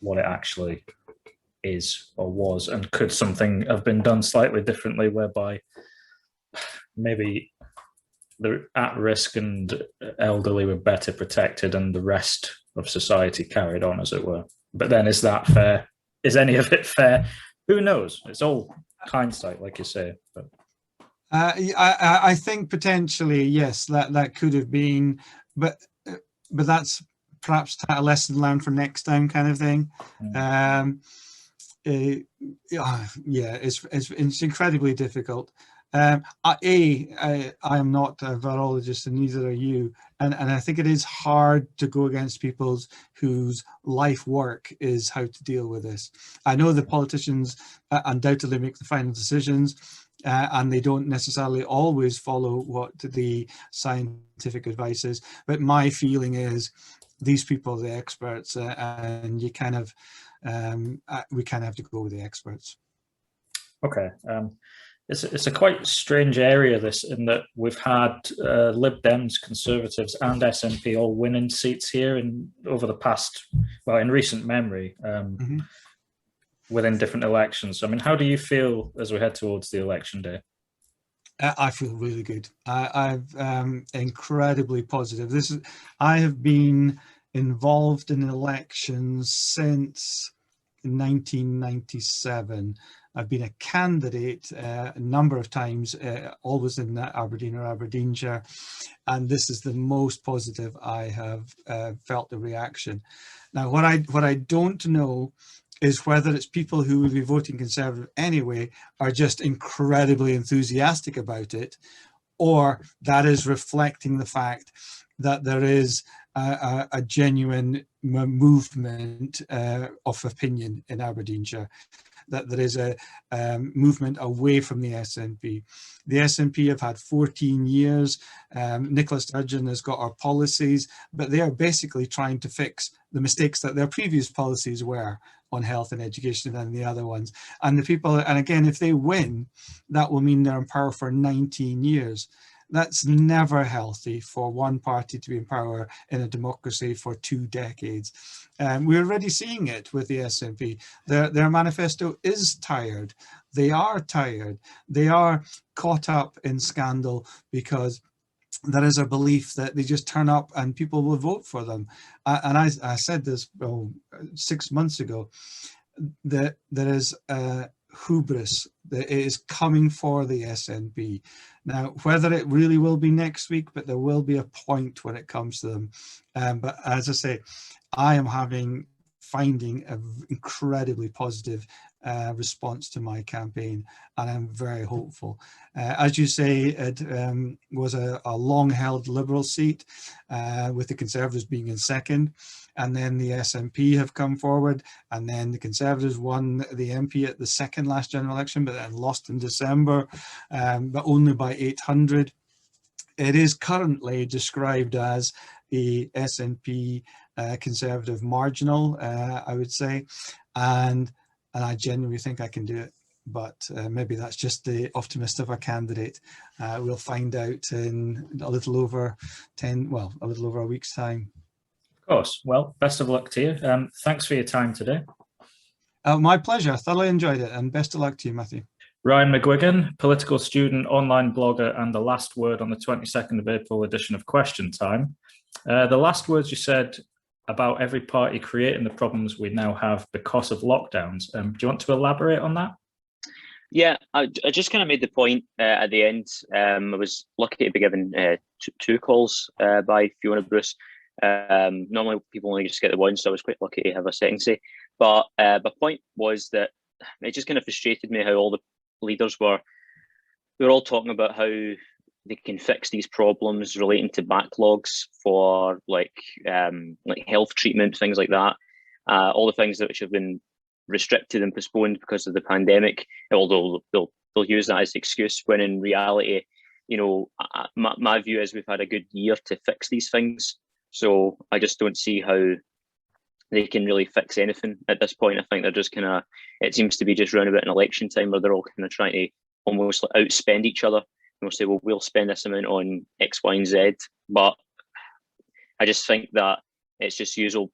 what it actually is or was? And could something have been done slightly differently whereby maybe the at-risk and elderly were better protected and the rest of society carried on, as it were? But then is that fair? Is any of it fair? Who knows? It's all hindsight, like you say. But I think potentially, yes, that could have been, but that's perhaps a lesson learned for next time kind of thing. It's incredibly difficult. I am not a virologist, and neither are you, and I think it is hard to go against people whose life work is how to deal with this. I know the politicians undoubtedly make the final decisions, and they don't necessarily always follow what the scientific advice is, but my feeling is these people are the experts, and we kind of have to go with the experts. Okay. It's a quite strange area, this, in that we've had Lib Dems, Conservatives and SNP all winning seats here over the past, well, in recent memory, within different elections. I mean, how do you feel as we head towards the election day? I feel really good. I'm incredibly positive. I have been involved in elections since 1997. I've been a candidate a number of times, always in Aberdeen or Aberdeenshire, and this is the most positive I have felt the reaction. Now, what I don't know is whether it's people who would be voting Conservative anyway are just incredibly enthusiastic about it, or that is reflecting the fact that there is a genuine movement of opinion in Aberdeenshire, that there is a movement away from the SNP. The SNP have had 14 years. Nicola Sturgeon has got our policies, but they are basically trying to fix the mistakes that their previous policies were on health and education and the other ones. And the people, and again, if they win, that will mean they're in power for 19 years. That's never healthy for one party to be in power in a democracy for 2 decades. We're already seeing it with the SNP. Their manifesto is tired. They are tired. They are caught up in scandal because there is a belief that they just turn up and people will vote for them. And I said this 6 months ago, that there is hubris that is coming for the SNP. Now, whether it really will be next week, but there will be a point when it comes to them. But as I say, I am finding an incredibly positive response to my campaign, and I'm very hopeful. As you say, it was a long-held Liberal seat, with the Conservatives being in second, and then the SNP have come forward, and then the Conservatives won the MP at the second last general election, but then lost in December, but only by 800. It is currently described as a SNP Conservative marginal, I would say, and I genuinely think I can do it. But maybe that's just the optimist of a candidate. We'll find out in a little over a week's time. Of course. Well, best of luck to you. Thanks for your time today. My pleasure. Thoroughly enjoyed it, and best of luck to you, Matthew. Ryan McGuigan, political student, online blogger, and the last word on the 22nd of April edition of Question Time. The last words you said about every party creating the problems we now have because of lockdowns. Do you want to elaborate on that? Yeah, I just kind of made the point at the end. I was lucky to be given two calls by Fiona Bruce. Normally people only just get the one, so I was quite lucky to have a second say. But my point was that it just kind of frustrated me how all the leaders were all talking about how they can fix these problems relating to backlogs for like health treatment, things like that. All the things that have been restricted and postponed because of the pandemic, although they'll use that as an excuse, when in reality, my view is we've had a good year to fix these things. So I just don't see how they can really fix anything at this point. I think they're just it seems to be just round about an election time where they're all kind of trying to almost outspend each other. They'll say, well, we'll spend this amount on X, Y, and Z. But I just think that it's just usual,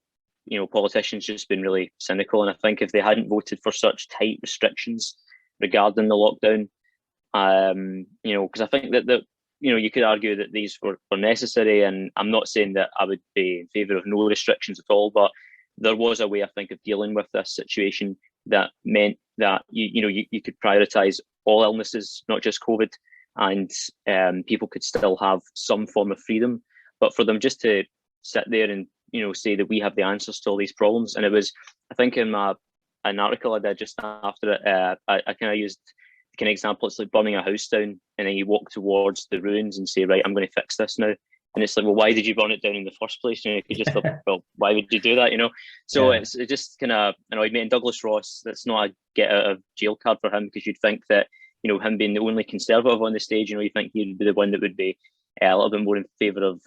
politicians just been really cynical. And I think if they hadn't voted for such tight restrictions regarding the lockdown, because I think that you could argue that these were necessary, and I'm not saying that I would be in favour of no restrictions at all, but there was a way, I think, of dealing with this situation that meant that you could prioritise all illnesses, not just COVID, and people could still have some form of freedom. But for them just to sit there and say that we have the answers to all these problems, and it was, I think, in an article I did just after it, I kind of used the kind of example. It's like burning a house down, and then you walk towards the ruins and say, right, I'm going to fix this now. And it's like, well, why did you burn it down in the first place? You could just, well, why would you do that? So yeah. It just kind of annoyed me. And Douglas Ross, that's not a get out of jail card for him, because you'd think that, him being the only Conservative on the stage, you think he'd be the one that would be a little bit more in favour of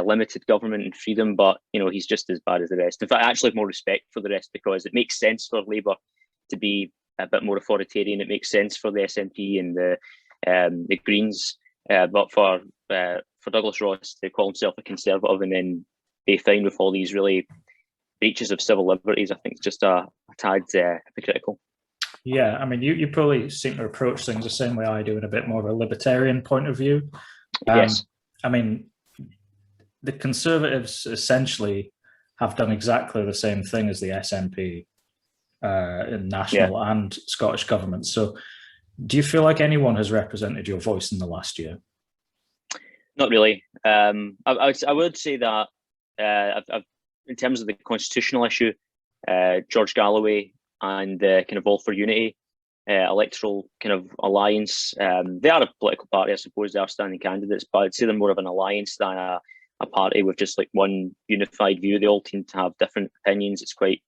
limited government and freedom. But, he's just as bad as the rest. In fact, I actually have more respect for the rest, because it makes sense for Labour to be a bit more authoritarian. It makes sense for the SNP and the Greens. But for Douglas Ross to call himself a Conservative and then be fine with all these really breaches of civil liberties, I think it's just a tad hypocritical. Yeah, I mean, you probably seem to approach things the same way I do, in a bit more of a libertarian point of view. Yes. I mean, the Conservatives essentially have done exactly the same thing as the SNP in national and Scottish government. So do you feel like anyone has represented your voice in the last year? Not really. I would say that in terms of the constitutional issue, George Galloway and the kind of All for Unity electoral kind of alliance, they are a political party, I suppose. They are standing candidates, but I'd say they're more of an alliance than a party with just like one unified view. They all seem to have different opinions. It's quite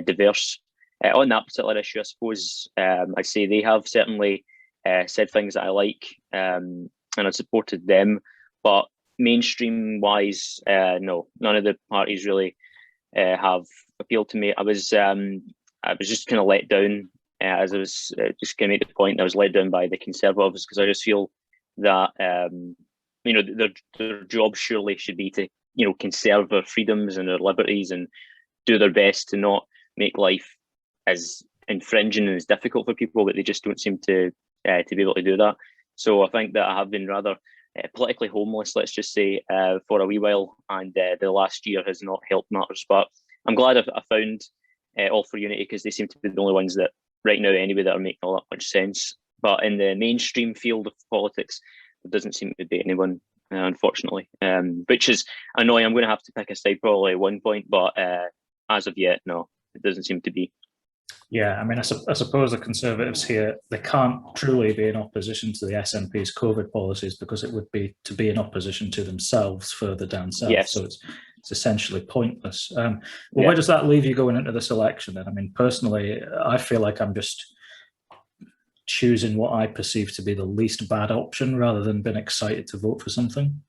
diverse. On that particular issue, I suppose I'd say they have certainly said things that I like, and I've supported them. But mainstream-wise, no, none of the parties really have appealed to me. I was just kind of let down, as I was just going to make the point. I was let down by the Conservatives, because I just feel that their job surely should be to conserve their freedoms and their liberties and do their best to not make life as infringing and as difficult for people, but they just don't seem to be able to do that. So I think that I have been rather politically homeless, let's just say, for a wee while, and the last year has not helped matters. But I'm glad I found All for Unity, because they seem to be the only ones that right now anyway that are making all that much sense. But in the mainstream field of politics, there doesn't seem to be anyone, unfortunately, which is annoying. I'm going to have to pick a side probably at one point, but as of yet, no, it doesn't seem to be. Yeah, I mean, I suppose the Conservatives here, they can't truly be in opposition to the SNP's COVID policies because it would be to be in opposition to themselves further down south. Yes. So it's essentially pointless. Where does that leave you going into this election then? I mean, personally, I feel like I'm just choosing what I perceive to be the least bad option rather than being excited to vote for something.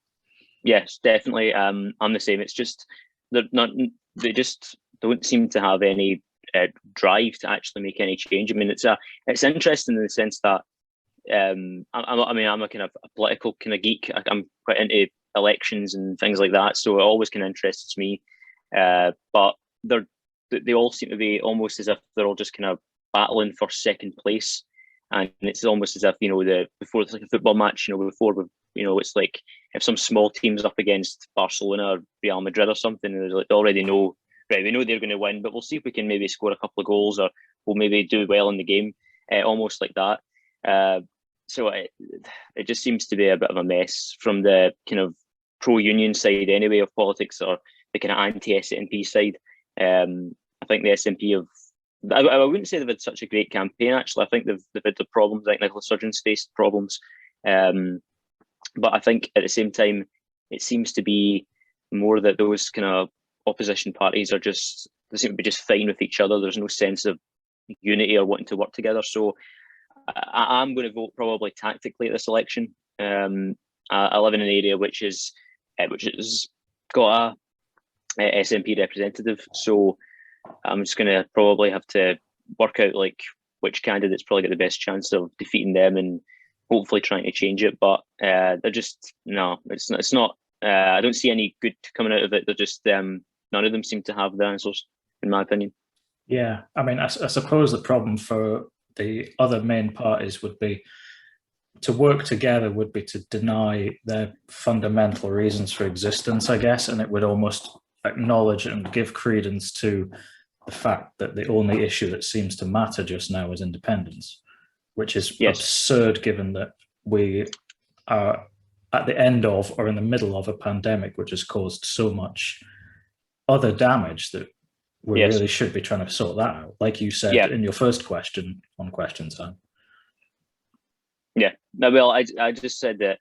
Yes, definitely. I'm the same. It's just they just don't seem to have any drive to actually make any change. I mean, it's interesting in the sense that I'm a kind of a political kind of geek. I'm quite into elections and things like that, so it always kind of interests me. But they all seem to be almost as if they're all just kind of battling for second place, and it's almost as if before it's like a football match. It's like if some small team's up against Barcelona or Real Madrid or something, and they already know. Right, we know they're going to win, but we'll see if we can maybe score a couple of goals, or we'll maybe do well in the game, almost like that. So it just seems to be a bit of a mess from the kind of pro-union side anyway of politics, or the kind of anti-SNP side. I think the SNP I wouldn't say they've had such a great campaign, actually. I think they've had the problems, like Nicola Sturgeon's faced problems. But I think at the same time, it seems to be more that those kind of opposition parties they seem to be just fine with each other. There's no sense of unity or wanting to work together. So I'm going to vote probably tactically at this election. I live in an area which has got a SNP representative, so I'm just going to probably have to work out like which candidate's probably got the best chance of defeating them and hopefully trying to change it. But they're just it's not. I don't see any good coming out of it. They're just none of them seem to have the answers, in my opinion. Yeah, I mean, I suppose the problem for the other main parties would be to work together would be to deny their fundamental reasons for existence, I guess, and it would almost acknowledge and give credence to the fact that the only issue that seems to matter just now is independence, which is absurd given that we are at the end of or in the middle of a pandemic which has caused so much other damage that we really should be trying to sort that out, like you said in your first question on Question Time. Yeah, well, I just said that,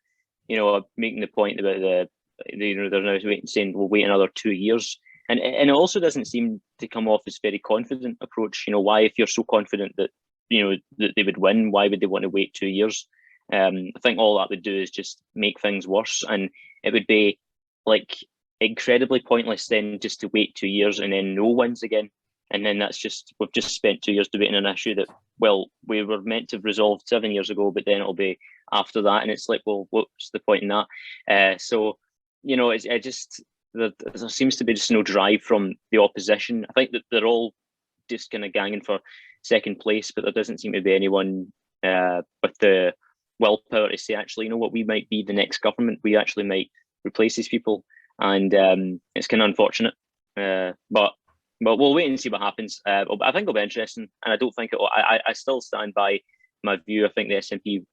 making the point about they're now saying we'll wait another 2 years, and it also doesn't seem to come off as very confident approach. Why, if you're so confident that that they would win, why would they want to wait 2 years? I think all that would do is just make things worse, and it would be like incredibly pointless then just to wait 2 years and then no wins again, and then we've just spent 2 years debating an issue that we were meant to have resolved 7 years ago, but then it'll be after that, and it's like, well, what's the point in that? So it just there seems to be just no drive from the opposition. I think that they're all just kind of ganging for second place, but there doesn't seem to be anyone with the willpower to say, actually, what, we might be the next government. We actually might replace these people, and it's kind of unfortunate. But we'll wait and see what happens. I think it'll be interesting, and I don't think I still stand by my view. I think the SNP.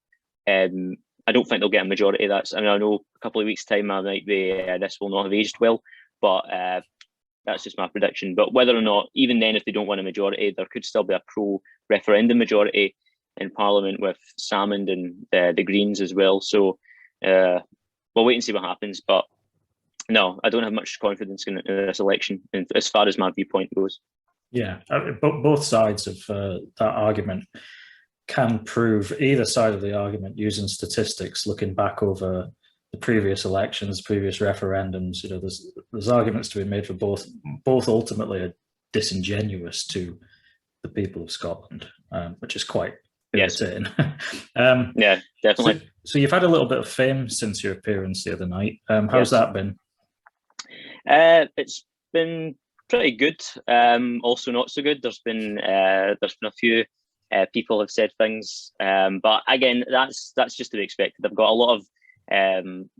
I don't think they'll get a majority. I know a couple of weeks' time I might be. This will not have aged well, but that's just my prediction. But whether or not, even then, if they don't win a majority, there could still be a pro-referendum majority in Parliament with Salmond and the Greens as well. So we'll wait and see what happens. But no, I don't have much confidence in this election, as far as my viewpoint goes. Yeah, both sides of that argument can prove either side of the argument using statistics, looking back over the previous elections, previous referendums. There's arguments to be made for both. Both ultimately are disingenuous to the people of Scotland, which is quite irritating. Yeah, definitely. So you've had a little bit of fame since your appearance the other night. How's that been? It's been pretty good. Also not so good. There's been a few people have said things, but again, that's just to be expected. I've got a lot of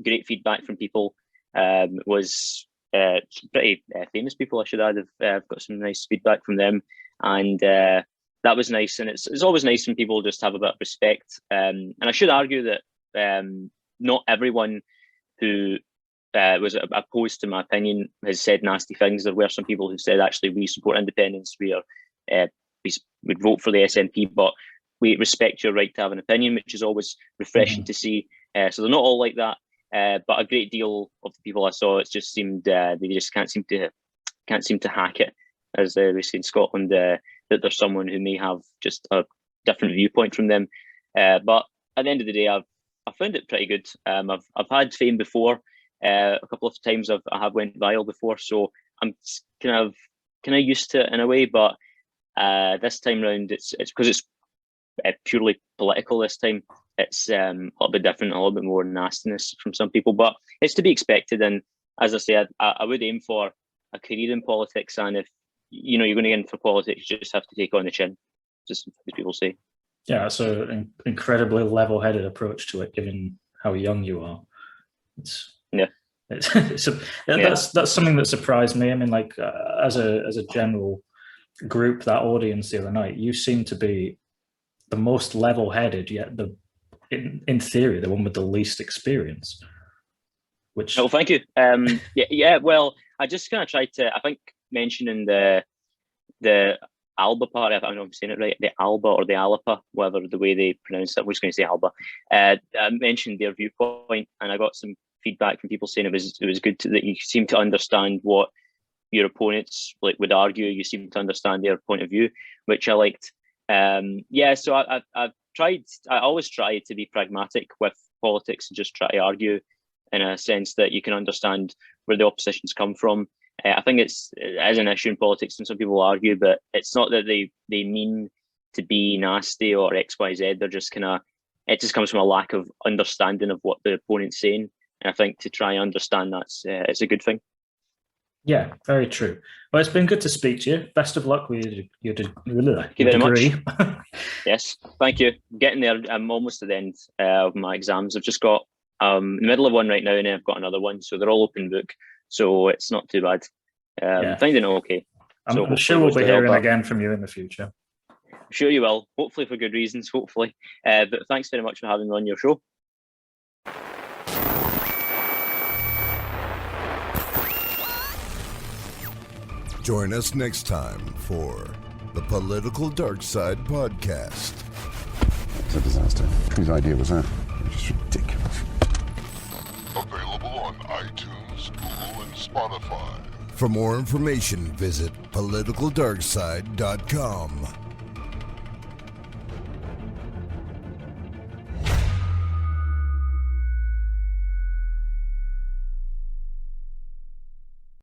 great feedback from people. Was pretty famous people, I should add. I've got some nice feedback from them, and that was nice, and it's always nice when people just have a bit of respect. And I should argue that not everyone who was opposed to my opinion has said nasty things. There were some people who said, actually, we support independence, we would vote for the SNP, but we respect your right to have an opinion, which is always refreshing to see. So they're not all like that, but a great deal of the people I saw, it just seemed they just can't seem to hack it, as we say in Scotland, that there's someone who may have just a different viewpoint from them. But at the end of the day, I found it pretty good. I've had fame before. A couple of times I have went viral before, so I'm kind of used to it in a way. But this time round, it's because it's purely political. This time, it's a little bit different, a little bit more nastiness from some people, but it's to be expected. And as I said, I would aim for a career in politics, and if you're going to get into politics, you just have to take it on the chin, just as people say. Yeah, so an incredibly level-headed approach to it, given how young you are. That's something that surprised me. I mean, like as a general group, that audience the other night, you seem to be the most level-headed, yet in theory the one with the least experience. Which thank you. Well, I just kind of tried to, I think, mentioning the Alba part, if I don't know if I'm saying it right, the Alba or the Alapa, whatever the way they pronounce it. I'm just going to say Alba. I mentioned their viewpoint, and I got some feedback from people saying it was good that you seem to understand what your opponents would argue. You seem to understand their point of view, which I liked. So I've tried. I always try to be pragmatic with politics and just try to argue in a sense that you can understand where the oppositions come from. I think it is an issue in politics, and some people argue, but it's not that they mean to be nasty or X, Y, Z. They're just it just comes from a lack of understanding of what the opponent's saying. And I think to try and understand that's it's a good thing. Yeah, very true. Well, it's been good to speak to you. Best of luck with your degree. Thank you very much. Yes, thank you. Getting there. I'm almost at the end of my exams. I've just got in the middle of one right now, and then I've got another one. So they're all open book. So it's not too bad. Finding it okay. I'm sure we'll be hearing again from you in the future. I'm sure you will. Hopefully for good reasons. Hopefully. But thanks very much for having me on your show. Join us next time for the Political Dark Side Podcast. It's a disaster. Whose idea was that? It's just ridiculous. Available on iTunes, Google, and Spotify. For more information, visit politicaldarkside.com.